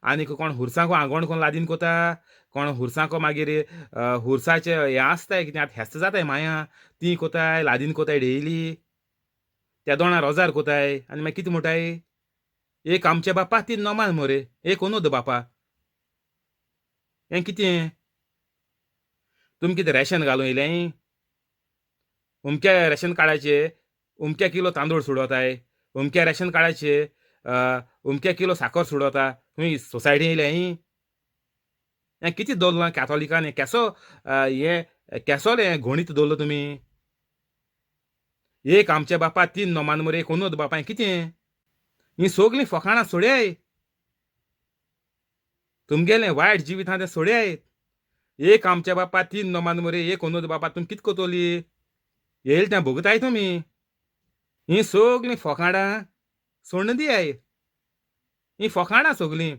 आनीक कोण हुर्सांको आंगवण कोण लादीन कोता, कोण हुर्सांको मागीर हुर्साचें हें आसताय कितें आतां फेस्त जाताय माया ती कोताय लादीन कोताय डेयली. त्या दोणां रोजार कोताय आनी मागीर कितें म्हणटाय, एक आमचे बापा 3 नोमान मुरे, एक अंदूद बापा. हें कितें तुमी कितें रेशन घालूं येयलें. उमक्या रेशन कार्डाचे उमक्या किलो तांदूळ सोडोताय. उमक्या रेशन कार्डाचे उमक्या किलो साकर सोडोता. तुमी सोसायटी येयलें. हें कितें दवरलां कॅथोलिकान. हें केसो हें केसोलें गणीत दवरलो तुमी. एक आमचे बापा 3 नोमान मुरे, एक अंदूद बापा. हें कितें. हीं सगलीं फकाणां सोड्याय. तुमगेलें वायट जिवीत आहा तें सोड्याय. एक आमचे बापा 3 नोमान मुरे, एक अंदूद बापा तुमी कितें कोतोली. येयलें तें भोगताय तुमी. हीं सगलीं फकाणां सोडून दियाय. हीं फकाणां सगलीं.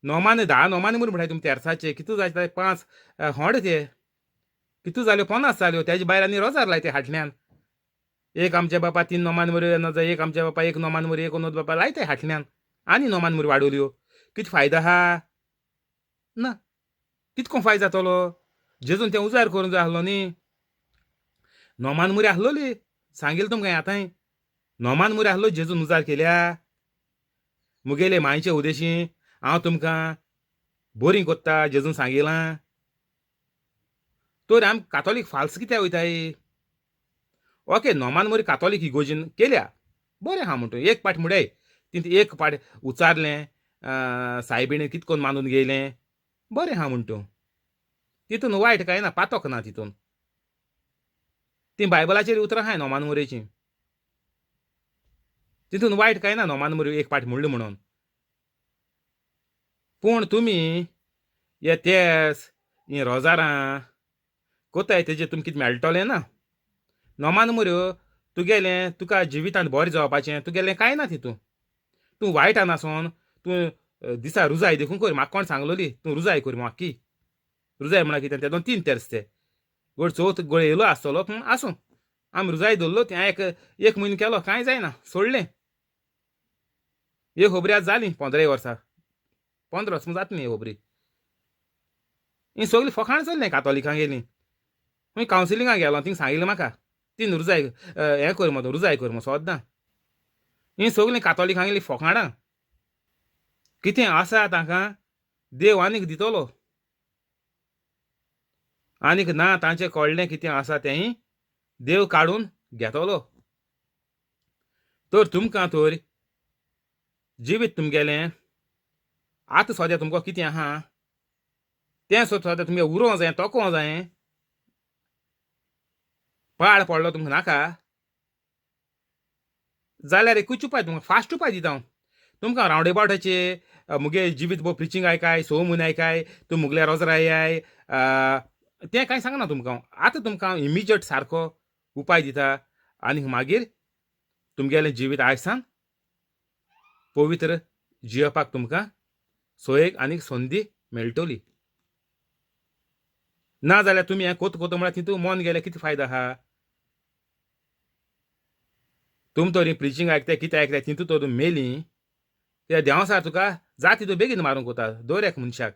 नोमान 10 नोमान मुरे म्हणटाय तुमी तेर्साचे. कितू जाताय 5 होंड ते. कितू जाल्यो 50 जाल्यो. तेजे भायर आनी रोजार लायताय हाटल्यान. एक आमचे बापा 3 नोमान मुरे ना जाल्यार एक आमचे बापा 1 नोमान मुरे, एक अंदूद बापा लायताय हाटल्यान. आनी नोमान मुरे वाडोवल्यो. कितें फायदो आहा ना. कितको फायदो जातलो. जेजून तें उजार करूंक जाय आहलो न्ही. नोमान मुरे आहलोली. सांगिल्लें तुमकां आतांय. नोमान मुरे आहलो जेजून उजार केल्या. मुगेले मांयचे उद्देशीन हांव तुमकां बोरीं कोत्ता जेजून सांगिलां. तर आमी कातोलीक फाल्स कित्याक वयताय. ओके नोमान मुरे कातोलीक इगोजीन केल्या बरें आहा म्हणटू एक पाट मुडय तिंत एक पाट उचारलें सायबीण कितें करून मानून घेयलें बरें आहा म्हणटू. तितून वायट कांय ना, पातोक ना तितून. ती बायबलाचेर उतरां आहाय नोमान मुरेचीं. तितून वायट कांय ना नोमान मुरे एक पाट म्हणलें म्हणून. पूण तुमी हे तेस हीं रोजारां कोताय तेजेर तुमकां कितें मेळटलें ना. नोमान मुऱ्यो तुगेलें तुका जिवितांत बरें जावपाचें तुगेलें कांय ना तितून. तूं वायटान आसोन तूं दिसा रुजाय देखून कर. म्हाका कोण सांगलोली तूं रुजाय कर म्हाकी. रुजाय म्हळ्यार कितें तेदोन 3 तेर्स ते. गोड चवथ गोड येयलो आसतलो पूण आसूं आमी रुजाय धरलो. तें एक म्हयनो केलो कांय जायना सोडलें. ही खबरी आज जाली 15 वर्सां 15 वचून जाता न्ही खबरी ही सगळी फकाण चल्लें कातोलिकांक गेलीं खंय कावन्सिलिंगाक गेलो थिंग सांगिल्लें म्हाका ती रुजाय हें कर मगो रुजाय कर मगो सोद्दां ही सगळीं कातोलिकांक गेलीं फकाणां कितें आसा तांकां देव आनीक दितलो आनीक ना तांचें कळ्ळें कितें आसा तेंय देव काडून घेतलो तर तुमकां तर जिवीत तुमगेलें आतां सद्या तुमकां कितें आहा तें सद्या तुमगे उरों जाय तोको जाय पाड पडलो तुमकां नाका जाल्यार एकूच उपाय तुमकां फास्ट उपाय दिता हांव तुमकां रावंड अबावटाचे मुगे जिवीत भर प्रिचींग आयकाय 6 म्हयने आयकाय तूं मुगल्या रोजराय तें कांय सांगना तुमकां हांव आतां तुमकां इमिजिएट सारको उपाय दिता आनी मागीर तुमगेलें जिवीत आयज सावन पवित्र जियेवपाक तुमकां सोयेक आनीक संदी मेळटली ना जाल्यार तुमी हें कोत कोत म्हळ्यार तितून मन गेलें कितें फायदो आहा तुम तरी प्रिचींग आयकताय कितें आयकताय तितून तर मेलीं त्या देंवसार तुका जाता तितून बेगीन मारूंक वता दर एक मनशाक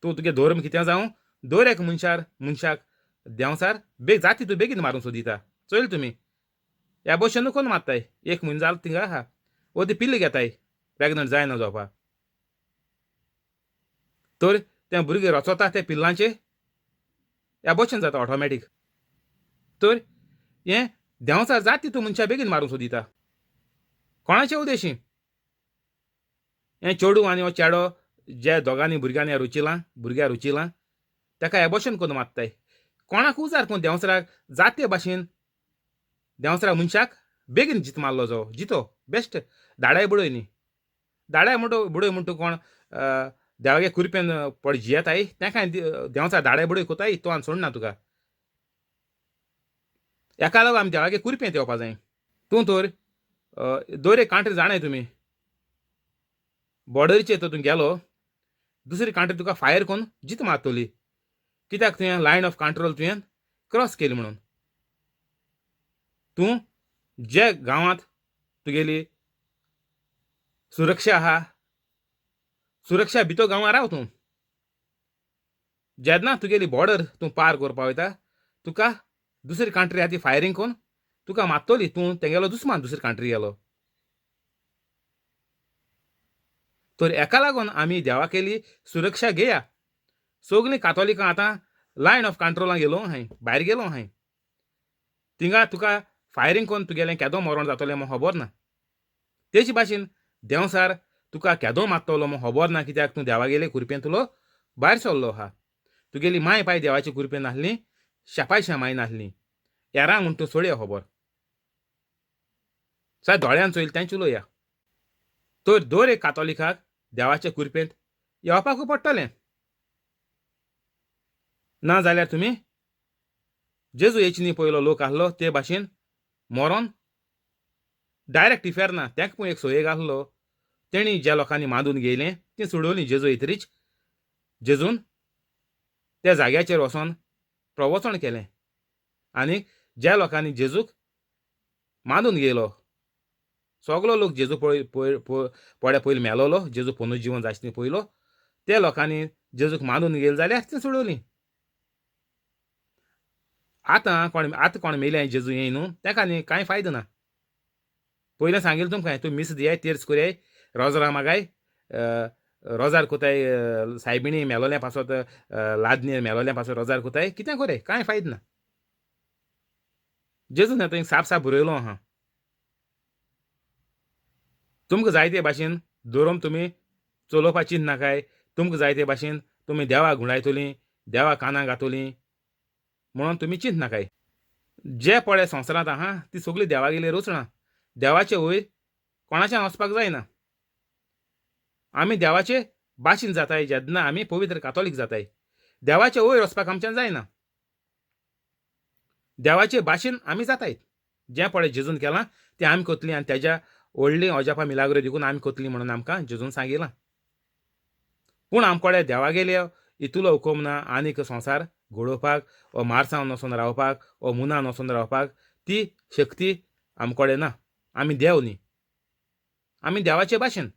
तूं तुगे धर्म कितें जावं दर एक मनशाक देंवसार जाता तितून बेगीन मारूंक सोदिता चोयल तुमी ह्या भशेन कोण मारताय 1 म्हयनो जालो थिंगा आहा वो ती पिल्ली घेताय प्रेग्नंट जायना जावपाक तर तें भुरगें रचोता त्या पिल्लांचे ह्या भशेन जाता ऑटोमॅटीक तर हें देंवसार जाता तितून मनशाक बेगीन मारूंक सोदिता कोणाचे उद्देशी हें चेडू आनी हो चेडो जे दोगांनी भुरग्या रुचिलां ताका हे भशेन करून मारताय कोणाक उजार कोण देंवसराक जाता ते भाशेन देंवसरा मनशाक बेगीन जीत मारलो जो जितो बेस्ट धाडाय बुडय न्ही धाडाय बुडय म्हणटा कोण देवागे कुरपेन पड जियेताय तांकां देंवसार धाडाय बुडय कोताय तो आनी सोडना तुका हेका लागून आमी देवागे कुरपेंत येवपा जाय तूं तर दर एक कांट्री जाणाय तुमी बॉर्डरीचेर तर तूं गेलो दुसरी कांट्री तुका फायर कोन्न जीत मारतली कित्याक तुवें लायन ऑफ कंट्रोल तुवें क्रॉस केली म्हणून तूं जे गांवांत तुगेली सुरक्षा आहा सुरक्षा भितर गांवां राव तूं जेन्ना तुगेली बॉर्डर तूं पार करपा वयता तुका दुसरी कंट्री आहा ती फायरींग कोन्न तुका मारतली तूं तेंगेलो दुस्मान दुसरी कंट्री गेलो तर हेका लागून आमी देवा केली सुरक्षा घेया सगळीं कातोलिकां आतां लायन ऑफ कंट्रोलाक गेलो हाय भायर गेलो हाय थिंगा तुका फायरींग कोन्न तुगेलें केदो मरण जातलें म्हूण खबर ना तेचे भाशेन देंवसार तुका केदो मारतलो म्हूण खबर ना कित्याक तूं देवा गेले कुरपेन तुलो भायर सरलो आहा तुगेली माय पाय देवाची कुरपेन नासली शेपायशा माय नासली येरां म्हूण तूं सोडया खबर साय दोळ्यान चोयल तें उलोवया तर दर एक कातोलिकाक देवाचे कुरपेंत येवपाकूय पडटलें ना जाल्यार तुमी जेजू येचनी पयलो लोक आहलो ते भाशेन मरोन डायरेक्ट इफेर ना तांकां पूण एक सोयेक आहलो तेणी ज्या लोकांनी मांदून गेलें तीं सोडवलीं जेजू येतरीच जेजून त्या जाग्याचेर वचोन प्रवचन केलें आनी ज्या लोकांनी जेजूक मांदून गेलो सगळो लोक जेजू पळय पयलीं मेलोलो जेजू पुनर्जीवन जाचनी पयलो त्या लोकांनी जेजूक मांदून गेले जाल्यार तीं सोडवलीं आतां कोण मेले जेजू येय न्हू ताका न्ही कांय फायदो ना पयलें सांगिल्लें तुमकां तूं मीस दियाय तेर्स कोराय रोजरां मागाय रोजार कोताय सायबिणी मेलोल्या पासत लादनीर मेलोल्या पासत रोजार कोताय कितें कोराय कांय फायदो ना जेजू ना थंय साप बरयलो आहा तुमकां जाय ते भाशेन धोरम तुमी चलोवपाची नाकाय तुमकां जाय ते भाशेन तुमी देवाक गुणायतलीं देवा कानाक घातलीं म्हणून तुमी चिंत नाकाय जे पळय संवसारांत आहा ती सगळीं देवागेली रचणां देवाचे वयर कोणाच्यान वचपाक जायना आमी देवाचे भाशेन जाताय जेन्ना आमी पवित्र कातोलीक जाताय देवाचे वयर वचपाक आमच्यान जायना देवाचे भाशेन आमी जातायत जें पळय जेजून केलां तें आमी कोतलीं आनी तेज्या व्हडली अजापा मिलाग्रो देखून आमी कोतलीं म्हणून आमकां जेजून सांगिलां पूण आमकोडे देवागेले इतुलो हुकूम ना आनीक संवसार घडोवपाक वा मार्सांत वचून रावपाक वा मुनान वचून रावपाक ती शक्ती आमकोडे ना आमी देव न्ही आमी देवाचे भाशेन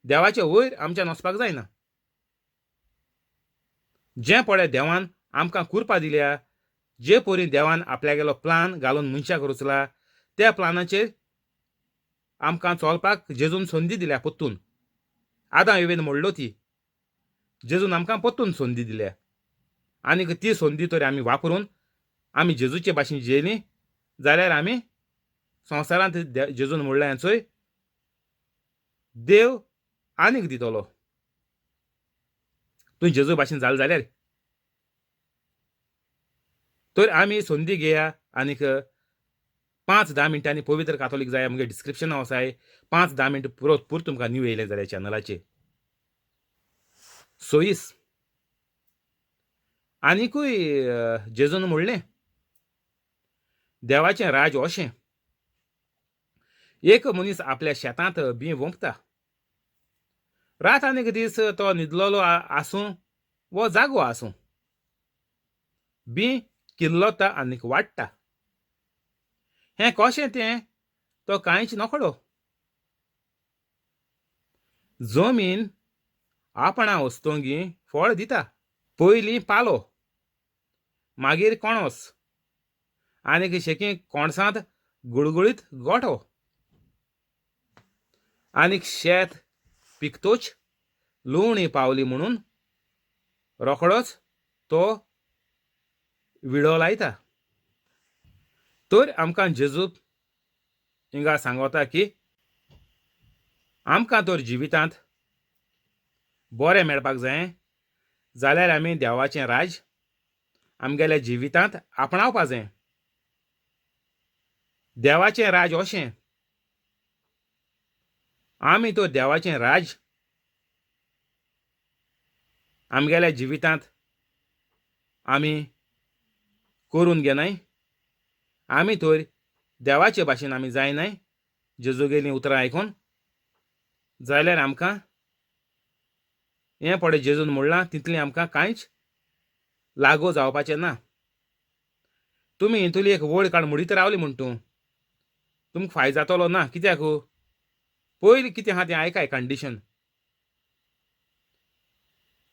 देवाचे वयर आमच्यान वचपाक जायना. जे पळय देवान आमकां करपा दिल्या, जे परी देवान आपल्यागेलो प्लान घालून मनशाक रचला, त्या प्लानाचेर आमकां चलपाक जेजून संदी दिल्या परतून. आदां एवेन मोडलो ती, जेजून आमकां परतून संदी दिल्या. आनीक ती संदी तरी आमी वापरून आमी जेजूचे भाशेन जियेलीं जाल्यार आमी संवसारांत जेजून मोडला हेंचोय देव आनीक दितलो. तूं जेजू भाशेन जालें जाल्यार तर आमी संदी घेया आनीक 5-10 मिनटांनी पवित्र कातोलीक जाय म्हगे डिस्क्रिप्शनां वसाय. 5-10 मिनट पुरो तुमकां न्यू येयलें जाल्यार चॅनलाचेर सोयीस. आनीकूय जेजून म्हणलें देवाचें राज अशें. एक मनीस आपल्या शेतांत बी वोंपता. रात आनीक दीस तो न्हिदलोलो आसूं वो जागो आसूं, बी किल्लोता आनीक वाडटा. हें कशें तें तो कांयच नकळो. जमीन आपणा वस्तोंगी फळ दिता. पयलीं पालो, मागीर कोणोस, आनीक शेकी कोणसांत गुळगुळीत गोठो. आनीक शेत पिकतोच लुवणी पावली म्हणून रोखडोच तो विडो लायता. तर आमकां जेजू हिंगा सांगता की आमकां तर जिवितांत बरें मेळपाक जाय जाल्यार आमी देवाचें राज आमगेल्या जिवितांत आपणावपा जाय. देवाचें राज अशें आमी तो देवाचें राज आमगेल्या जिवितांत आमी करून घेनाय. आमी तर देवाचे भाशेन आमी जायनाय जेजूगेलीं उतरां आयकून जाल्यार आमकां हें पळय जेजून म्हणलां तितलें आमकां कांयच लागू जावपाचें ना. तुमी हितूली एक वड काड म्हणीत रावली म्हूण तुमकां फायदो जातलो ना. कित्याक पयलीं कितें आहा तें आयकाय कंडिशन.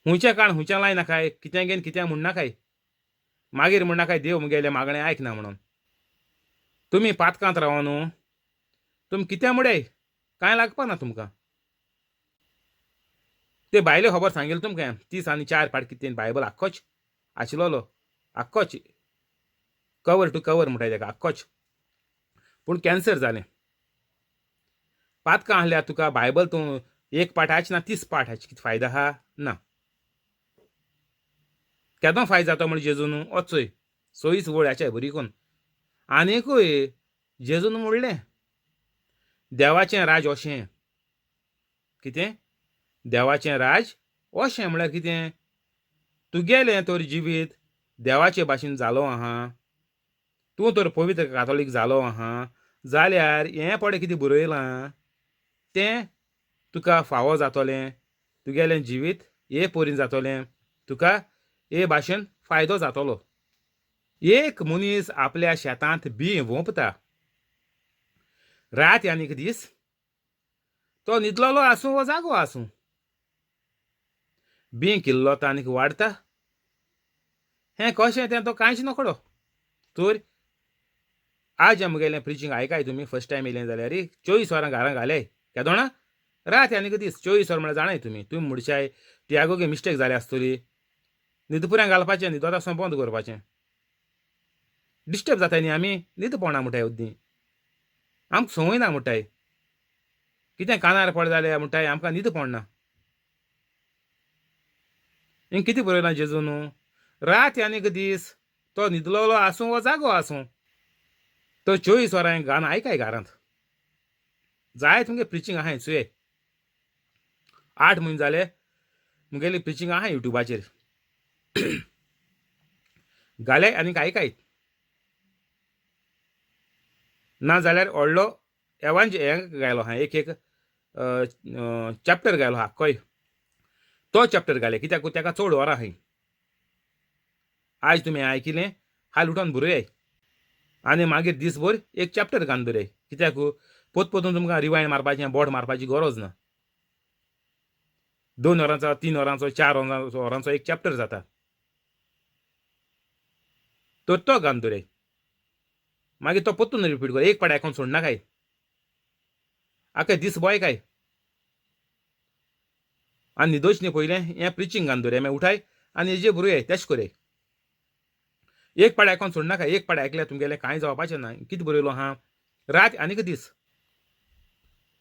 हुंयचें काण हुंयचें लाय नाकाय, कितें घेवन कितें म्हणनाकाय, मागीर म्हणनाकाय देव म्हगेलें मागणें आयकना म्हणून. तुमी पातकांत राव न्हू, तुमी कितें म्हणय कांय लागपा ना तुमकां. ते बायले खबर सांगिल्लो तुमकां 30 आनी 4 पाट कितें बायबल आख्खोच आशिल्लो, आख्खोच कवर टू कवर म्हणटाय तेका आख्खोच. पूण कॅन्सर जालें. पातकां आहल्यार तुका बायबल तूं 1 पाठ आयच ना 30 पाठ आयच, कितें फायदो आहा ना. केदो फायदो जाता म्हण जेजून वचय सोयीस वळ्याचे बरी कोन्न. आनीकूय जेजून म्हणलें देवाचें राज अशें. कितें देवाचें राज अशें म्हळ्यार कितें तुगेलें तर जिवीत देवाचे भाशेन जालो आहा, तूं तर पवित्र कातोलीक जालो आहा जाल्यार हें पळय कितें बरयलां तें तुका फावो जातोलें. तुगेलें जिवीत हे परीन जातोलें. तुका हे भाशेन फायदो जातलो. एक मनीस आपल्या शेतांत बी वोंपता. रात आनीक दीस तो न्हिदलोलो आसूं वो जागो आसूं, बी किल्लोता आनीक वाडटा. हें कशें तें तो कांयच नकळो. तर आज म्हगेलें प्रिचींग आयकाय तुमी फर्स्ट टायम येयलें जाल्यार 24 वरां घरां घाल्याय. केदो जाणा रात आनीक दीस 24 वर म्हळ्यार जाणाय तुमी म्हणशाय तियागोगे मिस्टेक जाली आसतली. न्हिदपुऱ्यां घालपाचें, न्हिदोता आसतना बंद करपाचें. डिस्टर्ब जाताय न्ही आमी, न्हीद पडना म्हणटाय उद्दी. आमकां संवय ना म्हणटाय. कितें कानार पड जाल्यार म्हणटाय आमकां न्हीद पडना. हिंग कितें बरयलां जेजून रात आनीक दीस तो न्हिदलोलो आसूं वो जागो आसूं. तो 24 वरां गान आयकाय घरांत. जाय तुमगे प्रिचींग आहाय चुये. 8 म्हयने जाले मुगेली प्रिचींग आहा युट्यूबाचेर. घाल्याय आनीक आयकाय. ना जाल्यार व्हडलो हें गायलो आहा एक चॅप्टर गायलो आहा आख्खोय. तो चॅप्टर घाले कित्याक तेका चड वरां आहाय. आज तुमी आयकिलें हाल उठोन बरयाय आनी मागीर दिसभर एक चॅप्टर घालन दवराय. कित्याक पोतून तुमकां रिवायंड मारपाचें बोर्ड मारपाची गरज ना. 2 वरांचो 3 वरांचो 4 वरांचो एक चॅप्टर जाता. तर तो घालन दवराय. मागीर तो पोतून रिपीट कर. एक पाटी आयकोन सोडनाकाय. आख्खे दीस बोयकाय. आनी न्हिदोच न्ही पयलें हें प्रिचींग घालन दवराय. मागीर उठाय आनी हेजेर बरोवयाय. तेश कोराय. एक पाटी आयकोन सोडनाका. एक पाटी आयकल्यार तुमगेलें कांय जावपाचें ना. कितें बरयलो आहा रात आनीक दीस.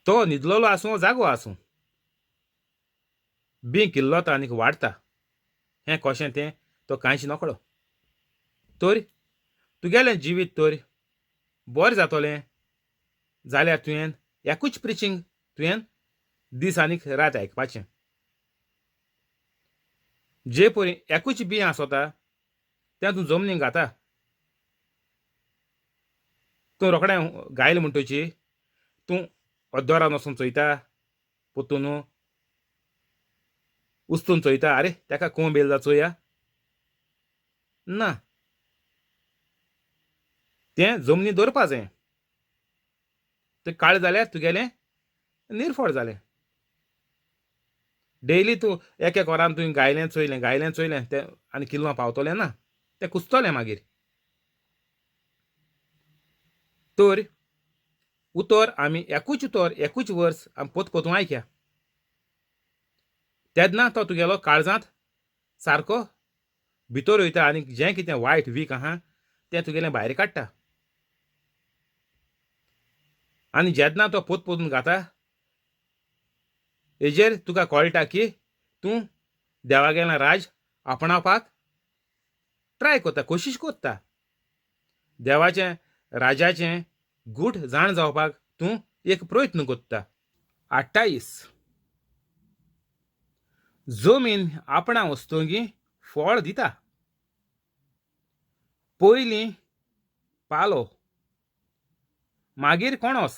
तो न्हिदलोलो आसूं जागो आसूं बीं किल्लोता आनीक वाडटा. हें कशें तें तो कांयच नकळो. तर तुगेलें जिवीत तर बरें जातोलें जाल्यार तुवें एकूच प्रिचींग तुवें दीस आनीक रात आयकपाचें. जे परी एकूच बी आसोता तें तूं जमनीक घाता. तूं रोखडें गायलें म्हणटची तूं अद्दोरान वचून चोयता. पोतून उस्तून चोयता. आरे तेका कोंब येयला चोया. ना. तें जमनी दवरपा जाय. तें काळ जाल्यार तुगेलें निर्फळ जालें. डेली तूं एक वरान तुवें गायलें चोयलें तें आनी किल्लो पावतलें ना. तें कुसतलें मागीर. तर उतर आमी एकूच उतर एकूच वर्स आमी पोतून आयकया. तेन्ना तो तुगेलो काळजांत सारको भितर वयता आनी जें कितें वायट वीक आहा तें तुगेलें भायर काडटा. आनी जेन्ना तो पोतून घाता हेजेर तुका कळटा की तूं देवागेलें राज आपणावपाक ट्राय कोत्ता. कोशिश कोत्ता. देवाचें राजाचें गूढ जाण जावपाक तूं एक प्रयत्न कोत्ता. 28 जमीन आपणा वस्तोंगी फळ दिता. पयलीं पालो मागीर कोणोस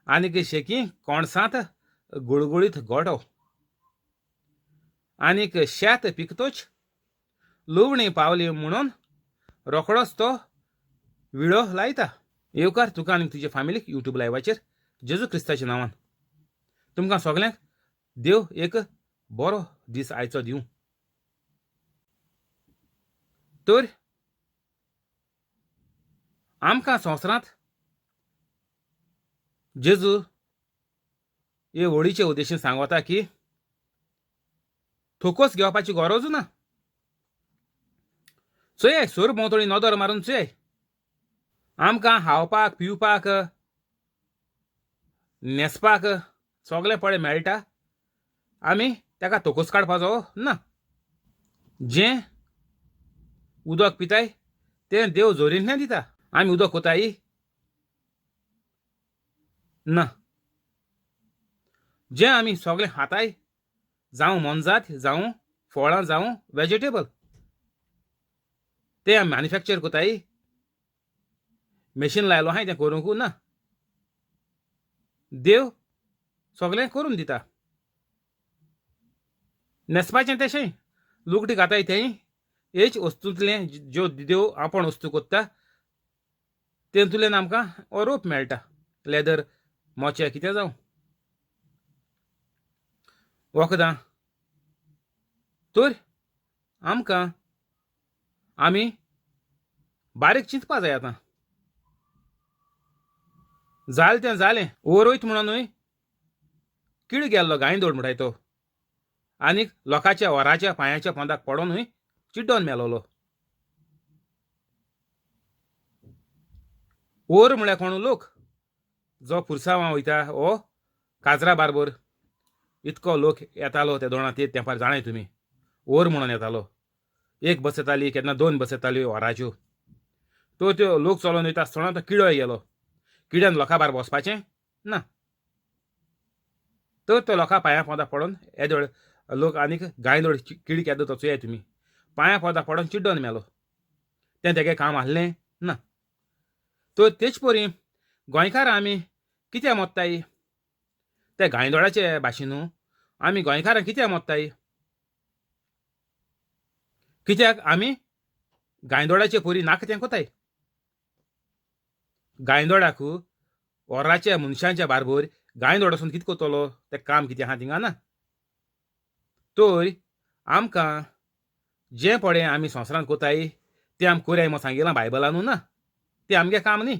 आनीक शेकी कोणसांत गुळगुळीत गोठो. आनीक शेत पिकतोच लुवणी पावली म्हणून रोखडोच तो विळो लायता. येवकार तुका आनी तुजे फॅमिलीक यूट्यूब लायव्हाचेर जेजू क्रिस्ताच्या नांवान तुमकां सगल्यांक देव एक बरो दीस आयचो दिवं. तर आमकां संवसारांत जेजू हे व्हडीचे उद्देशीन सांगता की थोकोस घेवपाची गरज ना. चोय सोर भोंवतणी नदर मारून चोय. आमकां खावपाक पिवपाक न्हेसपाक सगळें पळय मेळटा. आमी तेका थोकोस काडपाचो ना. जें उदक पिताय तें देव जोरिल्लें दिता. आमी उदक कोताय ना. जें आमी सगळें खाताय जावं मनजात जावं फळां जावं वेजिटेबल तें आमी मॅन्युफॅक्चर कोताय. मेशीन लायलो आहाय तें करूंक ना. देव सगळें करून दिता. न्हेसपाचें तशें लुगडी घाताय तेंय हेच वस्तूंतलें ज्यो देव आपण वस्तू कोत्ता तेतूंतल्यान आमकां रोप मेळटा. लेदर मोचे कितें जावं वखदां. तर आमकां आमी बारीक चिंतपा जाय. आतां जालें तें जालें ओर वयत म्हणूनय किड गेल्लो गायदोळ म्हणटाय तो आनीक लोकांच्या वराच्या पांयाच्या पोंदाक पडोनूय चिड्डोन मेलोलो. ओर म्हळ्यार कोण लोक जो पुरसांवां वयता हो काजरा बारबर इतको लोक येतालो त्या दोणां ते तेंपार जाणाय तुमी. ओर म्हणून येतालो. एक बस येताली केन्ना 2 बस येताल्यो वराच्यो. तो त्यो लोक चलोन वयता आसतना तो किडोय गेलो. किड्यान लोकां भायर बसपाचें ना. तर तो लोकां पांयां पोंदाक पडोन येदोळ लोक आनीक गायदोळ किड केदो तो चोयाय तुमी पांयां पोंदाक पडोन चिड्डोन मेलो. तें तेगे काम आहलें ना. तर तेच परी गोंयकार आमी कित्याक मोत्ताय ते गायदोळाचे भाशेन आमी गोंयकारां कित्याक मोत्ताय. कित्याक आमी गायदोळाचे परी नाका तें कोताय. गायदोळाक वराच्या मनशांच्या बारबर गायन वडोसून कितें कोतलो तें काम कितें आहा थिंगा ना. तर आमकां जें पडे आमी संवसारांत कोताय तें आमी कोरया म्हणून सांगिलां बायबलानू ना. तें आमगे काम न्ही.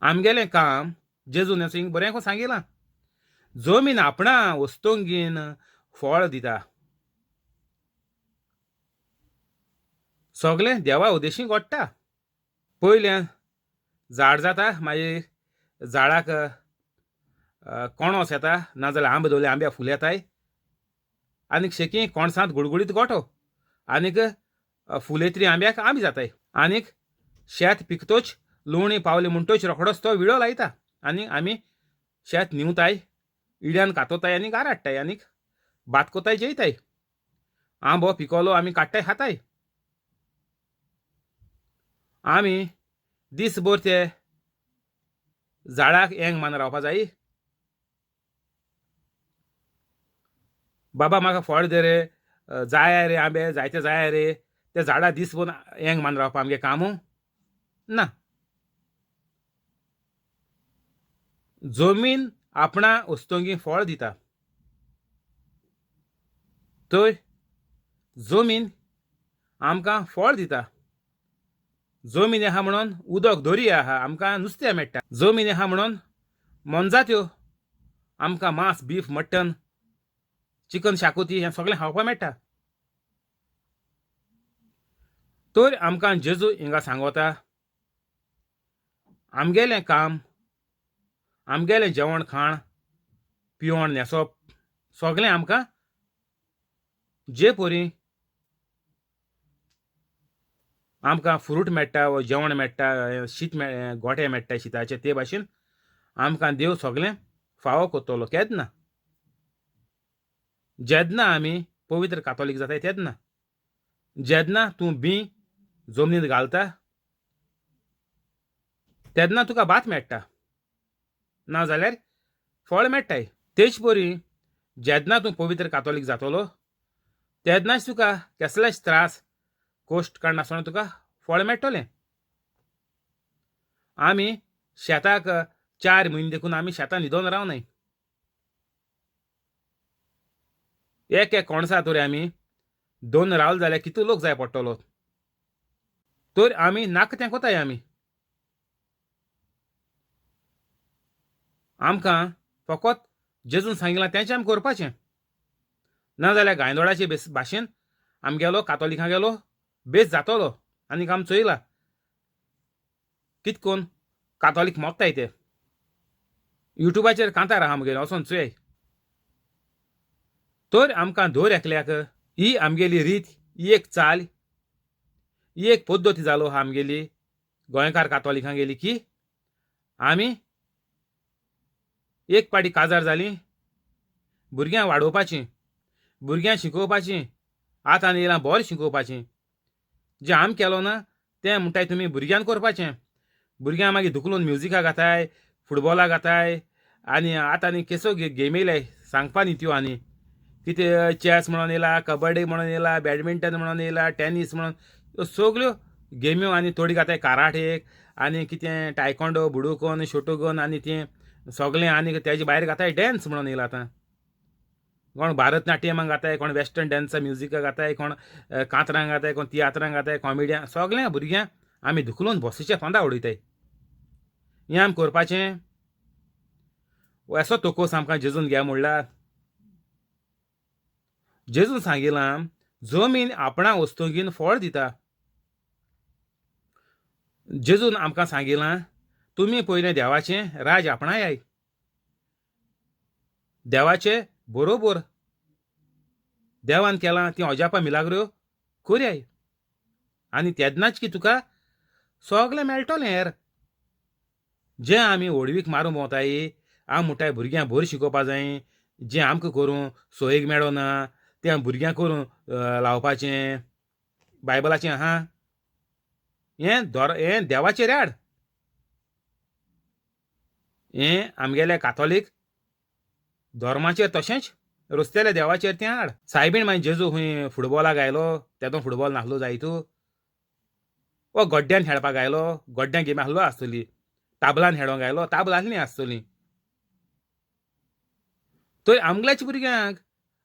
आमगेलें काम जेजून हिंग बरें कोन्न सांगिलां. जमीन आपणा वस्तूंगेन फळ दिता. सगळें देवा उद्देशीं घडटा. पयलें झाड जाता, मागीर झाडाक कोणोस येता, नाजाल्यार आंबे दवरले आंब्या फूल येताय, आनीक शेकी कोणसांत गुडगुडीत गोठो, आनीक फूल येतरी आंब्याक आंबे जाताय. आनीक शेत पिकतोच लुवणी पावली म्हणटोच रोखडोच तो विळो लायता आनी आमी शेत निवताय, इड्यान कातोताय आनी घार हाडटाय आनीक भात कोताय जेयताय. आंबो पिकोलो आमी काडटाय खाताय. आमी दीसभर ते झाडाक येंग मान रावपा जायी. बाबा म्हाका फळ दे रे, जाय रे आंबे जायते जाय रे, ते झाडाक दीसभर येंग मान रावपा आमगे कामू ना. जमीन आपणा वस्तूंगी फळ दिता. तर जमीन आमकां फळ दिता. जमीन आहा म्हणून उदक दर्या आहा आमकां नुस्तें मेळटा. जमीन आहा म्हणून मोनजात्यो आमकां मांस बीफ मट्टन चिकन शाकोती हें सगळें खावपा मेळटा. तर आमकां जेजू हिंगा सांगता आमगेलें काम, आमगेलें जेवण खाण पिवण न्हेसप सगळें आमकां जे परी आमकां फ्रूट मेळटा वा जेवण मेळटा, शीत गोठे मेळटा शिताचे, ते भाशेन आमकां देव सगळें फावो कोत्तलो केन्ना जेन्ना आमी पवित्र कातोलीक जाताय तेन्ना. जेन्ना तूं बी जमनींत घालता तेन्ना तुका भात मेळटा, नाजाल्यार फळ मेळटाय. तेच परी जेन्ना तूं पवित्र कातोलीक जातलो तेन्नाच तुका कसलेच त्रास कोश्ट काडनासतना तुका फळ मेळटलें. आमी शेताक 4 म्हयने देखून आमी शेतां न्हिदोन रावनाय. एक कोणसा तरी आमी 2 रावले जाल्यार कितलो लोक जाय पडटलो. तर आमी नाका तें कोताय. आमकां फकत जेजून सांगिलां तेंचें आमी करपाचें. नाजाल्यार गायदोळाचे भाशेन आमगेलो कातोलिकांगेलो बेस जातलो. आनीक आमी चोयलां कितें कोन्न कातोलीक मोगताय ते युट्यूबाचेर कांतार आहा म्हगेलो वचोन चोय. तर आमकां दर एकल्याक ही आमगेली रीत, ही एक चाल, ही एक पद्दत जालो आहा आमगेली गोंयकार कातोलिकांगेली की आमी एक पाटी काजार जाली भुरग्यां वाडोवपाचीं, भुरग्यां शिकोवपाचीं, आतां येयलां बरें शिकोवपाचीं. जें आमी केलो ना तें म्हणटाय तुमी भुरग्यान करपाचें. भुरग्यां मागीर धुकलून म्युजिका घाताय, फुटबॉला घाताय, आनी आतां आनी केसो गेमी येयलाय सांगपा न्ही त्यो. आनी कितें चॅस म्हणून येयला, कबड्डी म्हणून येयला, बॅडमिंटन म्हणून येयला, टेनीस म्हणून, ह्यो सगल्यो गेम्यो. आनी थोडी घाताय काराटेक, आनी कितें टायकोंडो, बुडोकन, शोटोगन, आनी तें सगळें. आनी तेजे भायर घाताय डॅन्स म्हणून येयला आतां. कोण भारतनाट्यमाक घाताय, कोण वेस्टर्न डॅन्सा म्युजिका घाताय, कोण कांतरांक घाताय, कोण तियात्रांक घाताय, कॉमेडिया. सगळ्या भुरग्यांक आमी धुकलून बसीच्या तोंडा उडयताय. हें आमी करपाचें. असो तोकोस आमकां जेजून घे म्हणला. जेजून सांगिलां जमीन आपणा वस्तूंगेन फळ दिता. जेजून आमकां सांगिलां तुमी पयलें देवाचें राज आपणायाय, देवाचे बरोबर देवान केलां ती अजापां मिलाग्र्यो करयाय, आनी तेन्नाच की तुका सगळें मेळटलें. हेर जें आमी व्हडवीक मारूं भोंवताय, आमी म्हणटाय भुरग्यांक बरें शिकोवपा जाय, जें आमकां करूं सोयेक मेळना तें भुरग्यांक करून लावपाचें, बायबलाचें आहा. हें देवाचेर हाड. हें आमगेल्या कातोलीक धर्माचेर तशेंच रस्तेल्या देवाचेर तें हाड. सायबीण मागीर जेजू खंय फुटबॉलाक आयलो तेदो फुटबॉल नासलो जायतो, वो गड्ड्यान खेळपाक आयलो, गड्ड्यां गेमी आसलो आसतली. ताबलान खेळोंक आयलो, ताबलांतलीं आसतलीं. थंय आमगल्याच्या भुरग्यांक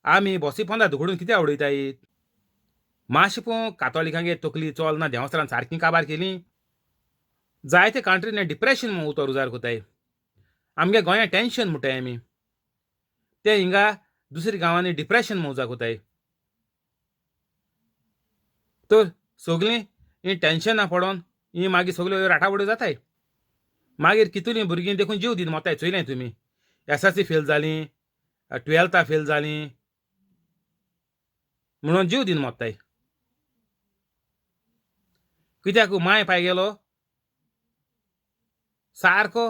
आमी बॉसी पोंदा धुकडून कित्याक उडयतायत? मातशें पळोवंक कातोलिकांगे तकली चोल ना देंवसरान सारकीं काबार केलीं. जायते कंट्रीन डिप्रेशन म्हूण उतर उजार कोताय. आमगे गोंयांत टेन्शन म्हणटाय आमी. ते हिंगा दुसऱ्या गांवांनी डिप्रेशन म्हूण उजार कोताय. तर सगळीं ही टेन्शनां पडोन ही मागीर सगल्यो राटावड्यो जाताय. मागीर कितुलीं भुरगीं देखून जीव दीन मोताय चोयलें तुमी. SSC फेल जालीं, 12th फेल जालीं म्हणून जीव दीन मोत्ताय. कित्याक माय पाय गेलो सारको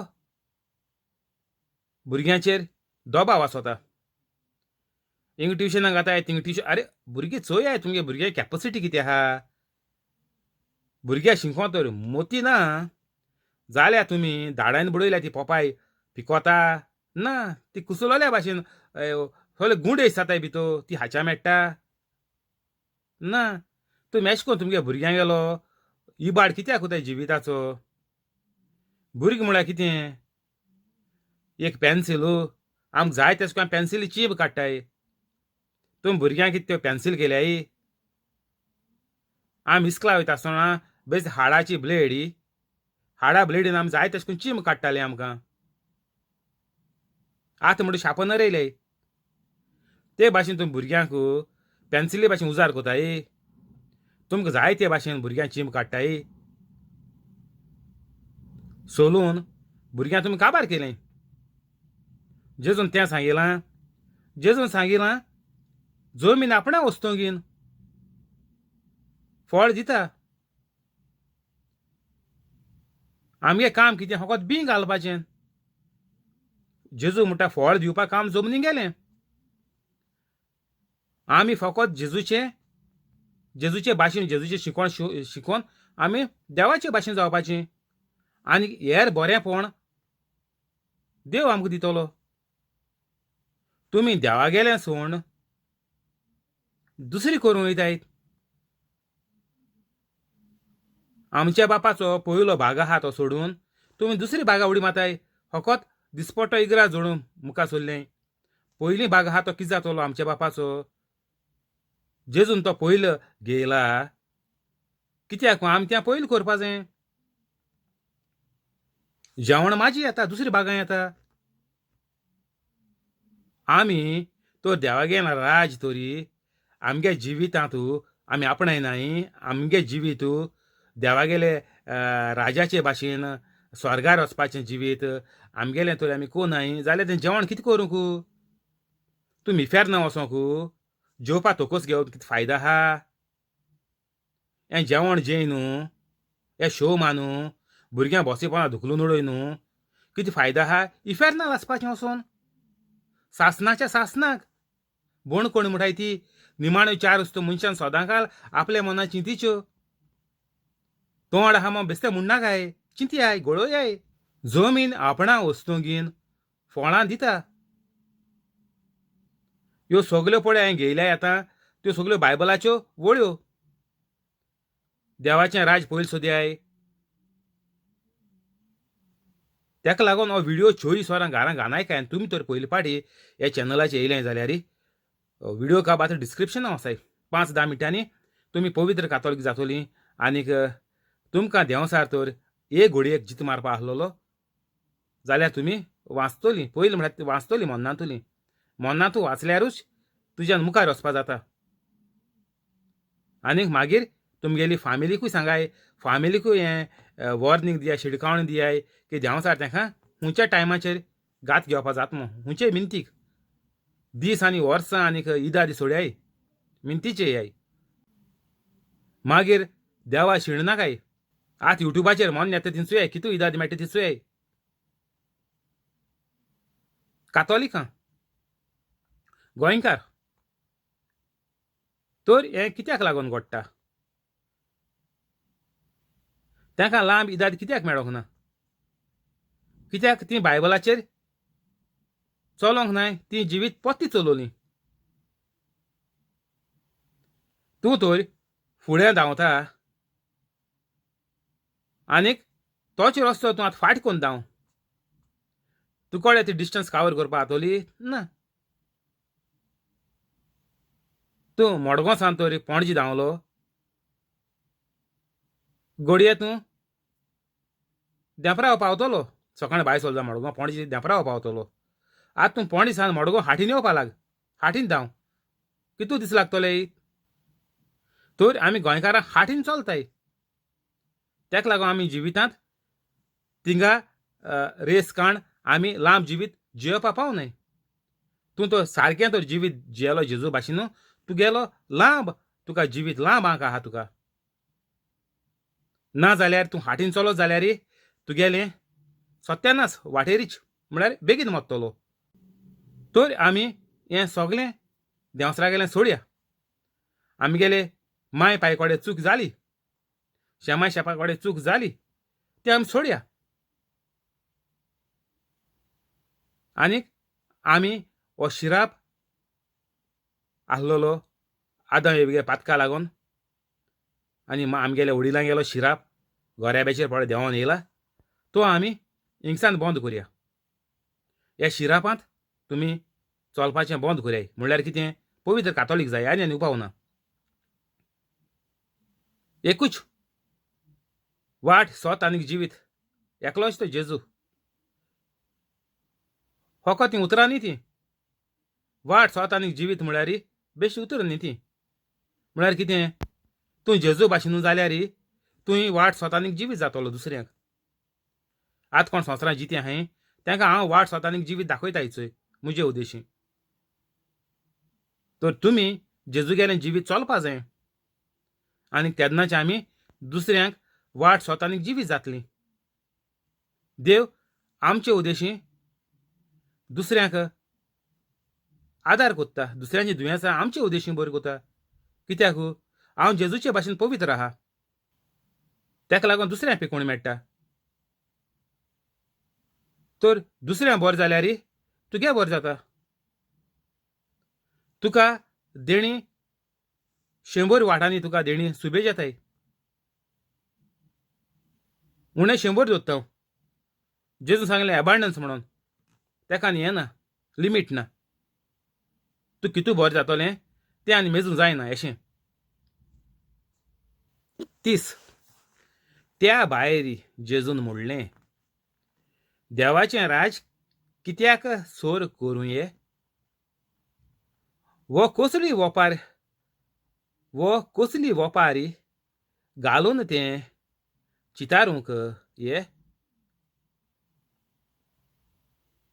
भुरग्यांचेर दबाव आसोता. हिंग ट्युशनाक घाताय, थिंग ट्युशन. अरे भुरगीं चोयाय तुमगे भुरग्याची कॅपॅसिटी कितें आहा. भुरग्यां शिकों तर मोती ना जाल्या तुमी धाडांनी बुडयल्या ती पोपाय पिकोता ना ती कुसलोल्या भाशेन सगळे गुंडेस जाताय भितर ती हाच्या मेट्टा ना. तुमी एशें कोन्न तुमगे भुरग्यांक गेलो इबाड कित्याक कोताय जिविताचो. भुरगीं म्हळ्यार कितें एक पेन्सिल आमकां जाय तेश कोन्न पेन्सिली चीब काडटाय. तुमी भुरग्यांक कितें त्यो पेन्सिल केल्याय. आमी इस्कला वयता आसतना बेश्ट हाडाची ब्लेड हाडा ब्लेडीन आमी जाय तेश कोन्न चीम काडटाले आमकां. आतां म्हणटा शार्पनर येयले. ते भाशेन तुमी भुरग्यांक पेन्सिली भाशेन उजार कोताय. तुमकां जाय ते भाशेन भुरग्यांक चीम काडटाय. सोलून भुरग्यांक तुमी काबार केलें. जेजून तें सांगिलां. जेजून सांगिलां जमीन आपणा वस्तोंगीन फळ दिता. आमगे काम कितें फकत बीं घालपाचें. जेजू म्हणटा फळ दिवपा काम जमनीन गेलें. आमी फकत जेजूचे भाशेन जेजूचें शिकोण शिकोवन आमी देवाचे भाशेन जावपाचें आनी हेर बरेंपण देव आमकां दितलो. तुमी देवा गेलें सोड दुसरी करूं वयतायत. आमच्या बापाचो पयलो भाग आहा तो सोडून तुमी दुसरी भागा उडी मारताय. फकत दिसपट्टो इगरा जोडून मुखार सरलें. पयलीं भाग आहा तो कितें जातलो आमच्या बापाचो. जेजून तो पयलो घेयला कित्याक आमी तें पयलीं करपा जाय. जेवण म्हाजी येता दुसरी भागां येता. आमी तो देवागेर राज तरी आमगे जिवितांत आमी आपणायनाय. आमगे जिवीत देवागेले राजाचे भाशेन स्वर्गार वचपाचें जिवीत आमगेलें तरी आमी कोनाय जाल्यार तें जेवण कितें करूंक. तुमी फेरना वचोंक जेवपा तोकूच घेवन कितें फायदो आहा. हें जेवण जेय न्हू हें शो मानू भुरग्यां बॉसीपणा धुकलून उडय न्हू कितें फायदो आहा. इफेरना वचपाचें वचोन सासणाच्या सासणाक बोण कोण म्हणटाय ती निमाण्यो चार वस्तू मनशान सदांकाळ आपल्या मनात चिंतीच्यो. तोंड आहा मग बेश्टें म्हणनाकाय चिंतयाय गळोयाय. जमीन आपणा वस्तूंगीन फळां दिता. ह्यो सगल्यो पळय हांवें घेयल्याय आतां त्यो सगल्यो बायबलाच्यो वळ्यो. देवाचें राज पयलीं सोदयाय. तेका लागून हो व्हिडिओ चोरी सोरां घरां घानायकाय. आनी तुमी तर पयली पाटी ह्या चॅनलाचेर येयलें जाल्यार व्हिडिओ का बात डिस्क्रिप्शनां वसाय 5-10 मिनटांनी तुमी पवित्र कातोलीक जातलीं. आनीक तुमकां देंवसार तर एक घडयेक जीत मारपा आसलेलो जाल्यार तुमी वाचतलीं. पयलीं म्हळ्यार वाचतलीं मोन्नातलीं. मोन्नातू वाचल्यारूच तुज्यान मुखार वचपा जाता. आनीक मागीर तुमगेली फामिलीकूय सांगाय. फामिलीकूय हें वॉर्निंग दियाय शिडकावणी दियाय की देंवसार तेका खंयच्या टायमाचेर गात घेवपा जाता म्हूण. खंयचे मिनतीक दीस आनी वर्सां आनीक इदादी सोड्याय मिनतीचे येयाय. मागीर देवा शिणनाकाय. आतां युट्यूबाचेर मोन येता ती चोयाय कितू इदादी मेळटा ती चोयाय. कातोलिकां गोंयकार तर हें कित्याक लागून घडटा. तांकां लांब इदाद कित्याक मेळोंक ना. कित्याक ती बायबलाचेर चलोंक नाय. ती जिवीत पोत्ती चलोवलीं. तूं तर फुडें धांवता आनीक तोच रस्तो तूं आतां फाट कोन्न धांव. तूं कळ्ळें ती डिस्टन्स कावर करपा आतोली ना. तूं मडगांव सावन तरी पणजी धांवलो घडये तूं देंपराव पावतलो. सकाळीं भायर सरलो मडगांव पणजी देंपराव पावतलो. आतां तूं पणजी सावन मडगांव हाटीन येवपा लाग. हाटीन धांव. कितू दीस लागतले तर आमी गोंयकारां हाटीन चलताय. तेका लागून आमी जिवितांत थिंगा रेस काण आमी लांब जिवीत जियोवपा पावनाय. तूं तो सारकें तर जिवीत जियेलो जेजू भाशेन तुगेलो लांब तुका जिवीत लांब आहा तुका. ना जाल्यार तूं हाटीन चलत जाल्यार तुगेलें सत्यानास वाटेरीच म्हळ्यार बेगीन मरतलो. तर आमी हें सगळें देंवसरागेलें सोडया. आमगेले माय पाय कोडे चूक जाली, शेमाय शेपा कोडे चूक जाली ती आमी सोडया. आनीक आमी हो शिराप आसलोलो आदाम एबगे पातका लागून आनी आमगेल्या वडिलां गेलो शिराप गोऱ्याब्याचेर पळय देंवोन येयला तो आमी हिंगसान बंद करया. ह्या शिरापांत तुमी चलपाचें बंद करयाय. म्हणल्यार कितें पवित्र कातोलीक जाय आनी उपावना. एकूच वाट सोत आनीक जिवीत एकलोच तो जेजू. फकत ती उतरां न्ही ती. वाट सोत आनीक जिवीत म्हळ्यार बेश्टी उतर न्ही ती. म्हळ्यार कितें तूं जेजू भाशेन जाल्यार तुवें वाट सोत आनीक जिवीत जातलो दुसऱ्यांक. आतां कोण संवसारांत जिते आहाय तांकां हांव वाट सोत आनीक जिवीत दाखयताय चोय म्हजे उद्देशी. तर तुमी जेजू गेलें जिवीत चलपा जाय आनी तेन्नाच आमी दुसऱ्यांक वाट सोत आनीक जिवीत जातलीं. देव आमचे उद्देशी दुसऱ्यांक आदार कोत्ता. दुसऱ्यांची दुयेंसां आमचे उद्देशी बरी कोता. कित्याक हांव जेजूचे भाशेन पवित्र आहा. तेका लागून दुसऱ्यांक पिकोवणी मेळटा. तर दुसऱ्यां बरें जाल्यार तुगे बरें जाता. तुका देणी 100 वाटांनी तुका देणी सुबेज येताय. उणें 100 जोडटा. जेजू सांगलें एबांडन्स म्हणून. तेका आनी हें ना लिमीट ना. तूं कितू बरें जातलें तें आनी मेजूंक जायना अशें. 30 त्या भायर जेजून म्हणलें देवाचें राज कित्याक सोर करूं ये. वो कसली वोपारी घालून तें चितारूंक ये.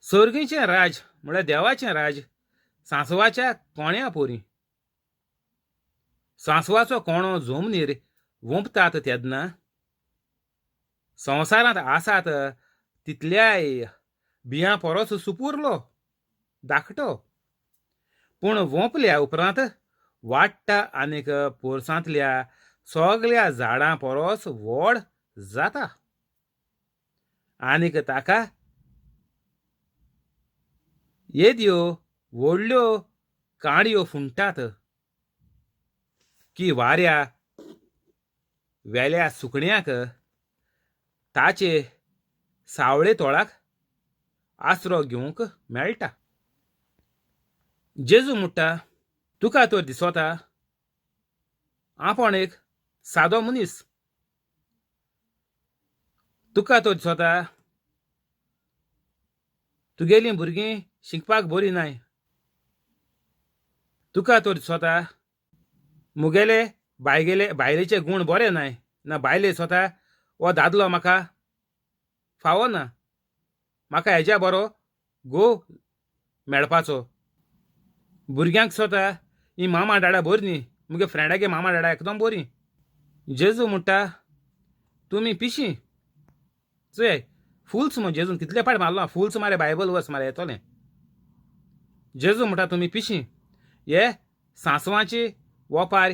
सर्गीचें राज म्हळ्यार देवाचें राज सांसवाच्या कोण्या पोरी. सांसवाचो कोणो जमनीर वोंपतात तेन्ना संवसारांत आसात तितल्याय बियां परस सुपुरलो धाकटो. पूण वोंपल्या उपरांत वाडटा आनीक पोरसांतल्या सगळ्या झाडां परस व्हड जाता. आनीक ताका येद्यो व्हडल्यो कांडयो फुंटात की वाऱ्या वेल्या सुकण्यांक ताचे सावळे तोळाक आसरो घेवंक मेळटा. जेजू म्हणटा तुका तर दिसता आपण एक सादो मनीस. तुका तर दिसता तुगेलीं भुरगीं शिकपाक बरीं नाय. तुका तर दिसता मुगेले बायलेचे गूण बरे नाय ना बायले स्वता हो दादलो म्हाका फावो ना. म्हाका हेज्या बरो घोव मेळपाचो. भुरग्यांक स्वता ही मामा डाडा बरी न्ही. मुगे फ्रेंडागे मामा डाडा एकदम बरीं. जेजू म्हणटा तुमी पिशीं चोय फुल्स म्हूण जेजून कितले फाट मारलो फुल्स मारे बायबल वर्स मारे येतोलें. जेजू म्हणटा तुमी पिशीं हे सांसवाची वोपार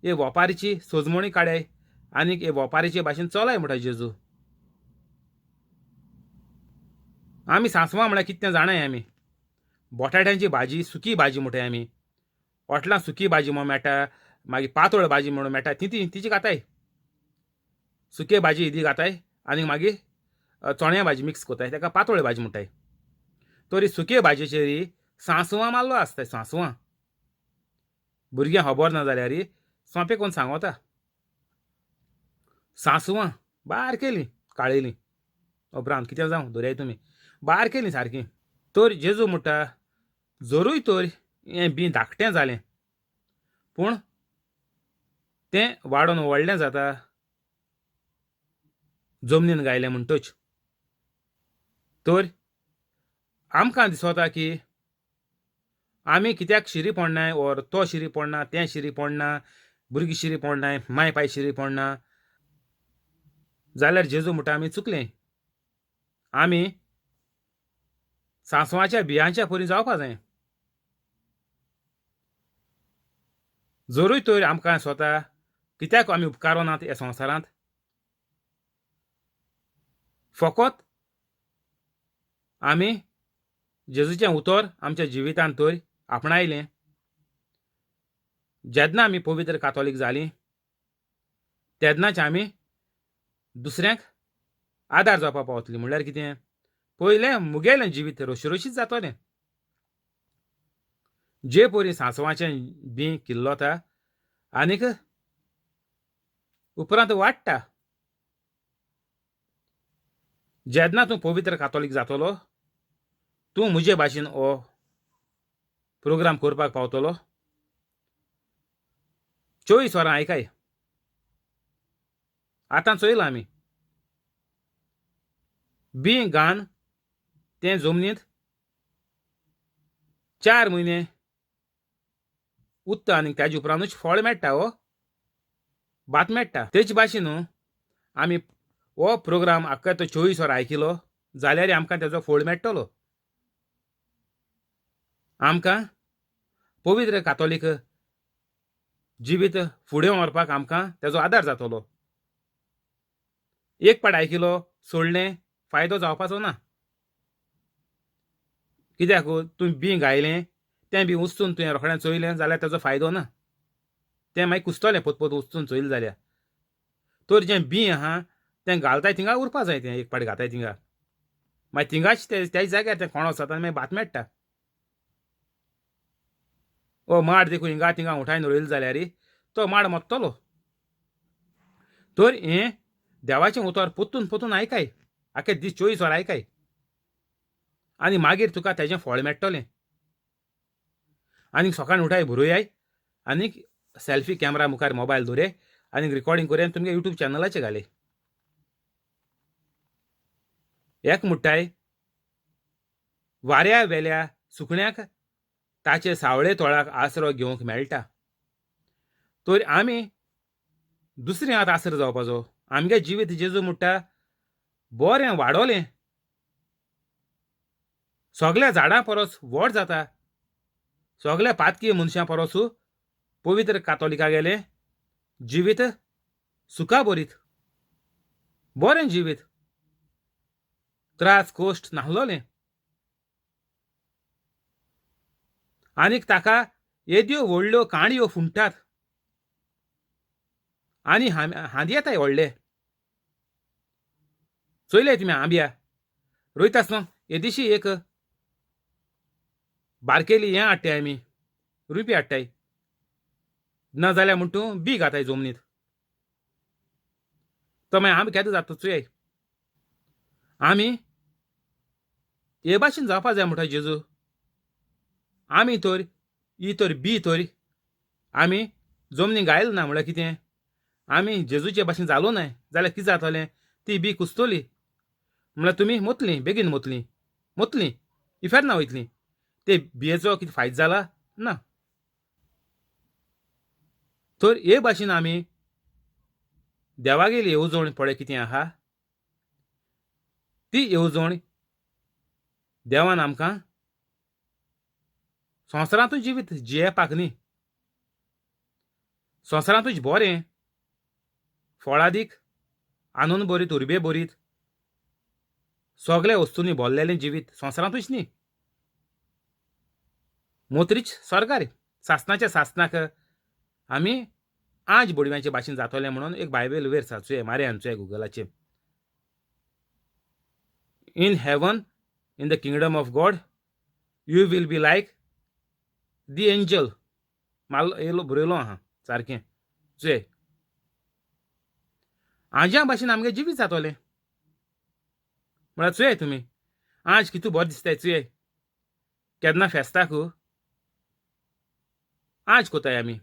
हे वोपारीची सोजमणी काडाय आनीक हे वोपारीचे भाशेन चलाय म्हणटा जेजू. आमी सांसवां म्हळ्यार कितें जाणाय आमी. बटाट्यांची भाजी सुकी भाजी म्हणटाय आमी. हॉटलां सुकी भाजी म्हणून मेळटा मागीर पातळ भाजी म्हणून मेळटा तिची खाताय. सुके भाजी इदी घाताय आनी मागीर चोण्या भाजी मिक्स कोताय ताका पातोळ्यो भाजी म्हणटाय. तरी सुके भाजयेचेर सांसवां मारलो आसताय, सांसवां. भुरग्यांक खबर ना जाल्यार सोंपें कोन्न सांगोता. सांसवां बारकेलीं काळेलीं ओ ब्रावन कितें जावं दर्याय तुमी, बारकेलीं सारकीं. तर जेजू म्हणटा जरूय तर हें बी धाकटें जालें पूण तें वाडोवन व्हडलें जाता जमनीन गायलें म्हणटच. तर आमकां दिसता की आमी कित्याक शिरी पडनाय ओर तो शिरी पडना, तें शिरी पडना, भुरगीं शिरी पडनाय, माय पाय शिरी पडना, जाल्यार जेजू म्हणटा आमी चुकलें. आमी सांसवाच्या बियांच्या परी जावपा जाय. जरूय तर आमकां स्वता कित्याक आमी उपकारो नात ह्या संवसारांत. फकत आमी जेजूचें उतर आमच्या जिवितांत तर आपणायलें. जेन्ना आमी पवित्र कातोलीक जालीं तेन्नाच आमी दुसऱ्यांक आदार जावपा पावतलीं. म्हणल्यार कितें, पयलें मुगेलें जिवीत रोशीरोशीत जातलें. जे परी सांसवाचें बी किल्लोता आनीक उपरांत वाडटा. जेन्ना तूं पवित्र कातोलीक जातलो तूं म्हजे भाशेन हो प्रोग्राम करपाक पावतलो. 24 वरां आयकाय. आतां चोयलां आमी बी घान तें जमनींत 4 म्हयने उत्ता आनीक ताजे उपरांतूच फळ मेळटा हो भात मेळटा. तेच भाशेन आमी हो प्रोग्राम आख्खो तो 24 वरां आयकिलो जाल्यार आमकां तेजो फळ मेळटलो. आमकां पवित्र कातोलीक जिवीत फुडें व्हरपाक आमकां तेजो आदार जातलो. एक पाट आयकिलो सोडलें फायदो जावपाचो ना. कित्याक तुवें बी गायलें तें बी उचून तुवें रोखडें चोयलें जाल्यार तेजो फायदो ना. तें मागीर कुसतलें पोतपोत उचून चोयलें जाल्यार. तर जें बी आहा तें घालताय थिंगा उरपा जाय. तें एक पाट घाताय थिंगा मागीर थिंगाच त्याच जाग्यार तें कोणो वचता आनी मागीर भात मेळटा. ओ माड देखून हिंगा थिंगा उठायन रोयलो जाल्यार तो माड मोत्तलो. तर हें देवाचें उतर पोत्तून पोत्तून आयकाय. आख्खे दीस 24 वरां आयकाय आनी मागीर तुका तेजें फळ मेळटलें. आनीक सकाळीं उठाय बरोयाय आनीक सेल्फी कॅमेरा मुखार मोबायल दवरे आनीक रिकॉर्डिंग करून तुमगे यूट्यूब चॅनलाचेर घाले. एक म्हणटाय वाऱ्या वेल्या सुकण्याक ताचे सावळे तोळाक आसरो घेवंक मेळटा. तर आमी दुसऱ्यांक आसरो जावपाचो. आमगे जिवीत जेजू म्हणटा बरें वाडोलें सगल्या झाडां परस व्हड जाता. सगल्या पातकी मनशां परस पवित्र कातोलिकागेलें जिवीत सुखा बरीत बरें जिवीत त्रास कोश्ट नाहलोलें. आनीक ताका येद्यो व्हडल्यो काणयो फुंटात आनी हांदी येताय व्हडले. चोयले तुमी आंब्या रोयता आसतना हे दिशी एक बारकेली हें हाडटाय आमी रुपी हाडटाय ना जाल्यार म्हणटू बी घाताय जमनीत. तो मागीर आंबे केदो जाता चोयाय. आमी हे भाशेन जावपा जाय म्हणटा जेजू. आमी तर ही तर बी तर आमी जमनी गायलो ना म्हणल्यार कितें, आमी जेजूचे भाशेन जालो न्हय जाल्यार कितें जातलें, ती बी कुसतली. म्हणल्यार तुमी मोतलीं बेगीन मोतलीं इफेर ना वयतलीं. ते बियेचो कितें फायदो जाला ना. तर हे भाशेन आमी देवागेली येवजण पळय कितें आहा ती येवजण देवान आमकां संवसारांतूच जिवीत जियेवपाक न्ही, संवसारांतूच बरें फळादीक आनंद बरीत उर्बे बरीत सगल्या वस्तूंनी भरलेलें जिवीत संवसारांतूच न्ही, मोतरीच स्वर्गार सासणाच्या सासणाक आमी आज बोडव्यांचे भाशेन जातलें म्हणून एक बायबल वेर साचुये मारे हांचोय गुगलाचेर. In heaven in the kingdom of God you will be like the angel माल येलो बरयलो आहा सारकें चुये आज्या भाशेन आमगे जिवीत जातोलें म्हळ्यार चुये तुमी आज कितू बरें दिसताय चुये केन्ना फेस्ताक आज कोताय आमी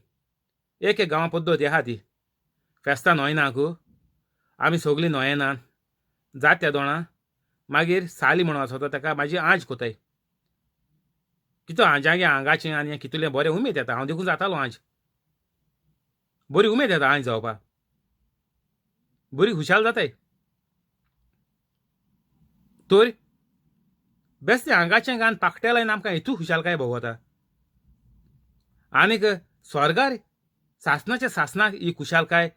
एक गांवां पद्दत आहा ती फेस्तां न्हयनाक आमी सगळीं न्हयेनात जात त्या दोणां मागीर साली म्हणून आसता ताका म्हाजी आज कोताय कितें आजागे आंगाचें आनी कितलें बरें उमेद येता हांव देखून जातालो आज बरी उमेद येता आज जावपाक बरी खुशाल जाताय तर बेस्ते आंगाचें गान पाकट्या लायन आमकां हितू खुशालकाय भोगवता आनीक स्वर्गार सासणाच्या सासणाक ही खुशालकाय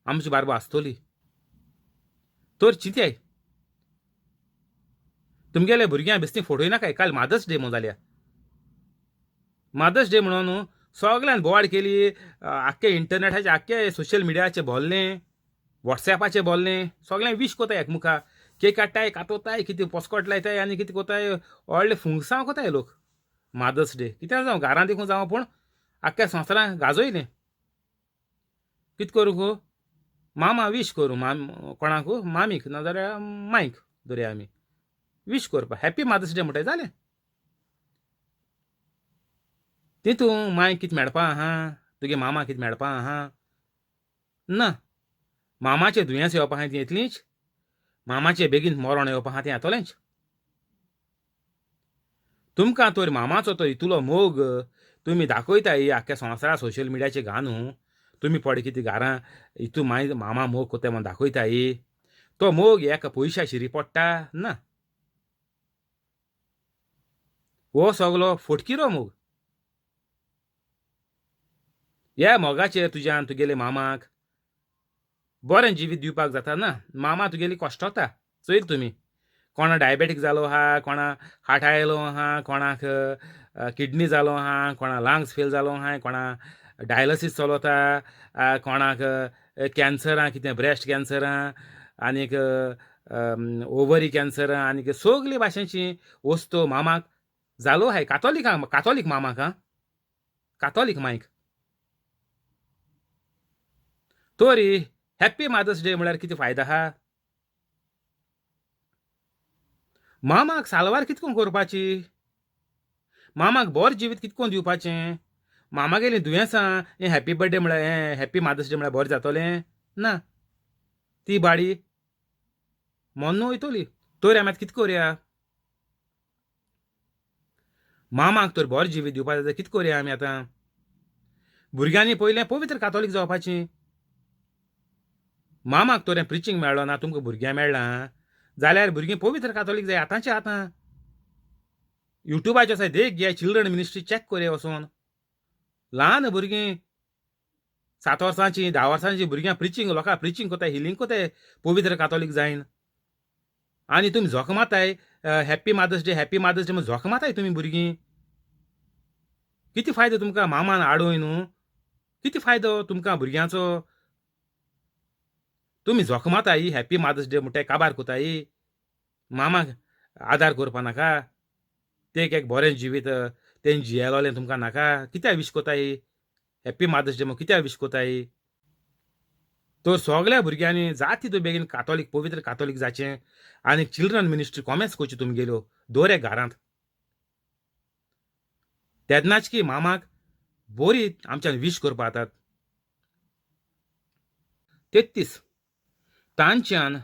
आमची बारबो आसतली तर चिंत्याय तुमगेले भुरग्यां बेश्टी फोटोयनाकाय काल मदर्स डे म्हणून जाल्या मदर्स डे म्हणून सगळ्यान बोवाड केली आख्खे इंटरनेटाचे आख्खे सोशल मिडियाचे बोल्लें वॉट्सॅपाचें बोल्लें सगळें वीश कोताय एकमुखा केक काडटाय कातोताय कितें पोस्कोट लायताय आनी कितें कोताय व्हडले फुंगसांव कोताय लोक मदर्स डे कितें जावं घरां देखून जावं पूण आख्ख्या संवसारांत गाजयलें कितें करूं मामा वीश करूं कोणाक मामीक नाजाल्यार मायक धरया आमी वीश करपा हॅपी मदर्स डे म्हणटाय जालें तितू मायक कितें मेळपा आहा तुगे मामा कितें मेळपा आहा ना मामाचें दुयेंस येवपा आहा ती येतलींच मामाचें बेगीन मरण येवपा आहा तें येतलेंच तुमकां तर मामाचो तो इतलो मोग तुमी दाखयताय आख्ख्या संवसारा सोशल मिडियाचेर घालून तुमी पड कितें घरां हितू मामा मोग कोताय म्हूण दाखयताय तो मोग एका पयशा शिरी पडटा ना हो सगलो फटकिरो मोग ह्या मोगाचेर तुज्यान तुगेले मामाक बरें जिवीत दिवपाक जाता ना मामा तुगेली कश्टता चोयत तुमी कोणा डायबेटीक जालो आहा कोणा हार्ट आयलो आहा कोणाक किडनी जालो आहा कोणा लंग्स फेल जालो आहा कोणा डायलिसीस चलता कोणाक कॅन्सरां कितें ब्रेस्ट कॅन्सरां आनीक ओवरी कॅन्सरां आनीक सगली भाशेची वस्तू मामाक जालो आहाय कातोलीक मामाक कातोलीक मायक तोरी हॅप्पी मदर्स डे म्हळ्यार कितें फायदो आहा मामाक सालवार कितको करपाची मामाक बरें जिवीत कितको दिवपाचें मामा गेलीं दुयेंसां हें हॅप्पी बर्थडे म्हळ्यार हें हॅप्पी मदर्स डे म्हळ्यार बरें जातलें ना ती बाडी मोन्न वयतली तर आमी आतां कितें करया मामाक तर बरें जिवीत दिवपा जाय कितें करया आमी आतां भुरग्यांनी पयलें पवित्र कातोलीक जावपाचें मामाक तर हें प्रिचींग मेळ्ळो ना तुमकां भुरग्यां मेळ्ळां जाल्यार भुरगीं पवित्र कातोलीक जाय आतांचे आतां युट्यूबाचेर आसा देख घे चिल्ड्रन मिनिस्ट्री चॅक करया वचोन ल्हान भुरगीं 7 वर्सांची 10 वर्सांची भुरग्यां प्रिचींग लोकां प्रिचींग कोताय हिलींग कोताय पवित्र कातोलीक जायन आनी तुमी झोक मारताय हॅप्पी मदर्स डे म्हूण झोक मारताय तुमी भुरगीं कितें फायदो तुमकां मामान आडोय न्हू कितें फायदो तुमकां भुरग्यांचो तुमी झोक मारताय हॅप्पी मदर्स डे म्हणटाय काबार कोताय मामाक आदार करपा नाका तेक एक बरें जिवीत तें जियेलोलें तुमकां नाका कित्याक वीश कोताय हॅप्पी मदर्स डे म्हूण कित्याक वीश कोताय तर सगळ्या भुरग्यांनी जाता तितू बेगीन कातोलीक पवित्र कातोलीक जाचें आनी चिल्ड्रन मिनिस्ट्री कॉमेंट्स करच्यो तुमगेल्यो दवरे घरांत तेन्नाच की मामाक बरी आमच्यान वीश करपा जातात 33 तांच्यान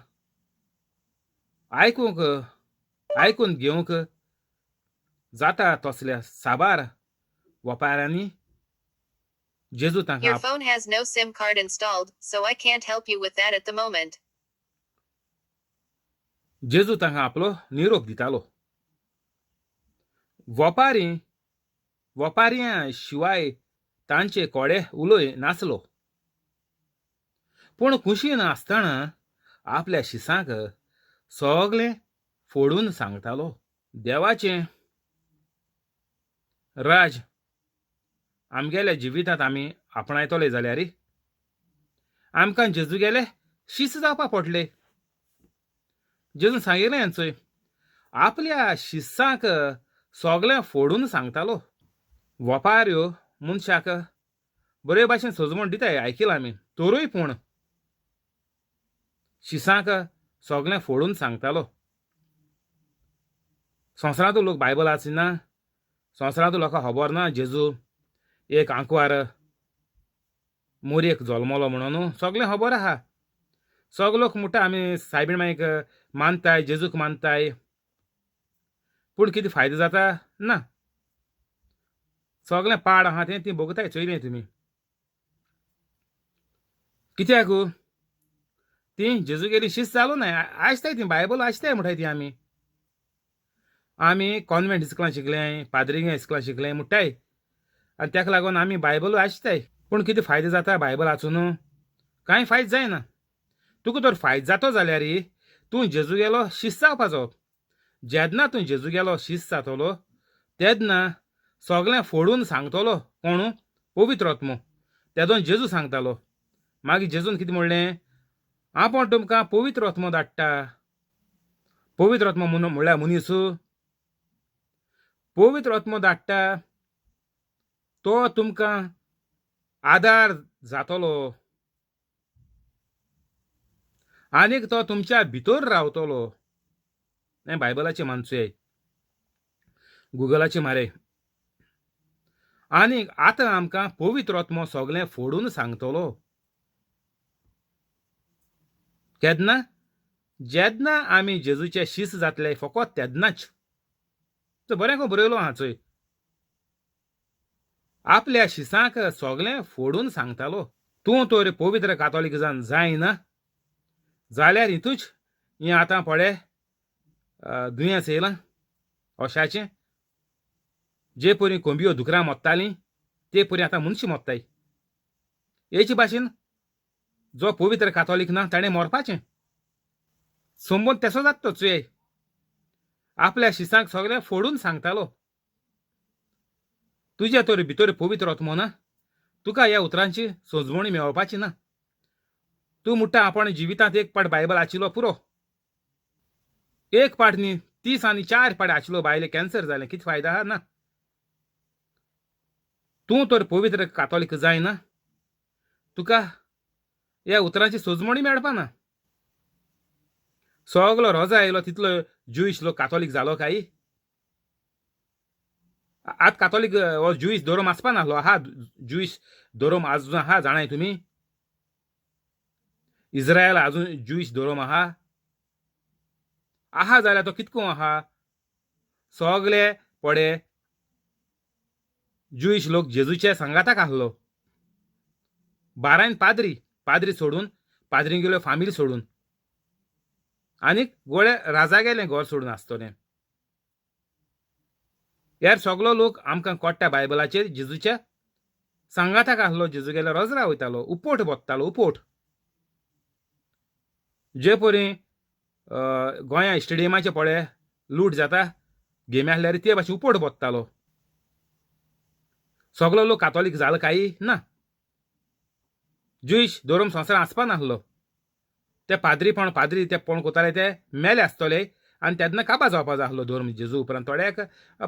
आयकून घेवंक जाता तसल्या साबार वपाऱ्यांनी जेजू तांकां Your phone has no SIM card installed, so I can't help you with that at the moment. जेजू तांकां आपलो निरोप दितालो वपाऱ्यां शिवाय तांचे कोडे उलोय नासलो पूण कुशीन आसतना आपल्या शिसांक सगळें फोडून सांगतालो देवाचें राज आमगेल्या जिवितांत आमी आपणायतले जाल्यार आमकां जेजू गेले शीस जावपा पडले जेजून सांगिल्लें चोय आपल्या शिस्सांक सगळें फोडून सांगतालो. वपार ह्यो मनशाक बरे भाशेन सजमण दिताय आयकिलां आमी. तोरूय पूण शिसांक सगळें फोडून सांगतालो. संवसारांतूय लोक बायबल वाचिना. संवसारांतूय लोकांक खबर ना जेजू एक आंकवार मोरयेक जल्मलो म्हणून. सगळें खबर आहा. सगळे लोक म्हणटा आमी सायबीण मांयक मानताय, जेजूक मानताय. पूण कितें फायदो जाता? ना. सगळें पाड आहा तें ती भोगताय चोयलें तुमी. कित्याक? ती जेजूगेली शिस्त जालो नाय. आयजताय ती बायबल आयजताय म्हणटाय ती आमी. आमी कॉन्व्हेंट इस्कलां शिकले, पाद्रिंगा इस्कलां शिकले म्हणटाय. आनी तेका लागून आमी बायबल आयजताय. पूण कितें फायदो जाता बायबल वाचून? कांय फायदो जायना. तुका तर फायदो जातो जाल्यार तूं जेजूगेलो शिस्त जावपाचो. जेन्ना तूं जेजूगेलो शिस्त जातलो तेन्ना सगळें फोडून सांगतलो. कोण? पवित्र आत्मो. तेदोन जेजू सांगतालो. मागीर जेजून कितें म्हणलें? आपूण तुमकां पवित्र आत्मो धाडटा. पवित्र आत्मो म्हणल्यार मनीस. पवित्र आत्मो धाडटा. तो तुमकां आदार जातलो. आनीक तो तुमच्या भितर रावतलो. हें बायबलाचें मानसुये. गुगलाचेर मारे. आनीक आतां आमकां पवित्र आत्मो सगळें फोडून सांगतलो. केन्ना? जेन्ना आमी जेजूचे शिश्य जातले फकत तेन्नाच. बरें को बरयलो आहा चोय. आपल्या शिसांक सगळें फोडून सांगतालो. तूं तर पवित्र कातोलीक जायना जाल्यार हितूच हें आतां पळय दुयेंस येयलां ओशाचें. जे परी कोंबयो दुकरां मोत्तालीं ते परी आतां मनशां मोत्ताय. हेचे भाशेन जो पवित्र कातोलीक ना ताणें मरपाचें. संबंद तेसो जाता तो चुये. आपल्या शिसांक सगळें फोडून सांगतालो. तुज्या तर भितर पवित्र आत्मो ना. तुका ह्या उतरांची सोजवणी मेळपाची ना. तूं म्हणटा आपण जिवितांत एक पाट बायबल वाचिलो पुरो. एक पाट न्ही 30 आनी 4 पाट वाचिलो बायले कॅन्सर जालें. कितें फायदो आहा? ना. तूं तर पवित्र कातोलीक जायना. तुका ह्या उतरांची सोजमणी मेळपाना. सगलो रोजा आयलो तितलो ज्यूइश लोक कातोलीक जालो काय? आतां कातोलीक हो ज्यूइश धोरोम आसपा नाहलो. आहा ज्यूइश धोरोम आजून आहा जाणाय तुमी? इस्रायल आजून ज्यूइश धोरोम आहा? आहा जाल्यार तो कितको आहा? सगळे पडे ज्यूइश लोक जेजूच्या संगाताक आसलो. 12 पाद्री सोडून, पाद्रीन गेलो फामील सोडून. आनीक गोळे राजा गेलें घर सोडून आसतलें. यार सगलो लोक आमकां कोट्टा बायबलाचेर जेजूच्या सांगाताक आसलो. जेजू गेल्यार रोजरा वयतालो. उपोट बोत्तालो. उपोट. जे परी गोंया स्टेडियमाचे पळय लूट जाता गेमी आसल्यार ते भाशेन उपोट बोत्तालो. सगलो लोक कातोलीक जालो काय? ना. ज्यूइश धोरोम संवसारांत आसपा नासलो. ते पाद्री ते पण कोताले ते मेले आसतले आनी तेन्ना काबार जावपा जाय आसलो धोरोम जेजू उपरांत. थोड्याक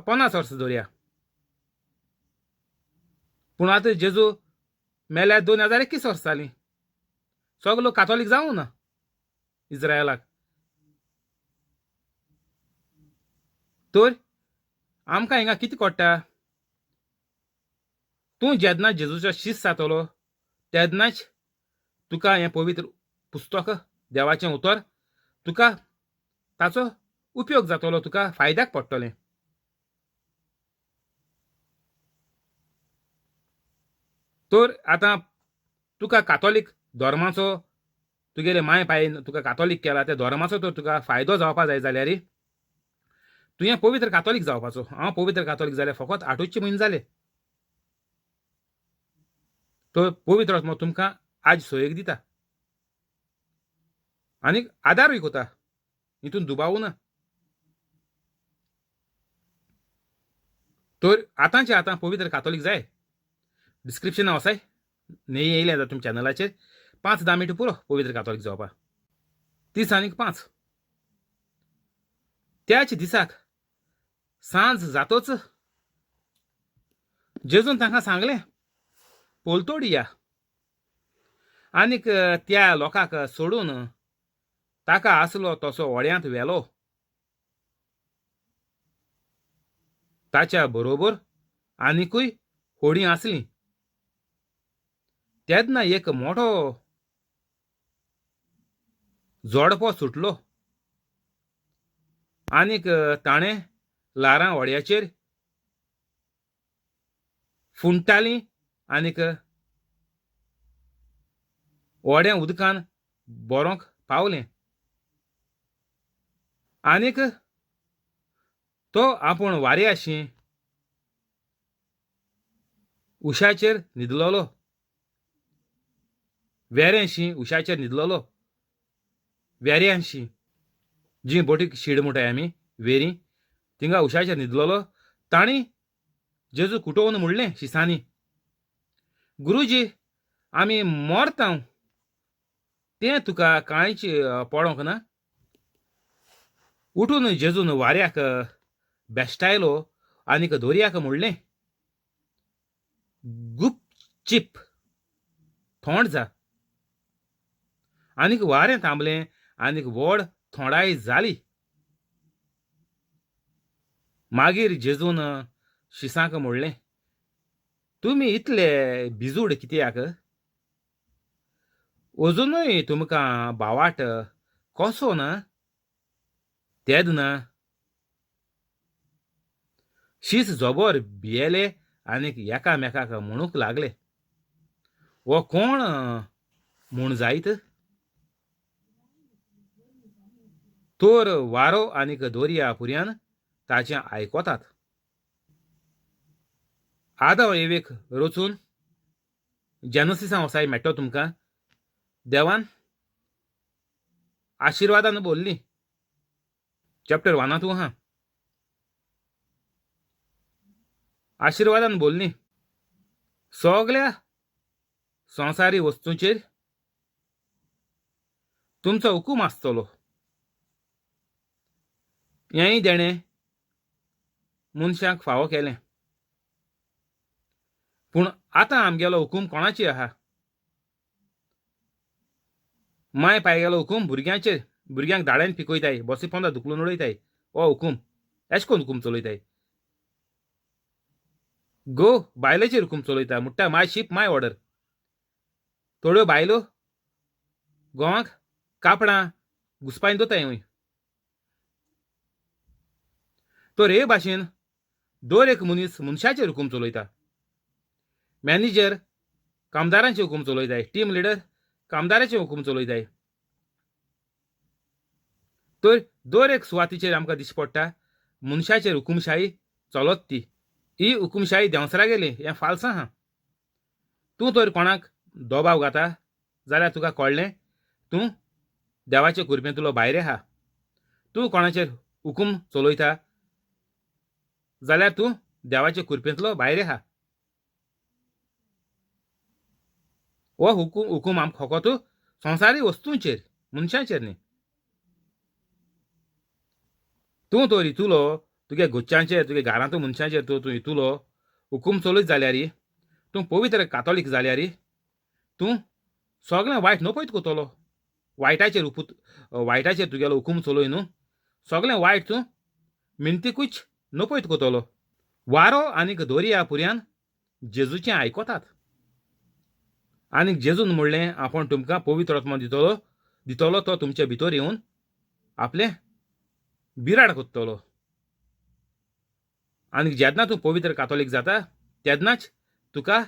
50 वर्सां धरया. पूण आतां जेजू मेल्यार 2021 वर्सां जालीं. सगलो लोक कातोलीक जावं ना इस्रायलाक. तर आमकां हिंगा कितें कोट्टा? तूं जेन्ना जेजूचो शिश्य जातलो तेन्नाच तुका हें पवित्र पुस्तक देवाचें उतर तुका ताचो उपयोग जातलो. तुका फायद्याक पडटलें. तर आतां तुका कातोलीक धर्माचो तुगेले माय पायेन तुका कातोलीक केला त्या धर्माचो तर तुका फायदो जावपा जाय जाल्यार तुवें पवित्र कातोलीक जावपाचो. हांव पवित्र कातोलीक जाल्यार फकत 8 म्हयने जाले. तो पवित्र आत्मो तुमकां आज सोयेक दिता आनीक आदारूय कोता. हितून दुबाव ना. तर आतांचे आतां पवित्र कातोलीक जाय. डिस्क्रिप्शनां वचाय. न्ही येयलें जाता तुमच्या चॅनलाचेर 5-10 मिनटां पुरो पवित्र कातोलीक जावपा. 30 आनीक 5. त्याच दिसाक सांज जातोच जेजून तांकां सांगलें पोलतोड या आनीक त्या लोकांक सोडून ताका आसलो तसो व्हड्यांत व्हेलो. ताच्या बरोबर आनीकूय होडी आसलीं. तेन्ना एक मोठो जोडपो सुटलो आनीक ताणें ल्हारां व्हड्याचेर फुंटालीं आनीक व्हडें उदकान बोरोंक पावलें. आनीक तो आपूण वाऱ्याशी उशाचेर न्हिदलोलो. वेऱ्यांशी उशाचेर न्हिदलोलो. वेऱ्यांशी जी बोटीक शीड म्हणटाय आमी वेरी थिंगा उशाचेर न्हिदलोलो. ताणी जेजू कुटोवन म्हणलें शिसांनी, गुरुजी आमी मोरतांव तें तुका कांयच पडोंक ना. उठून जेजून वाऱ्याक बेश्टायलो आनीक दोरयाक म्हणलें, गुपचीप थोंड जा. आनीक वारें थांबलें आनीक व्हड थोंडाय जाली. मागीर जेजून शिसांक म्हणलें, तुमी इतले भिजूड कित्याक? अजुनूय तुमकां भावाट कसो ना? तेदना शीस जोबोर भियेले आनीक एकामेकाक म्हणूंक लागले, हो कोण म्हूण जायत? तर वारो आनीक दोर्या पुर्यान ताचें आयकोतात. आदां एवेक रचून जेनसिसां वसाय मेळटो तुमकां. देवान आशिर्वादान बोल्ली चॅप्टर 1 आहा. आशिर्वादान बोल्ली सगळ्या संवसारी वस्तूंचेर तुमचो हुकूम आसतलो. हेंय देणें मनशाक फावो केलें. पूण आतां आमगेलो हुकूम कोणाचेर आहा? माय पायगेलो हुकूम भुरग्यांचेर. भुरग्यांक दाड्यान पिकयताय, बसी पोंदा धुकलून उडयताय. हो हुकूम एश कोन्न हुकूम चलयताय. घोव बायलेचेर हुकूम चलयता म्हणटा माय शीप माय ऑर्डर. थोड्यो बायलो घोवांक कापडां घुस्पायन दोताय हूंय. तर हे भाशेन दर एक मनीस मनशाचेर हुकूम चलयता. मॅनेजर कामदारांचे हुकूम चलयताय. टीम लिडर कामदाराचे हुकूम चलयताय. तर दर एक सुवातीचेर आमकां दिश्टी पडटा मनशाचेर हुकूमशाही चलत ती. ही हुकूमशाही देंवसरागेली हें फाल्स आहा. तूं तर कोणाक दोबाव घाता जाल्यार तुका कळ्ळें तूं देवाचे कृपेंतलो भायर आहा. तूं कोणाचेर हुकूम चलयता जाल्यार तूं देवाचे कृपेंतलो भायर आहा. हो हुकूम आमकां फकत संवसारी वस्तूंचेर मनशांचेर न्ही. तूं तर हितूलो तुगे घरच्यांचेर तुगे घरांतल्या मनशांचेर तूं हितूलो हुकूम चलयत जाल्यार तूं पवित्र कातोलीक जाल्यार तूं सगळें वायट नपयत कोतलो. वायटाचेर तुगेलो हुकूम चलय न्हू. सगळें वायट तूं मिनतीकूच नपयत कोतलो. वारो आनीक दोर्या पुर्यान जेजूचें आयकोतात. आनीक जेजून म्हणलें आपूण तुमकां पवित्र आत्मा दितलो तो तुमचे भितर येवन आपलें बिराड कोत्तलो. आनीक जेन्ना तूं पवित्र कातोलीक जाता तेन्नाच तुका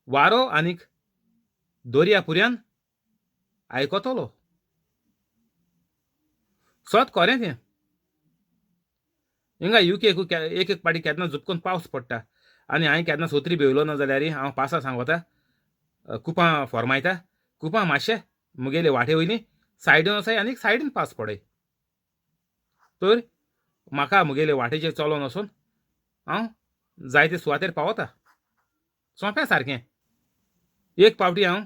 वारो आनीक दोर्या पुर्यान आयकोतलो. सत खरें तें. हिंगा युकेकू एक पाटी केन्ना झुपकून पावस पडटा आनी हांवें केन्ना सोत्री भेवलो ना जाल्यार हांव पासा सांगता कुपां फॉर्मायता. कुपां मातशें मुगेले वाटे वयलीं सायडीन वसाय आनीक सायडीन पावस पडय. तर म्हाका मुगेले वाटेचेर चलोन वचोन हांव जायते सुवातेर पावता. सोंपें सारकें. एक पावटी हांव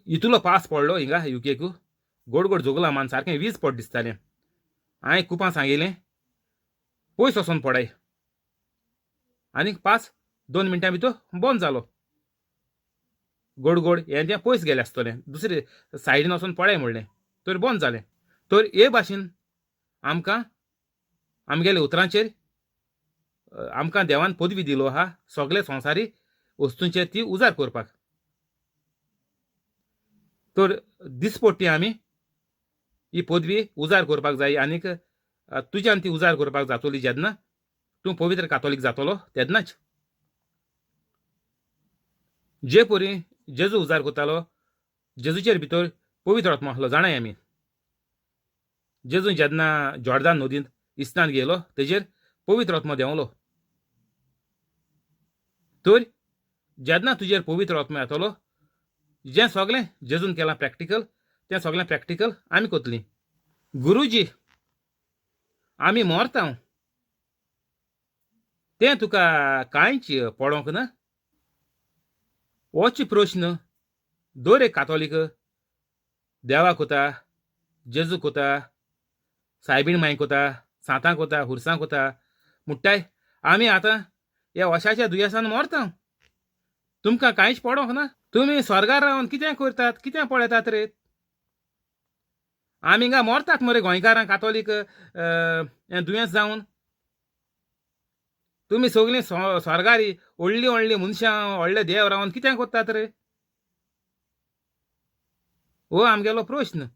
इतुलो पावस पडलो हिंगा युकेकू. गोड गोड जोगलां मान सारकें वीज पड दिसतालें. हांवें कुपां सांगिल्लें पयस वचोन पडय आनीक 5-2 मिनटां भितर बंद जालो. गोड गोड हें तें पयस गेलें आसतलें, दुसरे सायडीन वचोन पळय म्हणलें, तर बंद जालें. तर हे भाशेन आमकां आमगेल्या उतरांचेर आमकां देवान पदवी दिलो आहा सगळे संवसारी वस्तूंचेर ती उजार करपाक. तर दिसपट्टी आमी ही पदवी उजार करपाक जाय आनीक तुज्यान ती उजार करपाक जातली जेन्ना तूं पवित्र कातोलीक जातलो तेन्नाच. जे परी जेजू उजार करतालो जेजूचेर भितर पवित्र आत्मा आहलो जाणाय आमी. जेजू जेन्ना जॉर्दान नदींत इस्नान गेलो तेजेर पवित्र आत्मा देंवलो. तर जेन्ना तुजेर पवित्र आत्मा येतलो जें सगळें जेजून केलां प्रॅक्टिकल तें सगळें प्रॅक्टिकल आमी कोतलीं. गुरुजी आमी मरता तें तुका कांयच पडोंक ना. होच प्रश्न दर एक कातोलीक देवा कोता, जेजू कोता, सायबीण मांय कोता, सांतां कोता, हुर्सां कोता. म्हणटाय आमी आतां ह्या वशाच्या दुयेंसान मरता. तुमकां कांयच पडोंक ना. तुमी स्वर्गार रावन कितें करतात, कितें पळयतात रे. आमी हिंगा मरतात मरे गोंयकारां कातोलीक हें दुयेंस जावन. तुमी सगळीं स्वर्गार व्हडलीं व्हडलीं मनशां व्हडले देव रावन कितें कोत्तात रे. हो आमगेलो प्रश्न.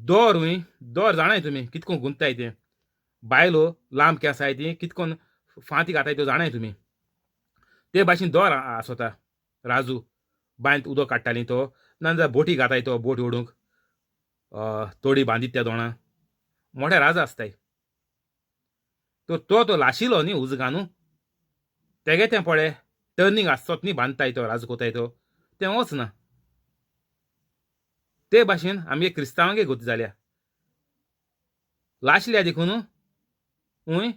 दोर जाणाय तुमी कितको गुंतताय तें. बायलो लांब केंसाय तीं कितकोन फांती घाताय त्यो जाणाय तुमी. ते भाशेन दोर आसोता. राजू बांयंत उदक काडटालीं तो नाजाल्यार बोटी घाताय तो बोट ओडूंक तोडी बांदीत त्या दोणां मोठे राजा आसताय. तो लाशिलो न्ही उजगानू तेगे तें पळय टर्नींग आसत न्ही बांदताय तो राजू कोताय तो तें वचना. ते भाशेन आमगे क्रिस्तांवांगे गती जाल्या. लाशल्या देखून हूंय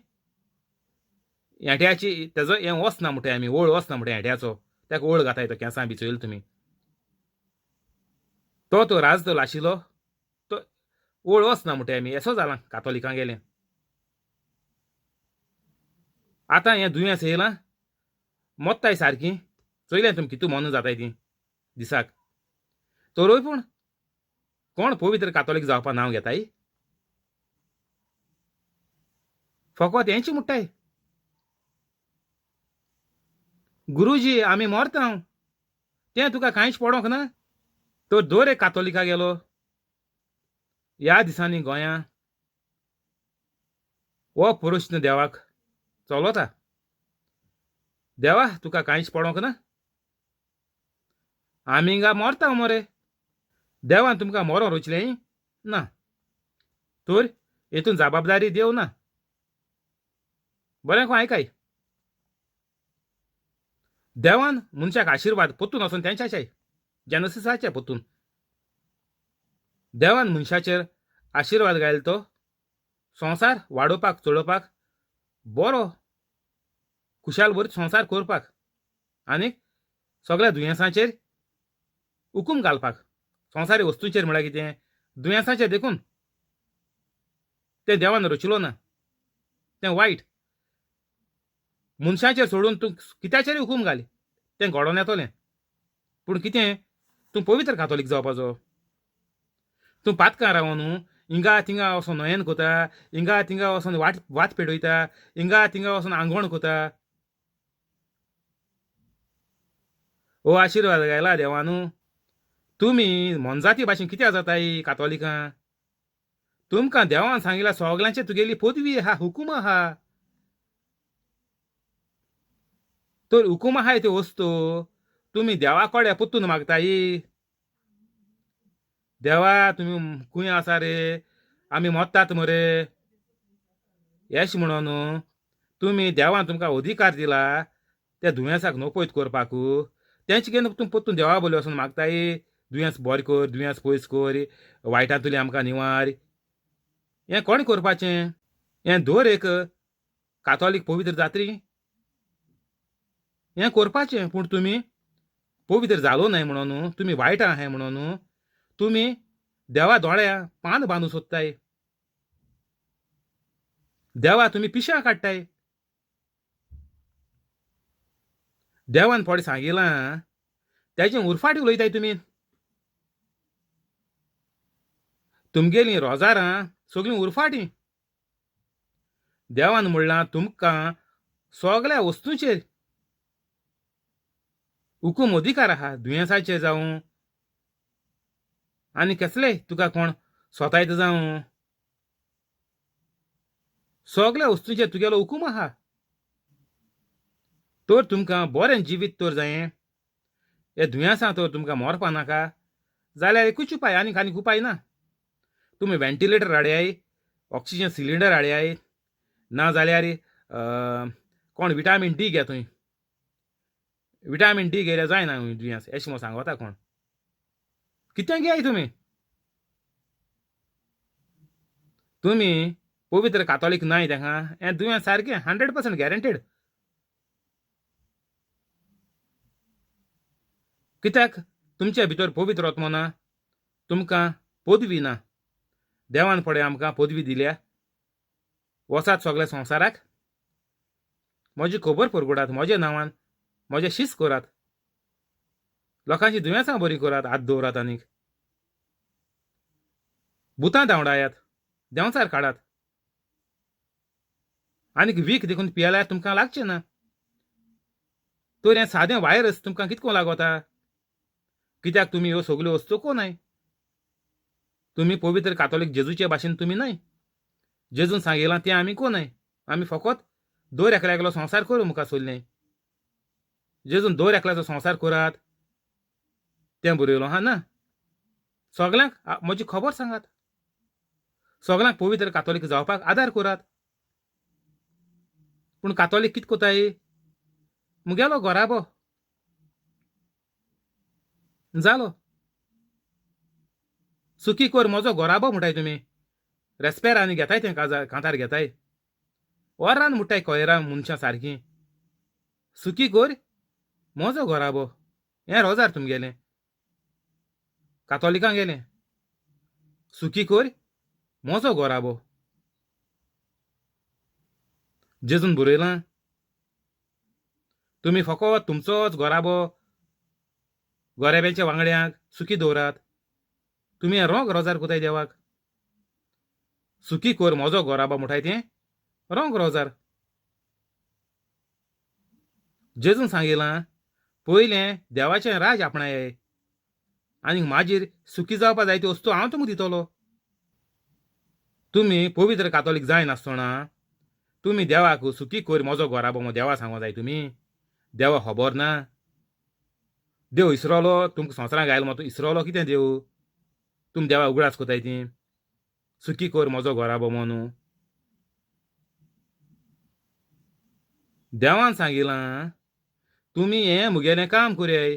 हेट्याची तेजो हें वचना म्हणटाय आमी वळ वचना म्हणटाय हेट्याचो. तेका वळ घाताय तो केंसां बी चोयले तुमी. तो राज तो लाशिलो तो वळ वचना म्हणटाय आमी. एसो जालां कातोलिकां गेलें. आतां हें दुयेंस येयलां मोत्ताय सारकीं. चोयलें तुमी कितू मनू जाताय तीं दिसाक. तरोय पूण कोण पवित्र कातोलीक जावपा नांव घेताय. फकत हेंच म्हणटाय गुरुजी आमी मरता तें तुका कांयच पडोंक ना. तो दर एक कातोलिका गेलो ह्या दिसांनी गोंयां हो प्रश्न देवाक चलता. देवा तुका कांयच पडोंक ना. आमी हिंगा मरता मरे. देवान तुमकां मरोन रोचलें ना. तर हेतून जबाबदारी देव ना. बरें आयकाय. देवान मनशाक आशिर्वाद पोत्तून वचोन तेंच्याचाय जेनसिसाचे पोत्तून देवान मनशाचेर आशिर्वाद घायलो तो संवसार वाडोवपाक चडोवपाक बरो खुशाल बरो संवसार करपाक आनीक सगळ्या दुयेंसांचेर हुकूम घालपाक. संवसारी वस्तूंचेर म्हळ्यार कितें दुयेंसाचेर देखून तें देवान रचिलो ना. तें वायट. मनशाचेर सोडून तूं कित्याचेरय हुकूम घाल तें घडोवन येतलें. पूण कितें तूं पवित्र कातोलीक जावपाचो. तूं पातकां रावन हिंगा थिंगा वचोन न्हंयेन कोता, हिंगा थिंगा वचोन वात पेटयता, हिंगा थिंगा वचोन आंगवण कोता. हो आशिर्वाद घायला देवान. तुमी मोनजाती भाशेन कित्याक जाताय कातोलिकां. तुमकां देवान सांगिल्ल्या सगळ्यांचेर तुगेली पदवी आहा हुकूम आहा. तर हुकूम आहाय त्यो वस्तू तुमी देवा कोडे पोत्तून मागताय. देवा तुमी खूंय आसा रे आमी मोत्तात मरे एश म्हणोन तुमी देवान तुमकां अधिकार दिला त्या दुयेंसाक नपयत करपाक. तेंच घेवन तूं पोत्तून देवा बोले वचोन मागताय दुयेंस बरें कर, दुयेंस पयस कर, वायटांतली आमकां निवार. हें कोण करपाचें. हें दर एक कातोलीक पवित्र जात्री हें करपाचें. पूण तुमी पवित्र जालो न्हय म्हणोन तुमी वायट आहाय म्हणोन तुमी देवा दोळ्या पान बांदू सोदताय. देवा तुम्ही पिशा काडटाय. देवान फडे सांगिलां त्याचे उरफाटी उलयताय तुमी. तुमगेलीं रोजारां सगळीं उरफाटी. देवान म्हणलां तुमकां सगळ्या वस्तूंचेर हुकूम अधिकार आहा, दुयेंसाचेर जावं आनी कसलेय तुका कोण सोतायत जावं सगळ्या वस्तूंचेर तुगेलो हुकूम आहा. तर तुमकां बरें जिवीत तर जायें, हे दुयेंसां तर तुमकां मरपा नाका जाल्यार एकूच उपाय, आनीक उपाय ना. तुमी व्हेंटिलेटर हाडयाय, ऑक्सिजन सिलिंडर हाडयाय, ना जाल्यार कोण विटामीन डी घे थंय. विटामीन डी घेयल्यार जायना दुयेंस अशें म्हूण सांगता कोण. कितें घेयाय तुमी. तुमी पवित्र कातोलीक नाय तेका हें दुयेंस सारकें 100% गॅरंटीड. कित्याक तुमचे भितर पवित्र आत्मो ना, तुमकां पदवी ना. देवान फडें आमकां पदवी दिल्या. वसात सगळ्या संवसाराक म्हजी खबर परगडात, म्हज्या नांवान म्हजें शिस्त करात, लोकांची दुयेंसां बरी करात, हात दवरात, आनीक भुतां धांवडायात, देंवचार काडात, आनीक वीख देखून पियेल्यार तुमकां लागचें ना. तर हें सादें वायरस तुमकां कितको लागता. कित्याक तुमी ह्यो सगल्यो वस्तू कोनाय. तुमी पवित्र कातोलीक जेजूचे भाशेन तुमी न्हय. जेजून सांगिलां तें आमी कोनाय. आमी फकत दर एकल्यालो संवसार करूं मुखार सोदलें. जेजून दर एकल्याचो संवसार करात तें बरयलो आहा ना. सगळ्यांक म्हजी खबर सांगात. सगळ्यांक पवित्र कातोलीक जावपाक आदार करात. पूण कातोलीक कितें कोताय, मुगेलो घोराबो जालो. सुखी कर म्हजो घोराबो म्हणटाय तुमी. रेस्पेरांनी घेताय तें कांतार घेताय. वरान म्हणटाय कोयरां मनशां सारकीं. सुखी कर म्हजो घोराबो. हें रोजार तुमगेलें. कातोलिकां गेलें. सुखी कर म्हजो घोराबो. जेजून बरयलां तुमी फकत तुमचोच घोराबो गोरेब्याच्या वांगड्यांक सुखी दवरात. तुमी हें रोंग रोजार कोताय देवाक. सुखी कर म्हजो घोराबो म्हणटाय तें रोंग रोजार. जेजून सांगिलां पयलें देवाचें राज आपणायय आनीक मागीर सुखी जावपा जाय त्यो वस्तू हांव तुमकां दितलो. तुमी पवित्र कातोलीक जाय नासतना तुमी देवाक सुखी कर म्हजो घोराबो म्हूण देवा सांगो जाय. तुमी देवा खबर ना. देव इसरोलो तुमकां संवसारांत घायल म्हूण इसरोलो कितें देव. तुमी देवा उगडास कोताय ती सुखी कर म्हजो घोराबो म्हणून. देवान सांगिलां तुमी हें मुगेलें काम करयाय.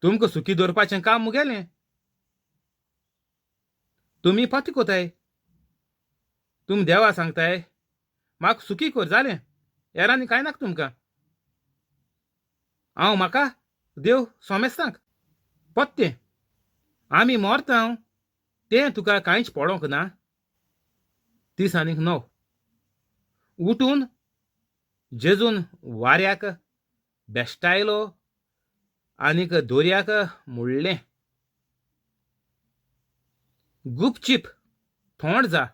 तुमकां सुखी दवरपाचें काम मुगेलें. तुमी पत्ती कोताय. तुमी देवा सांगताय म्हाका सुखी कर जालें. हेर आनी कांय नाका तुमकां. हांव म्हाका देव सोमेस्तांक पत्तें आमी मरतांव तें तुका कांयच पडोंक ना. 30:09 उठून जेजून वाऱ्याक बेश्टायलो आनीक दोरयाक म्हणलें गुपचीप थोंड जा.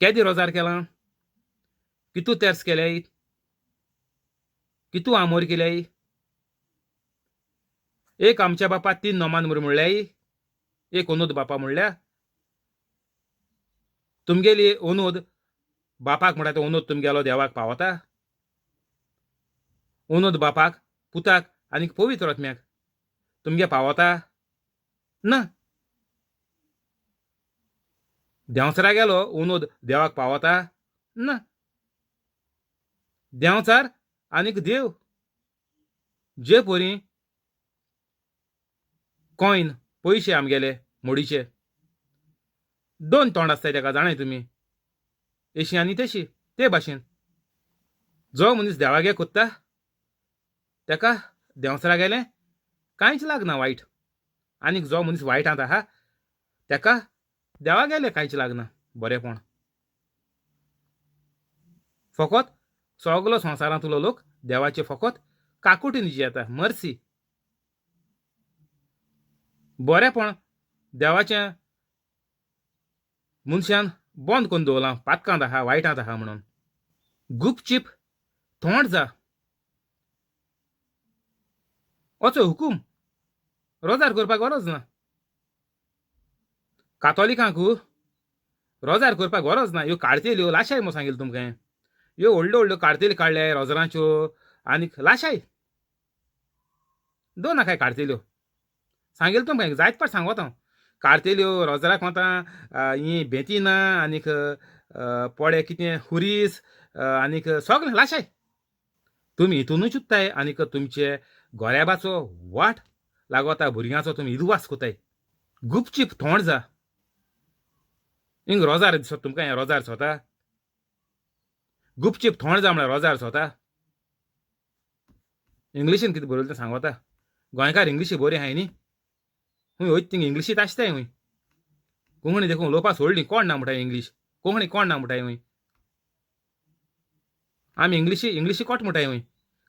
केदी रोजार केलां. कितू तेर्स केल्याय. कितू आमोर केल्याय. एक आमच्या बापा 3 नोमान म्हणल्याय. एक ओनूद बापा म्हणल्या. तुमगेली ओनूद बापाक म्हणटा तो ओनूद तुमगेलो देवाक पावता. ओनूद बापाक पुताक आनीक पवित्र आत्म्याक तुमगे पावता ना. देंवचारा गेलो ओनूद देवाक पावता ना. देंवचार आनीक देव जे परी कॉयन पयशे आमगेले मोडीचे 2 तोंड आसताय तेका जाणाय तुमी. एशी आनी तेशी ते भाशेन जो मनीस देवागे कोत्ता तेका देंवचारा गेलें कांयच लागना वायट. आनीक जो मनीस वायटांत आहा ताका देवा गेले कांयच लागना बरेपण. फकत सगलो संवसारांतलो लोक देवाचे फकत काकुटीन जियेता, मर्सी. बरेपण देवाचें मनशान बंद करून दवरलां, पातकांत आहा, वायटांत आहा म्हणून. गुपचीप थोंड जा. असो हुकूम रोजार करपाक गरज ना. कातोलिकांक रोजार करपाक गरज ना. ह्यो कार्तेल्यो लाशाय म्हूण सांगिल्लें तुमकां. ह्यो व्हडल्यो व्हडल्यो कार्तेल्यो काडल्याय रोजराच्यो आनीक लाशाय. दोन नाकाय कार्तेल्यो सांगिल्लें तुमकां. जायत पाट सांगोत हांव. कार्तेल्यो रोजराक वता ही बेती ना आनीक पडे कितें हुरीस आनीक सगळें लाशाय. तुमी हितूनच चिंत्ताय आनीक तुमचे गोऱ्याबाचो वाट लागोता भुरग्यांचो तुमी इदवास कोताय. गुपचीप थोंड जा. हिंग रोजार दिसता तुमकां. हें रोजार सोता. गुपचीप थोंड जा म्हळ्यार रोजार सोता. इंग्लिशीन कितें बरयलें तें सांगोता. गोंयकार इंग्लिशी बरी आहाय न्ही. खूंय वयता थिंग इंग्लिशीत आसताय खूंय. कोंकणी देखून उलोवपा सोडली. कोण ना म्हणटाय इंग्लीश. कोंकणी कोण ना म्हणटाय खूंय. आमी इंग्लिशी कोट म्हणटाय खूंय.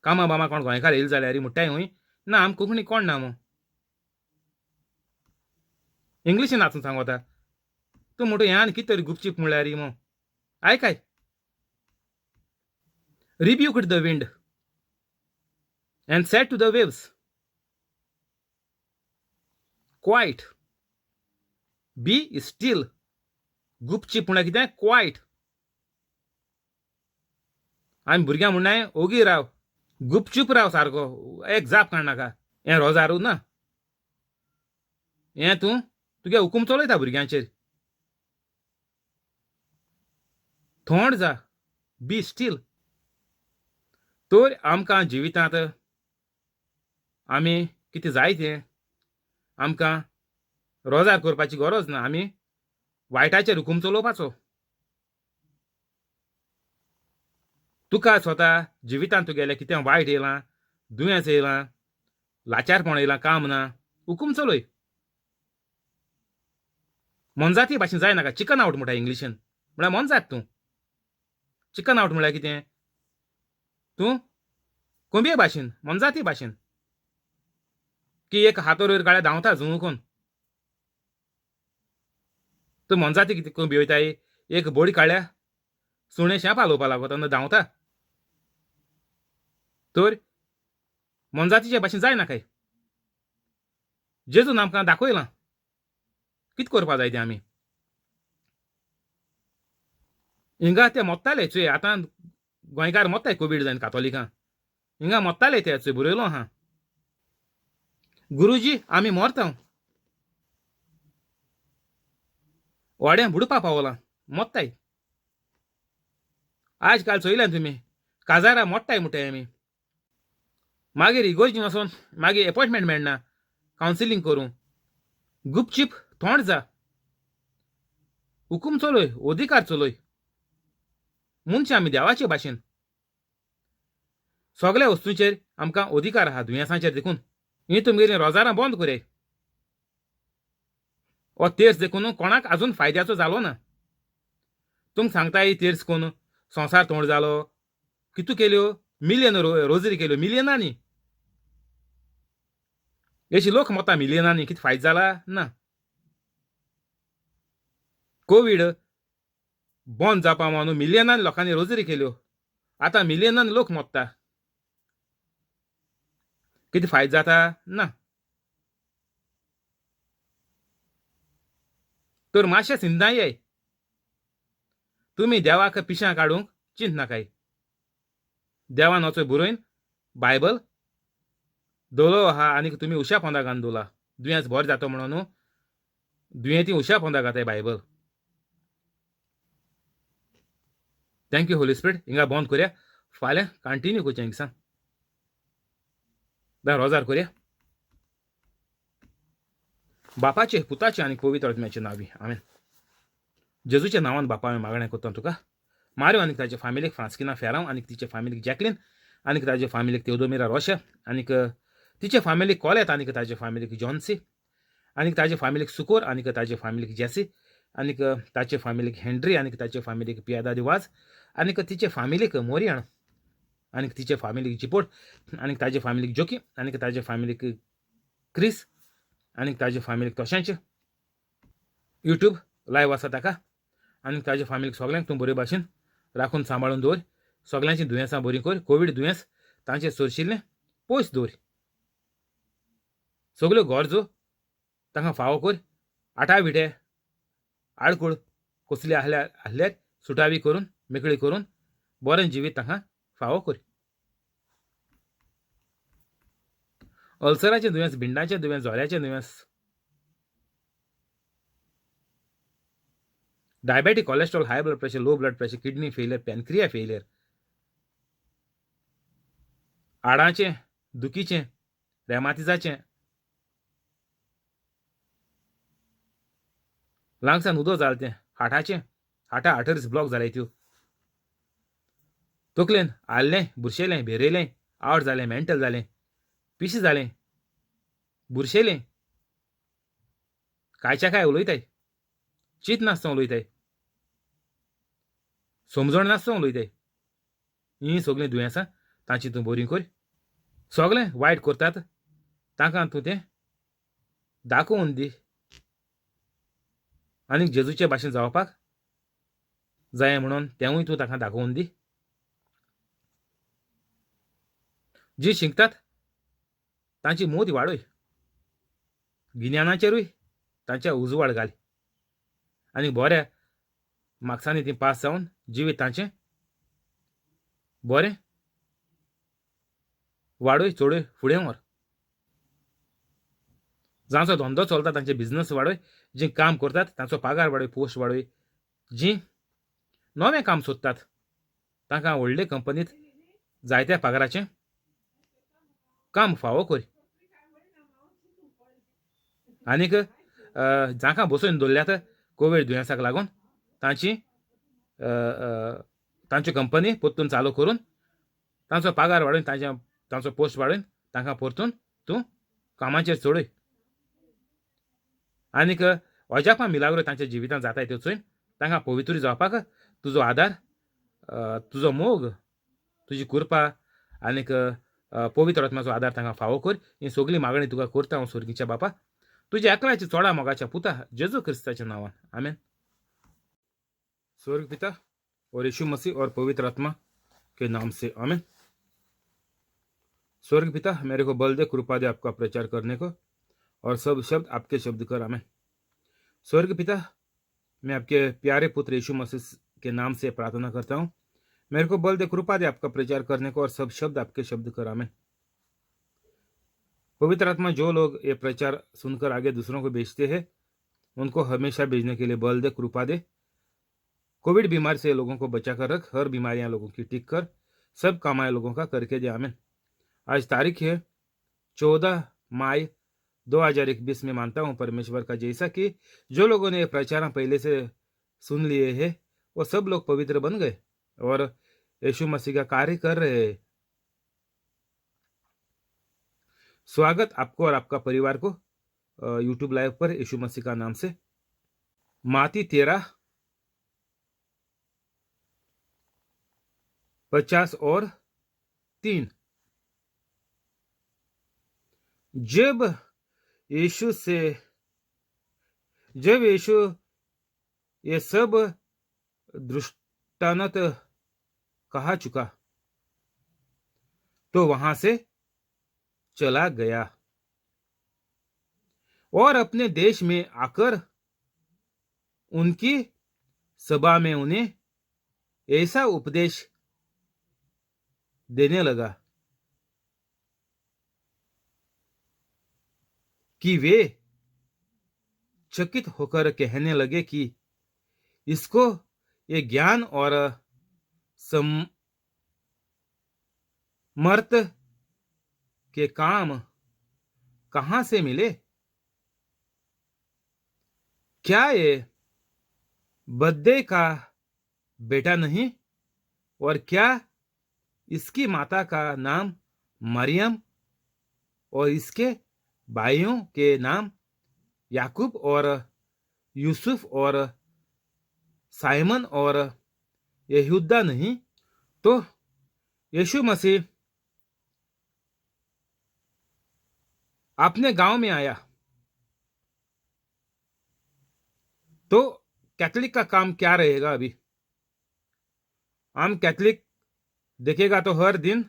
कामा बामा कोण गोंयकार येयले जाल्यार म्हणटाय खूंय. ना आमी कोंकणी कोण ना मो. इंग्लिशीन आसून सांगोता. तूं म्हणटा हें आनी कितें तरी गुपचीप म्हणल्यार मो. आयकाय. rebuked the wind and said to the waves, quiet, be still. गुपचीप म्हळ्यार कितें? क्वायट. आमी भुरग्यां म्हणनाय ओगी राव, गुपचूप राव सारको, एक जाप काडनाका. हें रोजारू ना. हें तूं तुगे हुकूम चलयता भुरग्यांचेर. थोंड जा. बी स्टील. तर आमकां जिवितांत आमी कितें जाय तें आमकां रोजार करपाची गरज ना. आमी वायटाचेर हुकूम चलोवपाचो. तुका स्वता जिवितांत तुगेलें कितें वायट येयलां, दुयेंस येयलां, लाचारपण येयलां, काम ना, हुकूम चलय. मनजाती भाशेन जाय नाका. चिकन आवट म्हणटा इंग्लिशीन. म्हळ्यार मनजात तूं. चिकन आवट म्हळ्यार कितें? तूं कोंबये भाशेन, मनजाती भाशेन. की एक हातोर वयर काळ्या धांवता झुंकून. तूं मनजाती कितें कोंबी वयताय, एक बोडी काळ्या सुणे शेंप हालोवपा लागता तेन्ना धांवता. तर मनजातीचे भाशेन जाय नाकाय. जेजून आमकां दाखयलां कितें करपा जाय तें आमी. हिंगा ते मोत्ताले चोय. आतां गोंयकार मोत्ताय कोवीड जावन कातोलिकां. हिंगा मोत्ताले ते चोय बरयलो आहा. गुरुजी आमी मोरतांव. व्हडें बुडपा पावलां. मोत्ताय. आज काल चोयल्यान तुमी काजारां मोडटाय म्हणटाय आमी. मागीर इगोर्जीन वचोन मागीर अपॉयंटमेंट मेळना कावन्सिलींग करूं. गुपचीप थोंड जा. हुकूम चलय, अधिकार चलय. मनशां आमी देवाचे भाशेन. सगळ्या वस्तूंचेर आमकां अधिकार आहा, दुयेंसांचेर देखून. ही तुमगेलीं रोजारां बंद कराय. हो तेर्स देखून कोणाक आजून फायद्याचो जालो ना. तुमकां सांगताय तेर्स कोन्न संवसार थोंड जालो. कितू केल्यो? मिलियन रोजरी केल्यो. मिलियनांनी. अशी लोक मोता मिलियनांनी. कितें फायदो जाला? ना. कोवीड बंद जावपा म्हणून मिलियनांनी लोकांनी रोजरी केल्यो. आतां मिलियनांनी लोक मोत्ता. कितें फायदो जाता? ना. तर मातशें सिंधाय. तुमी देवाक पिश्यां काडूंक चिंत नाकाय. देवान वचोय बरोवन बायबल दवरलो आहा आनीक तुमी उश्या पोंदा घालून दवरला. दुयेंस बरें जाता म्हणून दुयेंती उश्या पोंदा घाताय बायबल. Thank you Holy spirit. हिंगा बंद करया. फाल्यां कंटिन्यू करचें हिंगसा. रोजार करया. बापाचे, पुताचे आनी पवित्र आत्म्याचे नांवी. आमेन. जेजूच्या नांवान बापा हांवें मागणें करता तुका. मारियो आनीक ताचे फॅमिलीक फ्रांस्किना फेरांव आनीक तिचे फॅमिलीक जॅकलीन आनीक ताचे फॅमिलीक तेवदोमिरा रोशा आनीक तिचे फॅमिलीक कॉलेत आनीक ताचे फॅमिलीक जॉन्सी आनीक ताजे फॅमिलीक सुकोर, आनीक ताजे फॅमिलीक जेसी, आनीक ताचे फॅमिलीक हेनरी, आनीक ताचे फॅमिलीक पियादा दिवाज, आनीक तिचे फॅमिलीक मोरियाण, आनीक तिचे फॅमिलीक चिपोट, आनीक ताजे फॅमिलीक जोकी, आनीक ताजे फॅमिलीक क्रिस, आनीक ताजे फॅमिलीक तोशेंच यूट्यूब लायव्ह आसा ताका, आनीक ताजे फॅमिलीक सगळ्यांक तूं बरे भाशेन राखून सांबाळून दवर, सगळ्यांची दुयेंसां बरी कर, कोवीड दुयेंस तांचे सोरशिल्लें पयस दवर, सगल्यो गरजो तांकां फावो कर, आटाविटे आडकूळ कसली आहल्यार सुटावी करून मेकळी करून बरें जिवीत तांकां फावो कर. अल्सराचें दुयेंस, भिंडाचें दुयेंस, झोल्याचें दुयेंस, diabetic, cholesterol, high blood pressure, low blood pressure, kidney failure, pancreas failure, आडाचें दुखीचें, रेमातिजाचें, लांगसान उदो जालें, हार्टाचें, हार्टा आर्टरीज ब्लॉक जाल्याय त्यो, तकलेन आल्लें, बुरशेलें, भेरयलें, आवट जालें, मेंटल जालें, पिशें जालें, बुरशेलें, कांयच्या काय उलयताय, चिंत नासतना उलयताय, समजण नासतना उलयताय, हीं सगळीं दुयेंसां तांची तूं बरी कर. सगळें वायट करतात तांकां तूं तें दाखोवन दी, आनीक जेजूचे भाशेन जावपाक जाय म्हणून तेंवूय तूं तांकां दाखोवन दी. जीं शिंकतात तांची मोद वाडय, गिन्यानाचेरूय तांच्या उजवाड घाल, आनी बऱ्या मार्क्सांनी तीं पास जावन जिवीत तांचें बरें वाडय, चोडय, फुडें व्हर. जांचो धंदो चलता तांचे बिझनस वाडय, जीं काम करतात तांचो पागार वाडय, पोस्ट वाडय, जीं नवें काम सोदतात तांकां व्हडले कंपनींत जायत्या पगाराचें काम फावो कर. आनीक जांकां बसोवन दवरल्यात कोवीड दुयेंसाक लागून तांच्यो कंपनी परतून चालू करून तांचो पागार वाडोवन तांचो पोस्ट वाडोवन तांकां परतून तूं कामाचेर चोडय. आनीक अजापां मिलाग्रो तांच्या जिवितांत जाताय त्यो चोयन तांकां पवित्र जावपाक तुजो आदार, तुजो मोग, तुजी कृपा आनीक पवित्र आत्म्याचो आदार तांकां फावो कर. ही सगळी मागणी तुका करता हांव स्वर्गीच्या बापा, तुज्या एकल्याच्या चोडा मोगाच्या पुता जेजू क्रिस्ताच्या नांवान, आमेन. स्वर्ग पिता और यीशु मसीह और पवित्र आत्मा के नाम से आमेन. स्वर्ग पिता, मेरे को बल दे, कृपा दे आपका प्रचार करने को, और सब शब्द आपके शब्द कर, आमेन. स्वर्ग पिता, मैं आपके प्यारे पुत्र यीशु मसीह के नाम से प्रार्थना करता हूँ, मेरे को बल दे, कृपा दे आपका प्रचार करने को, और सब शब्द आपके शब्द कर, आमेन. पवित्र आत्मा, जो लोग ये प्रचार सुनकर आगे दूसरों को भेजते हैं उनको हमेशा भेजने के लिए बल दे, कृपा दे. कोविड बीमारी से लोगों को बचा कर रख, हर बीमारियां लोगों की ठीक कर, सब कामाएं लोगों का करके दे, आमेन. आज तारीख है 14 मई 2021 में मानता हूं परमेश्वर का, जैसा कि जो लोगों ने प्रचार पहले से सुन लिए हैं वो सब लोग पवित्र बन गए और यीशु मसीह का कार्य कर रहे हैं. स्वागत आपको और आपका परिवार को यूट्यूब लाइव पर यीशु मसीह का नाम से. माती 13:50 और 3. जब यीशु ये सब दृष्टांत कहा चुका तो वहां से चला गया और अपने देश में आकर उनकी सभा में उन्हें ऐसा उपदेश देने लगा कि वे चकित होकर कहने लगे कि इसको ये ज्ञान और समर्थ के काम कहां से मिले. क्या ये बद्दे का बेटा नहीं, और क्या इसकी माता का नाम मरियम और इसके भाइयों के नाम याकूब और यूसुफ और साइमन और यहूदा नहीं, तो यीशु मसीह अपने गांव में आया। तो कैथोलिक का काम क्या रहेगा? अभी आम कैथोलिक देखेगा तो हर दिन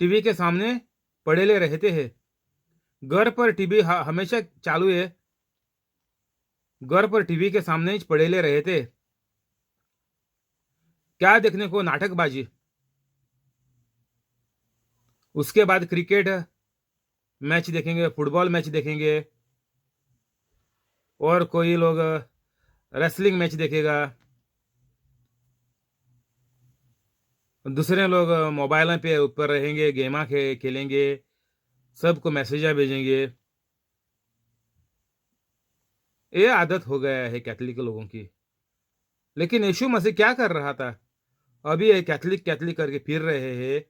टीवी के सामने पड़ेले रहते हैं। घर पर टीवी हमेशा चालू है, घर पर टीवी के सामने ही पड़ेले रहते। क्या देखने को? नाटकबाजी। उसके बाद क्रिकेट मैच देखेंगे, फुटबॉल मैच देखेंगे, और कोई लोग रेसलिंग मैच देखेगा, दूसरे लोग मोबाइल पे ऊपर रहेंगे, गेमा खेलेंगे, सबको मैसेज भेजेंगे। ये आदत हो गया है कैथोलिक लोगों की। लेकिन यीशु मसीह क्या कर रहा था? अभी ये कैथोलिक कैथोलिक करके फिर रहे हैं।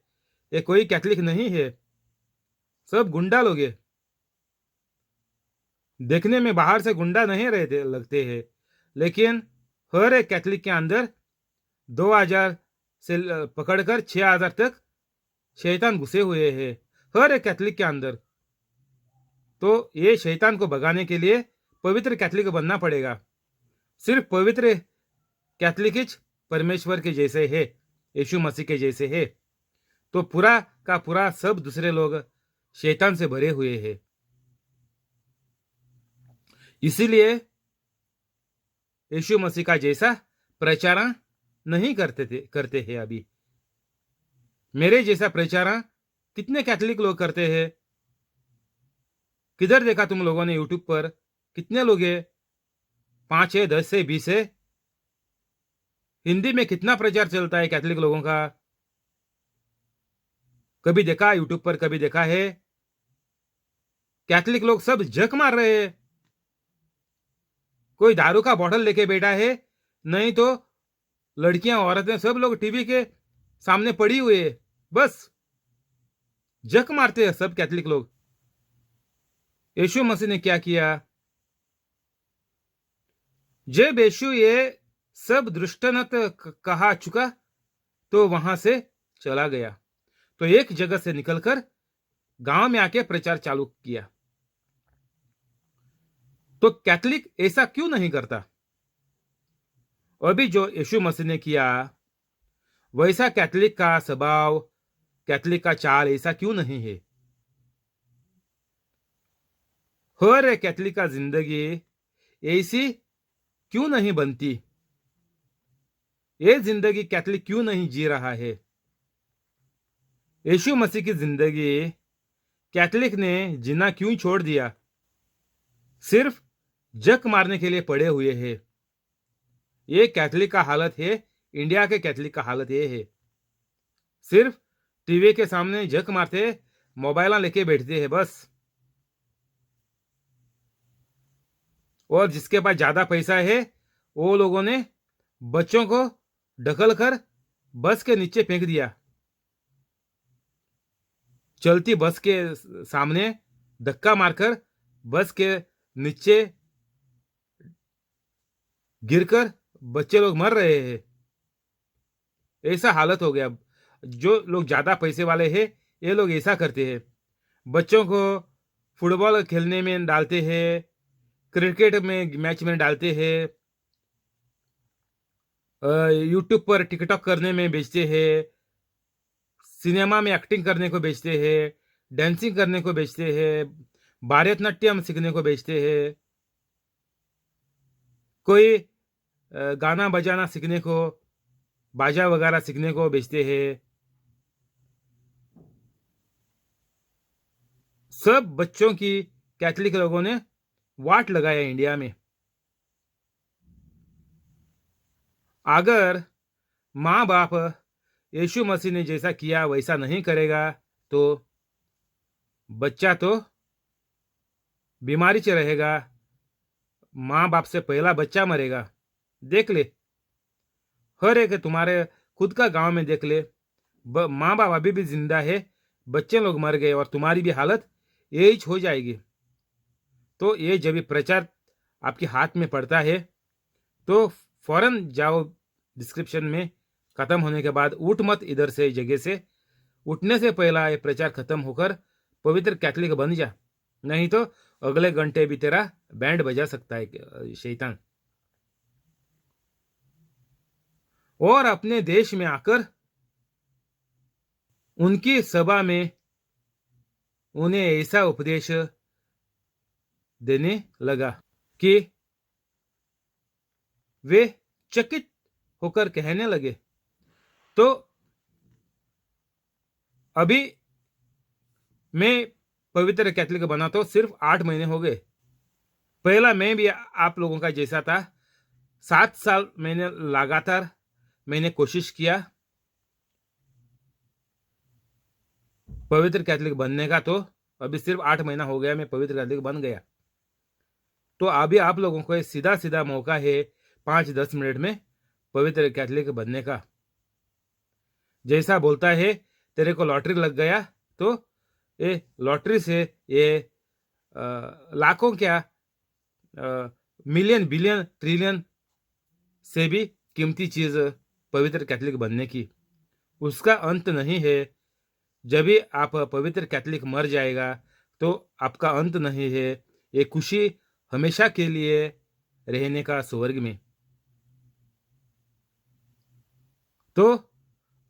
ये कोई कैथोलिक नहीं है, सब गुंडा लोग हैं। देखने में बाहर से गुंडा नहीं रहते लगते हैं, लेकिन हर एक कैथोलिक के अंदर 2000 से पकड़कर 6000 तक शैतान घुसे हुए हैं, हर एक कैथोलिक के अंदर। तो ये शैतान को भगाने के लिए पवित्र कैथोलिक बनना पड़ेगा। सिर्फ पवित्र कैथोलिक ही परमेश्वर के जैसे है, यीशु मसीह के जैसे है। तो पूरा का पूरा सब दूसरे लोग शैतान से भरे हुए हैं। इसीलिए यीशु मसीह का जैसा प्रचार नहीं करते हैं। अभी मेरे जैसा प्रचार कितने कैथोलिक लोग करते हैं? किधर देखा तुम लोगों ने? यूट्यूब पर कितने लोग हैं? 5 है, 10 है, 20 है। हिंदी में कितना प्रचार चलता है कैथोलिक लोगों का? कभी देखा यूट्यूब पर? कभी देखा है? कैथोलिक लोग सब जक मार रहे हैं। कोई दारू का बोतल लेके बैठा है, नहीं तो लड़कियां औरतें सब लोग टीवी के सामने पड़ी हुई है, बस जक मारते हैं सब कैथोलिक लोग। यीशु मसीह ने क्या किया? जब यीशु ये सब दृष्टांत कहा चुका तो वहां से चला गया। तो एक जगह से निकलकर गांव में आके प्रचार चालू किया। तो कैथोलिक ऐसा क्यों नहीं करता? अभी जो यीशु मसीह ने किया वैसा कैथोलिक का स्वभाव, कैथोलिक का चाल ऐसा क्यों नहीं है? हर एक कैथोलिक का जिंदगी ऐसी क्यों नहीं बनती? ये जिंदगी कैथोलिक क्यों नहीं जी रहा है? यीशु मसीह की जिंदगी कैथोलिक ने जीना क्यों छोड़ दिया? सिर्फ जक मारने के लिए पड़े हुए हैं। ये कैथोलिक का हालत है, इंडिया के कैथोलिक का हालत ये है। सिर्फ टीवी के सामने जक मारते, मोबाइल लेके बैठते हैं बस। और जिसके पास ज्यादा पैसा है वो लोगों ने बच्चों को ढकल कर बस के नीचे फेंक दिया। चलती बस के सामने धक्का मारकर बस के नीचे गिरकर बच्चे लोग मर रहे हैं। ऐसा हालत हो गया। जो लोग ज्यादा पैसे वाले हैं ये लोग ऐसा करते हैं, बच्चों को फुटबॉल खेलने में डालते हैं, क्रिकेट में मैच में डालते हैं, यूट्यूब पर टिकटॉक करने में बेचते हैं, सिनेमा में एक्टिंग करने को बेचते हैं, डांसिंग करने को बेचते हैं, भारतनाट्यम सीखने को बेचते हैं, कोई गाना बजाना सीखने को, बाजा वगैरह सीखने को बेचते हैं। सब बच्चों की कैथोलिक लोगों ने वाट लगाया इंडिया में। अगर माँ बाप यीशु मसीह ने जैसा किया वैसा नहीं करेगा तो बच्चा तो बीमारी से रहेगा, माँ बाप से पहला बच्चा मरेगा। देख ले, हर एक तुम्हारे खुद का गांव में देख ले, माँ बाप अभी भी जिंदा है, बच्चे लोग मर गए और तुम्हारी भी हालत यही हो जाएगी। तो ये जब भी प्रचार आपके हाथ में पड़ता है तो फौरन जाओ, डिस्क्रिप्शन में खत्म होने के बाद उठ मत इधर से जगह से, उठने से पहला ये प्रचार खत्म होकर पवित्र कैथलिक बन जा, नहीं तो अगले घंटे भी तेरा बैंड बजा सकता है शैतान। और अपने देश में आकर उनकी सभा में उन्हें ऐसा उपदेश देने लगा कि वे चकित होकर कहने लगे, तो अभी मैं पवित्र कैथलिक बना तो सिर्फ 8 महीने हो गए। पहला मैं भी आप लोगों का जैसा था, 7 साल मैंने लगातार मैंने कोशिश किया पवित्र कैथलिक बनने का, तो अभी सिर्फ 8 महीना हो गया मैं पवित्र कैथलिक बन गया। तो अभी आप लोगों को सीधा सीधा मौका है 5-10 मिनट में पवित्र कैथलिक बनने का। जैसा बोलता है तेरे को लॉटरी लग गया, तो ये लॉटरी से ये लाखों क्या मिलियन बिलियन ट्रिलियन से भी कीमती चीज पवित्र कैथलिक बनने की, उसका अंत नहीं है। जब भी आप पवित्र कैथलिक मर जाएगा तो आपका अंत नहीं है, ये खुशी हमेशा के लिए रहने का स्वर्ग में। तो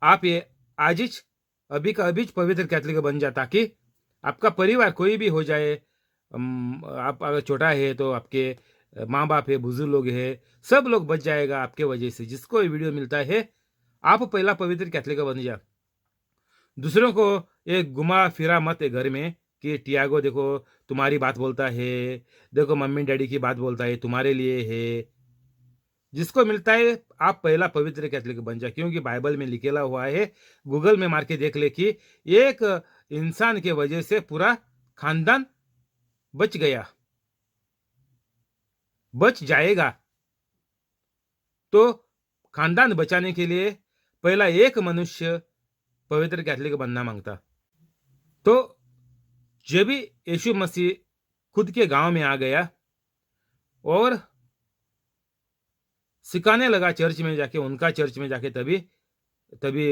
आप ये आजिज अभी का अभी पवित्र कैथलिक बन जा, ताकि आपका परिवार कोई भी हो जाए, आप अगर छोटा है तो आपके माँ बाप है, बुजुर्ग लोग है, सब लोग बच जाएगा आपके वजह से। जिसको ये वीडियो मिलता है आप पहला पवित्र कैथलिक बन जा। दूसरों को ये घुमा फिरा मत घर में कि टियागो देखो तुम्हारी बात बोलता है, देखो मम्मी डैडी की बात बोलता है, तुम्हारे लिए है। जिसको मिलता है आप पहला पवित्र कैथलिक बन जा, क्योंकि बाइबल में लिखेला हुआ है, गूगल में मार के देख ले कि एक इंसान के वजह से पूरा खानदान बच गया, बच जाएगा। तो खानदान बचाने के लिए पहला एक मनुष्य पवित्र कैथलिक बनना मांगता। तो जब भी यीशु मसीह खुद के गांव में आ गया और सिखाने लगा चर्च में जाके, उनका चर्च में जाके, तभी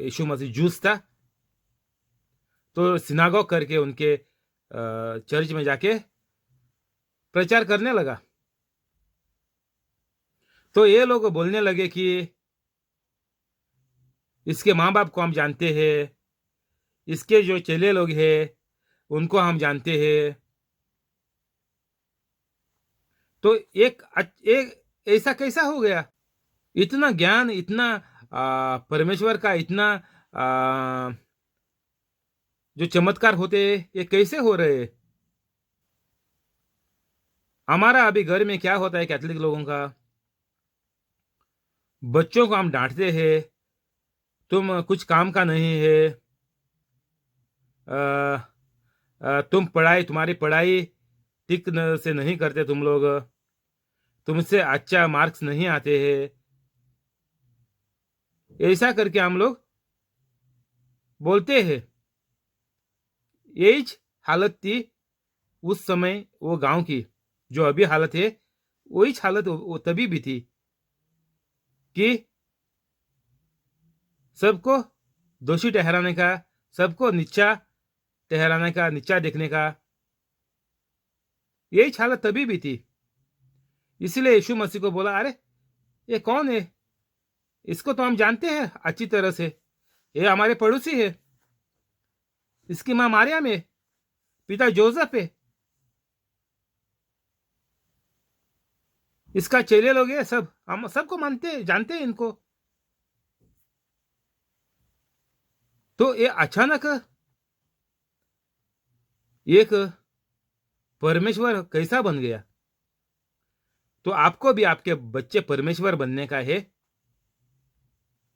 यीशु मसीह जूस था, तो सिनागोग करके उनके चर्च में जाके प्रचार करने लगा। तो ये लोग बोलने लगे कि इसके माँ बाप को हम जानते हैं, इसके जो चेले लोग हैं उनको हम जानते हैं। तो एक ऐसा कैसा हो गया? इतना ज्ञान, इतना परमेश्वर का इतना जो चमत्कार होते ये कैसे हो रहे? हमारा अभी घर में क्या होता है कैथलिक लोगों का, बच्चों को हम डांटते हैं, तुम कुछ काम का नहीं है, तुम्हारी पढ़ाई ठीक से नहीं करते तुम लोग, तुमसे अच्छा मार्क्स नहीं आते हैं, ऐसा करके हम लोग बोलते हैं। यही हालत थी उस समय वो गांव की, जो अभी हालत है वही हालत वो तभी भी थी कि सबको दोषी ठहराने का, सबको नीचा ठहराने का, नीचा देखने का, यही हालत तभी भी थी। इसलिए यीशु मसीह को बोला, अरे ये कौन है? इसको तो हम जानते हैं अच्छी तरह से, ये हमारे पड़ोसी है, इसकी माँ मारियम है, पिता जोसेफ है, इसका चेले लोग है, सब हम सबको मानते हैं, जानते हैं इनको। तो ये अचानक एक परमेश्वर कैसा बन गया? तो आपको भी आपके बच्चे परमेश्वर बनने का है,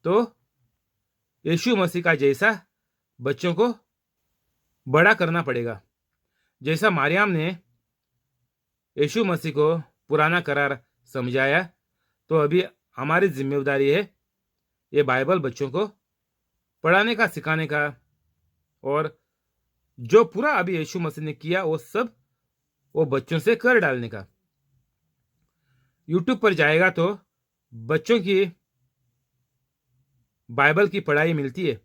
तो यीशु मसीह का जैसा बच्चों को बड़ा करना पड़ेगा। जैसा मारियम ने यीशु मसीह को पुराना करार समझाया, तो अभी हमारी जिम्मेदारी है ये बाइबल बच्चों को पढ़ाने का, सिखाने का, और जो पूरा अभी यीशु मसीह ने किया वो सब वो बच्चों से कर डालने का। यूट्यूब पर जाएगा तो बच्चों की बाइबल की पढ़ाई मिलती है।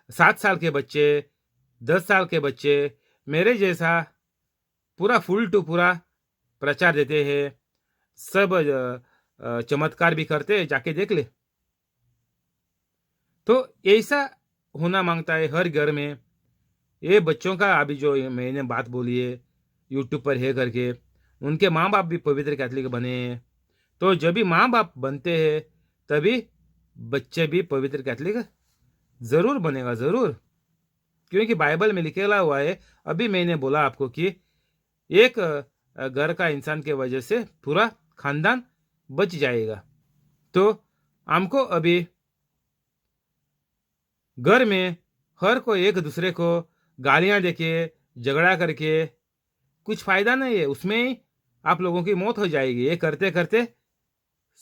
7 साल के बच्चे, 10 साल के बच्चे मेरे जैसा पूरा फुल टू पूरा प्रचार देते हैं। सब चमत्कार भी करते हैं, जाके देख ले। तो ऐसा होना मांगता है हर घर में। ये बच्चों का अभी जो मैंने बात बोली है यूट्यूब पर है करके, उनके माँ बाप भी पवित्र कैथलिक बने हैं। तो जब भी माँ बाप बनते हैं तभी बच्चे भी पवित्र कैथलिक जरूर बनेगा, जरूर। क्योंकि बाइबल में लिखेला हुआ है, अभी मैंने बोला आपको कि एक घर का इंसान के वजह से पूरा खानदान बच जाएगा। तो हमको अभी घर में हर कोई एक दूसरे को गालियां देके झगड़ा करके कुछ फायदा नहीं है, उसमें ही आप लोगों की मौत हो जाएगी। ये करते करते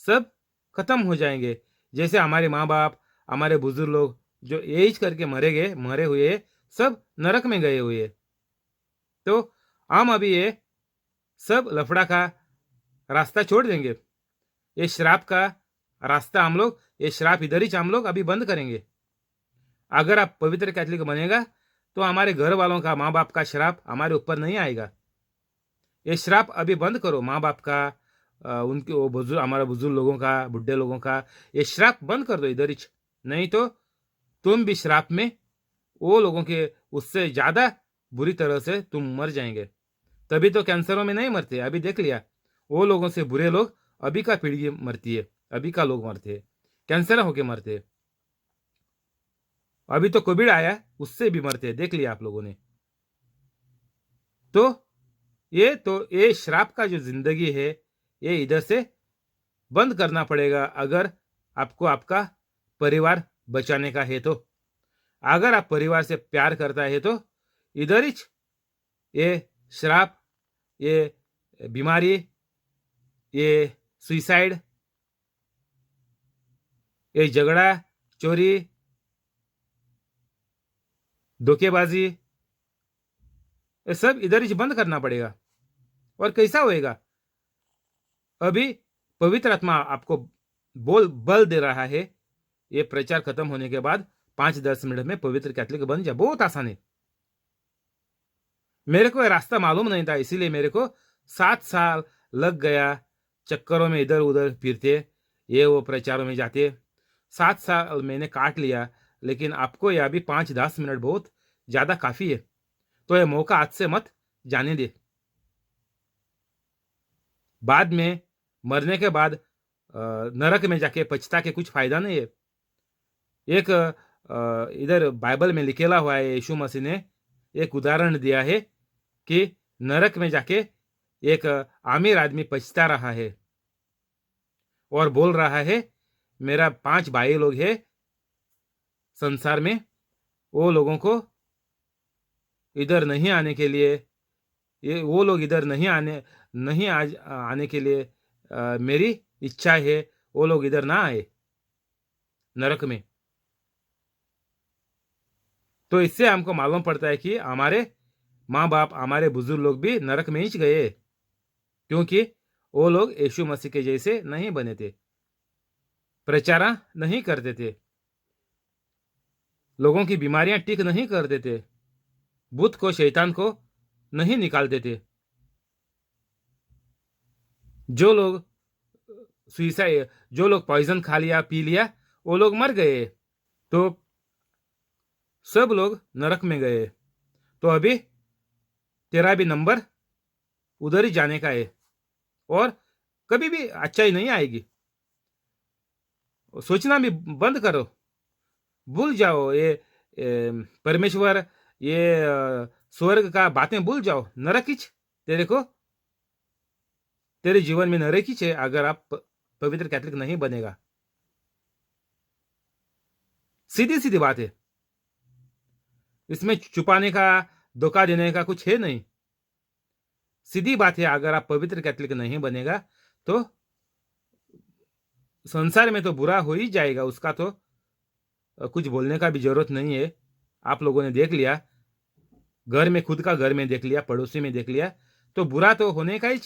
सब खत्म हो जाएंगे। जैसे हमारे माँ बाप, हमारे बुजुर्ग लोग जो एज करके मरे हुए सब नरक में गए हुए। तो हम अभी ये सब लफड़ा का रास्ता छोड़ देंगे। ये श्राप का रास्ता हम लोग, ये श्राप इधर ही हम लोग अभी बंद करेंगे। अगर आप पवित्र कैथलिक बनेगा तो हमारे घर वालों का, माँ बाप का श्राप हमारे ऊपर नहीं आएगा। ये श्राप अभी बंद करो, माँ बाप का, उनके वो बुजुर्ग, हमारे बुजुर्ग लोगों का, बुढ़े लोगों का, ये श्राप बंद कर दो इधर ही। नहीं तो तुम भी श्राप में वो लोगों के उससे ज्यादा बुरी तरह से तुम मर जाएंगे। तभी तो कैंसरों में नहीं मरते। अभी देख लिया, वो लोगों से बुरे लोग अभी का पीढ़ी मरती है, अभी का लोग मरते हैं, कैंसर होके मरते हैं। अभी तो कोविड आया, उससे भी मरते हैं, देख लिया आप लोगों ने। तो ये श्राप का जो जिंदगी है ये इधर से बंद करना पड़ेगा, अगर आपको आपका परिवार बचाने का है तो। अगर आप परिवार से प्यार करता है तो इधर ही ये श्राप, ये बीमारी, ये सुइसाइड, ये झगड़ा, चोरी, धोखेबाजी, ये सब इधर ही बंद करना पड़ेगा। और कैसा होएगा? अभी पवित्र आत्मा आपको बल दे रहा है। ये प्रचार खत्म होने के बाद 5-10 मिनट में पवित्र कैथलिक बन जा, बहुत आसान है। मेरे को ये रास्ता मालूम नहीं था, इसीलिए मेरे को 7 साल लग गया चक्करों में, इधर उधर फिरते, ये वो प्रचारों में जाते। 7 साल मैंने काट लिया, लेकिन आपको यह अभी 5-10 मिनट बहुत ज्यादा काफी है। तो ये मौका आज से मत जाने दे। बाद में मरने के बाद नरक में जाके पछता के कुछ फायदा नहीं है। एक इधर बाइबल में लिखेला हुआ है, यीशु मसीह ने एक उदाहरण दिया है कि नरक में जाके एक आमिर आदमी पछता रहा है और बोल रहा है, मेरा 5 भाई लोग हैं संसार में, वो लोगों को इधर नहीं आने के लिए, ये वो लोग इधर नहीं आने के लिए मेरी इच्छा है, वो लोग इधर ना आए नरक में। तो इससे हमको मालूम पड़ता है कि हमारे माँ बाप, हमारे बुजुर्ग लोग भी नरक में ही गए, क्योंकि वो लोग यीशु मसीह के जैसे नहीं बने थे, प्रचार नहीं करते थे, लोगों की बीमारियां ठीक नहीं करते थे, भूत को, शैतान को नहीं निकालते थे। जो लोग सुइसाइड, जो लोग पॉइजन खा लिया, पी लिया, वो लोग मर गए। तो सब लोग नरक में गए। तो अभी तेरा भी नंबर उधर ही जाने का है, और कभी भी अच्छाई नहीं आएगी। सोचना भी बंद करो, भूल जाओ ये परमेश्वर, ये स्वर्ग का बातें भूल जाओ। नरक ही तेरे को, तेरे जीवन में नरक ही है अगर आप पवित्र कैथलिक नहीं बनेगा। सीधी सीधी बात है, इसमें छुपाने का, धोखा देने का कुछ है नहीं। सीधी बात है, अगर आप पवित्र कैथलिक नहीं बनेगा तो संसार में तो बुरा हो ही जाएगा, उसका तो कुछ बोलने का भी जरूरत नहीं है। आप लोगों ने देख लिया, घर में, खुद का घर में देख लिया, पड़ोसी में देख लिया, तो बुरा तो होने का ही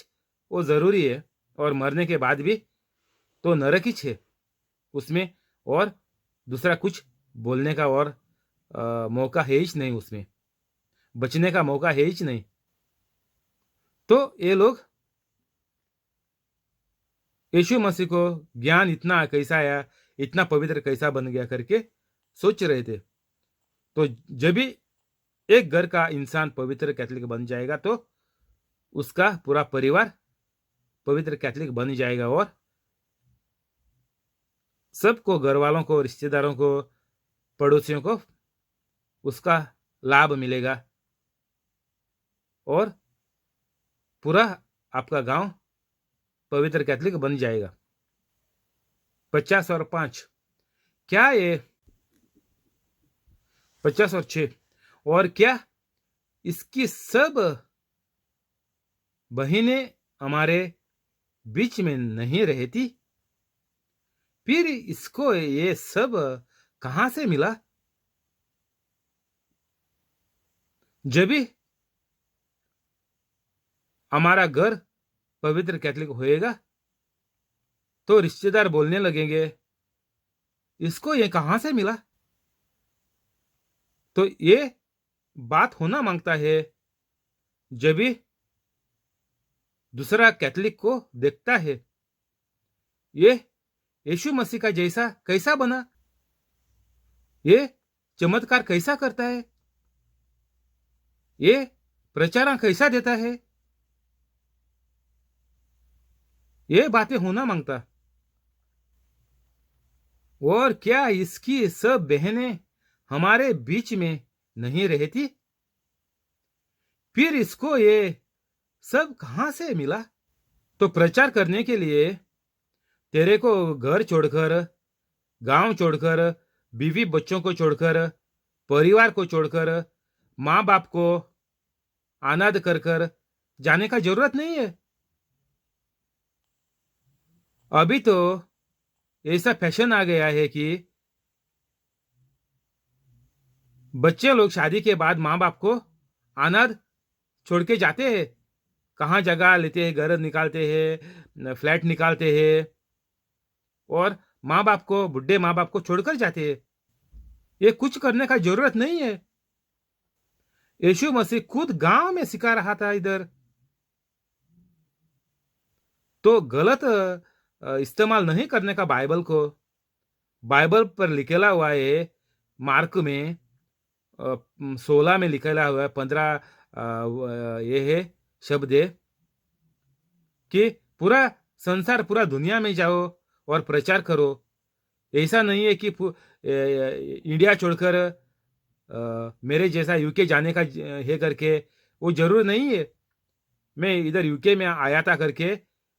वो जरूरी है। और मरने के बाद भी तो नरक ही है उसमें, और दूसरा कुछ बोलने का और मौका है ही नहीं, उसमें बचने का मौका है ही नहीं। तो ये लोग यीशु मसीह को ज्ञान इतना कैसा आया, इतना पवित्र कैसा बन गया करके सोच रहे थे। तो जब भी एक घर का इंसान पवित्र कैथोलिक बन जाएगा तो उसका पूरा परिवार पवित्र कैथोलिक बन जाएगा, और सबको, घर वालों को, रिश्तेदारों को, पड़ोसियों को उसका लाभ मिलेगा, और पूरा आपका गांव पवित्र कैथोलिक बन जाएगा। 50 और 5, क्या ये 50 और 6, और क्या इसकी सब बहनें हमारे बीच में नहीं रहती? फिर इसको ये सब कहां से मिला? जब भी हमारा घर पवित्र कैथोलिक होएगा तो रिश्तेदार बोलने लगेंगे, इसको ये कहां से मिला? तो ये बात होना मांगता है जब भी दूसरा कैथोलिक को देखता है, ये यीशु मसीह का जैसा कैसा बना, ये चमत्कार कैसा करता है, ये प्रचार कैसा देता है, ये बातें होना मांगता। और क्या इसकी सब बहनें हमारे बीच में नहीं रहती? फिर इसको ये सब कहां से मिला? तो प्रचार करने के लिए तेरे को घर छोड़कर, गांव छोड़कर, बीवी बच्चों को छोड़कर, परिवार को छोड़कर, माँ बाप को अनाथ कर कर जाने का जरूरत नहीं है। अभी तो ऐसा फैशन आ गया है कि बच्चे लोग शादी के बाद माँ बाप को अनाथ छोड़ के जाते हैं, कहाँ जगह लेते हैं, घर निकालते हैं, फ्लैट निकालते हैं, और माँ बाप को, बुढ़े माँ बाप को छोड़कर जाते हैं। ये कुछ करने का जरूरत नहीं है। यीशु मसीह खुद गांव में सिखा रहा था इधर। तो गलत इस्तेमाल नहीं करने का बाइबल को। बाइबल पर लिखेला हुआ है, मार्क में 16 में लिखेला हुआ है, 15 ये है शब्द है कि पूरा संसार, पूरा दुनिया में जाओ और प्रचार करो। ऐसा नहीं है कि इंडिया छोड़कर मेरे जैसा यूके जाने का है करके, वो जरूर नहीं है। मैं इधर यूके में आया था करके,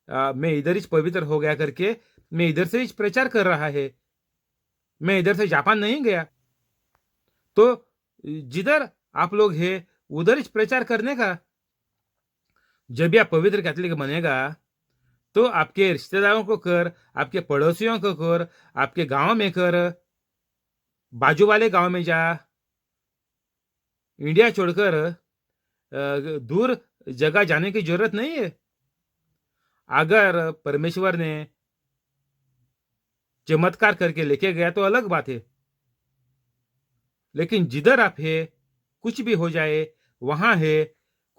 मैं इधर ही पवित्र हो गया करके, मैं इधर से ही प्रचार कर रहा है। मैं इधर से जापान नहीं गया। तो जिधर आप लोग हैं उधर ही प्रचार करने का। जब भी आप पवित्र कैथोलिक बनेगा तो आपके रिश्तेदारों को कर, आपके पड़ोसियों को कर, आपके गांव में कर, बाजू वाले गांव में जा। इंडिया छोड़कर दूर जगह जाने की जरूरत नहीं है। अगर परमेश्वर ने चमत्कार करके लेके गया तो अलग बात है, लेकिन जिधर आप है, कुछ भी हो जाए, वहां है,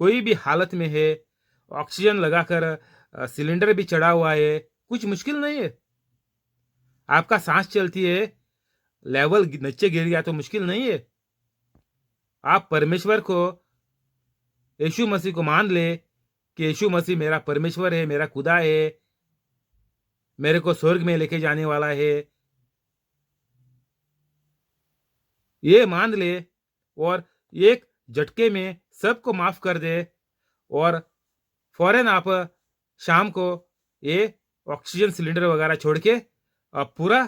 कोई भी हालत में है, ऑक्सीजन लगाकर सिलेंडर भी चढ़ा हुआ है, कुछ मुश्किल नहीं है। आपका सांस चलती है, लेवल नीचे गिर गया तो मुश्किल नहीं है। आप परमेश्वर को, यीशु मसीह को मान ले कि यीशु मसीह मेरा परमेश्वर है, मेरा खुदा है, मेरे को स्वर्ग में लेके जाने वाला है, ये मान ले, और एक झटके में सबको माफ कर दे, और फौरन आप शाम को ये ऑक्सीजन सिलेंडर वगैरह छोड़ के पूरा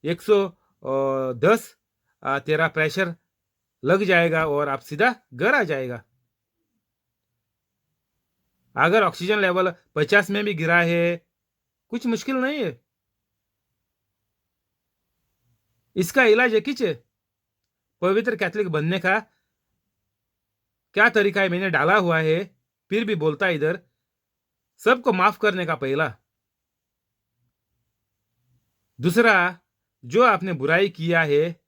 110 तेरा प्रेशर लग जाएगा और आप सीधा घर आ जाएगा। अगर ऑक्सीजन लेवल 50 में भी गिरा है, कुछ मुश्किल नहीं है। इसका इलाज एक ही है, पवित्र कैथोलिक बनने का क्या तरीका है मैंने डाला हुआ है, फिर भी बोलता है इधर सबको माफ करने का पहला। दूसरा, जो आपने बुराई किया है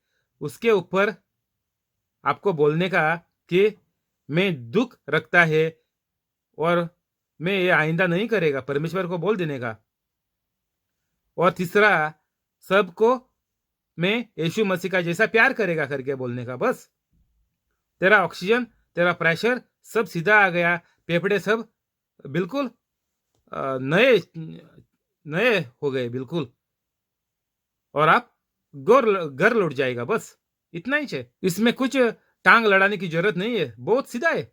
उसके ऊपर आपको बोलने का कि मैं दुख रखता है और मैं ये आइंदा नहीं करेगा, परमेश्वर को बोल देने का। और तीसरा, सबको मैं यीशु मसीह का जैसा प्यार करेगा करके बोलने का। बस तेरा ऑक्सीजन, तेरा प्रेशर सब सीधा आ गया, फेफड़े सब बिल्कुल नए नए हो गए बिल्कुल, और आप घर लौट जाएगा। बस इतना ही है, इसमें कुछ टांग लड़ाने की जरूरत नहीं है, बहुत सीधा है।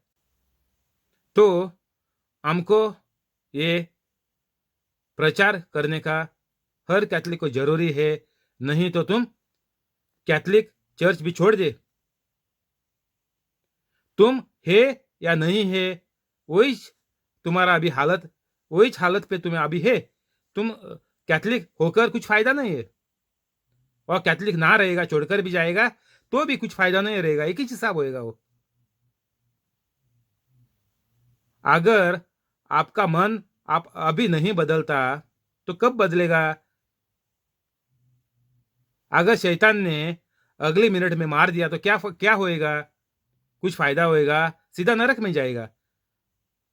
तो हमको ये प्रचार करने का हर कैथलिक को जरूरी है, नहीं तो तुम कैथलिक चर्च भी छोड़ दे। तुम है या नहीं है, वही तुम्हारा अभी हालत, वही हालत पे तुम्हें अभी है। तुम कैथलिक होकर कुछ फायदा नहीं है, और कैथलिक ना रहेगा, छोड़कर भी जाएगा तो भी कुछ फायदा नहीं रहेगा, एक ही हिसाब होएगा वो। अगर आपका मन आप अभी नहीं बदलता तो कब बदलेगा? अगर शैतान ने अगली मिनट में मार दिया तो क्या होएगा? कुछ फायदा होएगा? सीधा नरक में जाएगा।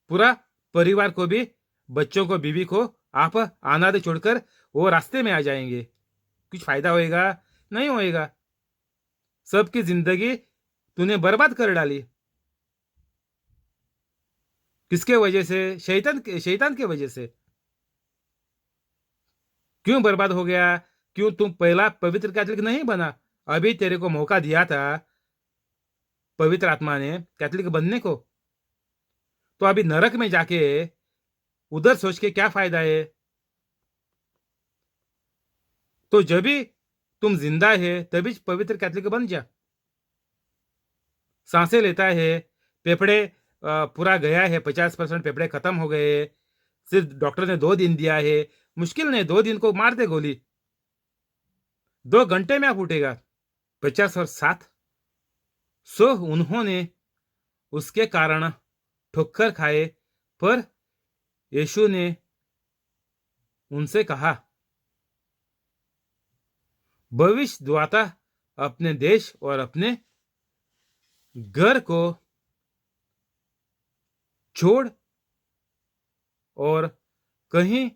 पूरा परिवार को भी, बच्चों को, बीवी को आप अनाथ छोड़कर वो रास्ते में आ जाएंगे। कुछ फायदा होएगा? नहीं होएगा। सबकी जिंदगी तूने बर्बाद कर डाली। किसके वजह से? शैतान के वजह से। क्यों बर्बाद हो गया? क्यों तुम पहला पवित्र कैथलिक नहीं बना? अभी तेरे को मौका दिया था पवित्र आत्मा ने कैथलिक बनने को, तो अभी नरक में जाके उधर सोच के क्या फायदा है? तो जब भी तुम जिंदा है तभी पवित्र कैथलिक बन जा। सांसें लेता है, फेफड़े पूरा गया है, 50% फेफड़े खत्म हो गए, सिर्फ डॉक्टर ने 2 दिन दिया है। मुश्किल नहीं, 2 दिन को मार दे गोली, 2 घंटे में आप उठेगा। 50 और 7, सो उन्होंने उसके कारण ठोकर खाए, पर यीशु ने उनसे कहा, भविष्य द्वाता अपने देश और अपने घर को छोड़ और कहीं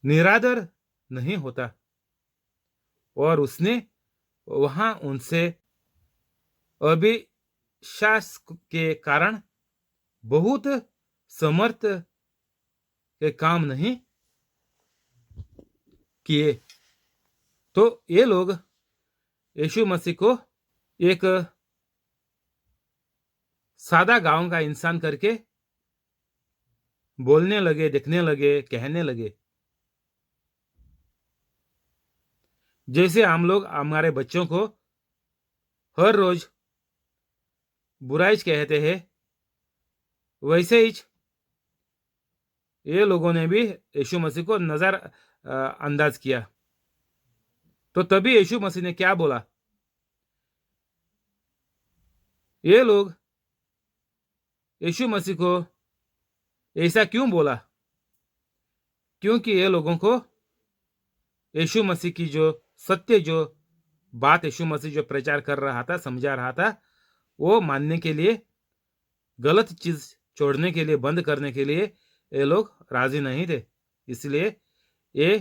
निरादर नहीं होता। और उसने वहां उनसे अविश्वास के कारण बहुत समर्थ के काम नहीं किए। तो ये लोग यीशु मसीह को एक सादा गांव का इंसान करके बोलने लगे, देखने लगे, कहने लगे। जैसे हम लोग हमारे बच्चों को हर रोज बुराई कहते हैं, वैसे ही ये लोगों ने भी यीशु मसीह को नजर अंदाज किया। तो तभी यीशु मसीह ने क्या बोला? ये लोग यीशु मसीह को ऐसा क्यों बोला? क्योंकि ये लोगों को यीशु मसीह की जो सत्य, जो बात यीशु मसीह जो प्रचार कर रहा था, समझा रहा था, वो मानने के लिए, गलत चीज छोड़ने के लिए, बंद करने के लिए ये लोग राजी नहीं थे। इसलिए ये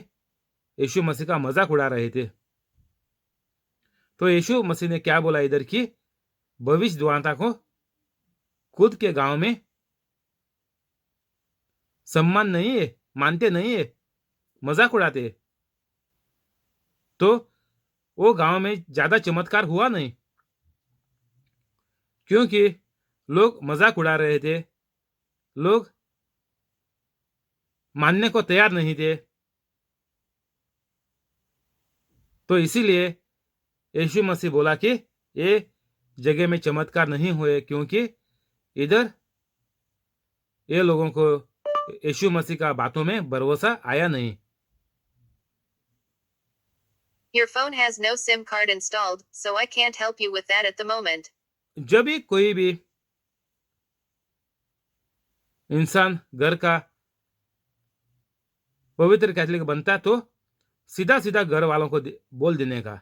यीशु मसीह का मजाक उड़ा रहे थे। तो यीशु मसीह ने क्या बोला इधर की भविष्यद्वक्ता को खुद के गांव में सम्मान नहीं है, मानते नहीं है, मजाक उड़ाते हैं। तो वो गांव में ज्यादा चमत्कार हुआ नहीं, क्योंकि लोग मजाक उड़ा रहे थे, लोग मानने को तैयार नहीं थे। तो इसीलिए यीशु मसीह बोला कि ये जगह में चमत्कार नहीं हुए, क्योंकि इधर ये लोगों को यीशु मसीह का बातों में भरोसा आया नहीं। Your phone has no SIM card installed, so I can't help you with that at the moment. जब भी कोई भी इंसान घर का पवित्र कैथोलिक बनता तो सीधा सीधा घर वालों को बोल देने का,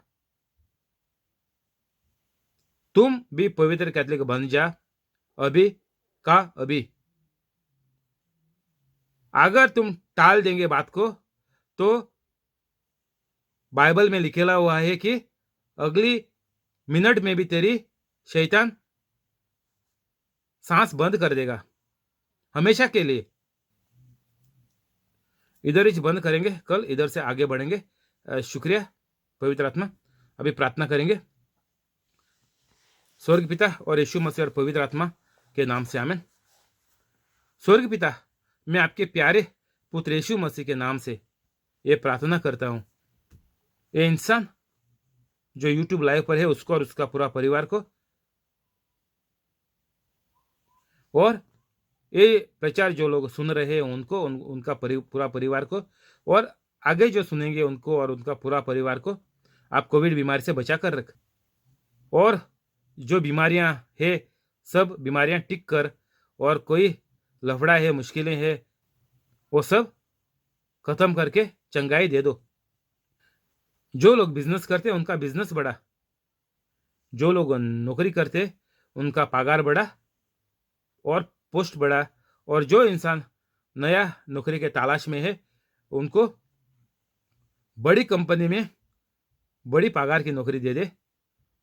तुम भी पवित्र कैथोलिक बन जा, अभी का अभी। अगर तुम टाल देंगे बात को तो बाइबल में लिखेला हुआ है कि अगली मिनट में भी तेरी शैतान सांस बंद कर देगा, हमेशा के लिए। इधर ही बंद करेंगे, कल इधर से आगे बढ़ेंगे। शुक्रिया पवित्र आत्मा। अभी प्रार्थना करेंगे। स्वर्ग पिता और यीशु मसीह और पवित्र आत्मा के नाम से आमेन। स्वर्ग पिता, मैं आपके प्यारे पुत्र यीशु मसीह के नाम से ये प्रार्थना करता हूं, ये इंसान जो यूट्यूब लाइव पर है उसको और उसका पूरा परिवार को, और ये प्रचार जो लोग सुन रहे हैं उनको, उनका पूरा परिवार को, और आगे जो सुनेंगे उनको और उनका पूरा परिवार को आप कोविड बीमारी से बचा कर रख, और जो बीमारियां है सब बीमारियां टिक कर, और कोई लफड़ा है, मुश्किलें है, वो सब खत्म करके चंगाई दे दो। जो लोग बिजनेस करते उनका बिजनेस बढ़ा, जो लोग नौकरी करते उनका पगार बढ़ा और पोस्ट बढ़ा, और जो इंसान नया नौकरी के तलाश में है उनको बड़ी कंपनी में बड़ी पगार की नौकरी दे दे,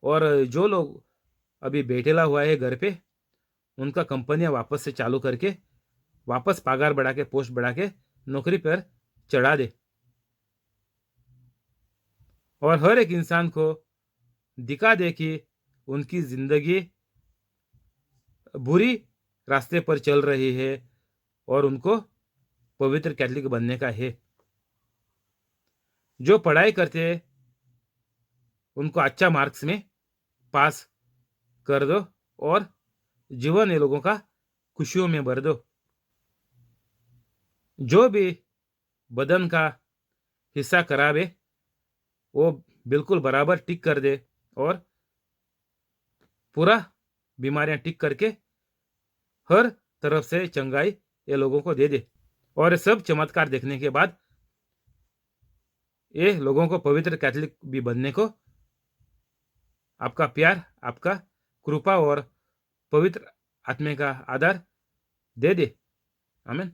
और जो लोग अभी बैठेला हुआ है घर पे उनका कंपनियां वापस से चालू करके वापस पगार बढ़ा के, पोस्ट बढ़ा के नौकरी पर चढ़ा दे, और हर एक इंसान को दिखा दे कि उनकी जिंदगी बुरी रास्ते पर चल रही है और उनको पवित्र कैथोलिक बनने का है। जो पढ़ाई करते हैं उनको अच्छा मार्क्स में पास कर दो, और जीवन ये लोगों का खुशियों में भर दो। जो भी बदन का हिस्सा खराब है वो बिल्कुल बराबर टिक कर दे, और पूरा बीमारियां टिक करके हर तरफ से चंगाई ये लोगों को दे दे। और सब चमत्कार देखने के बाद ये लोगों को पवित्र कैथोलिक भी बनने को आपका प्यार, आपका कृपा और पवित्र आत्मा का आधार दे दे। आमीन।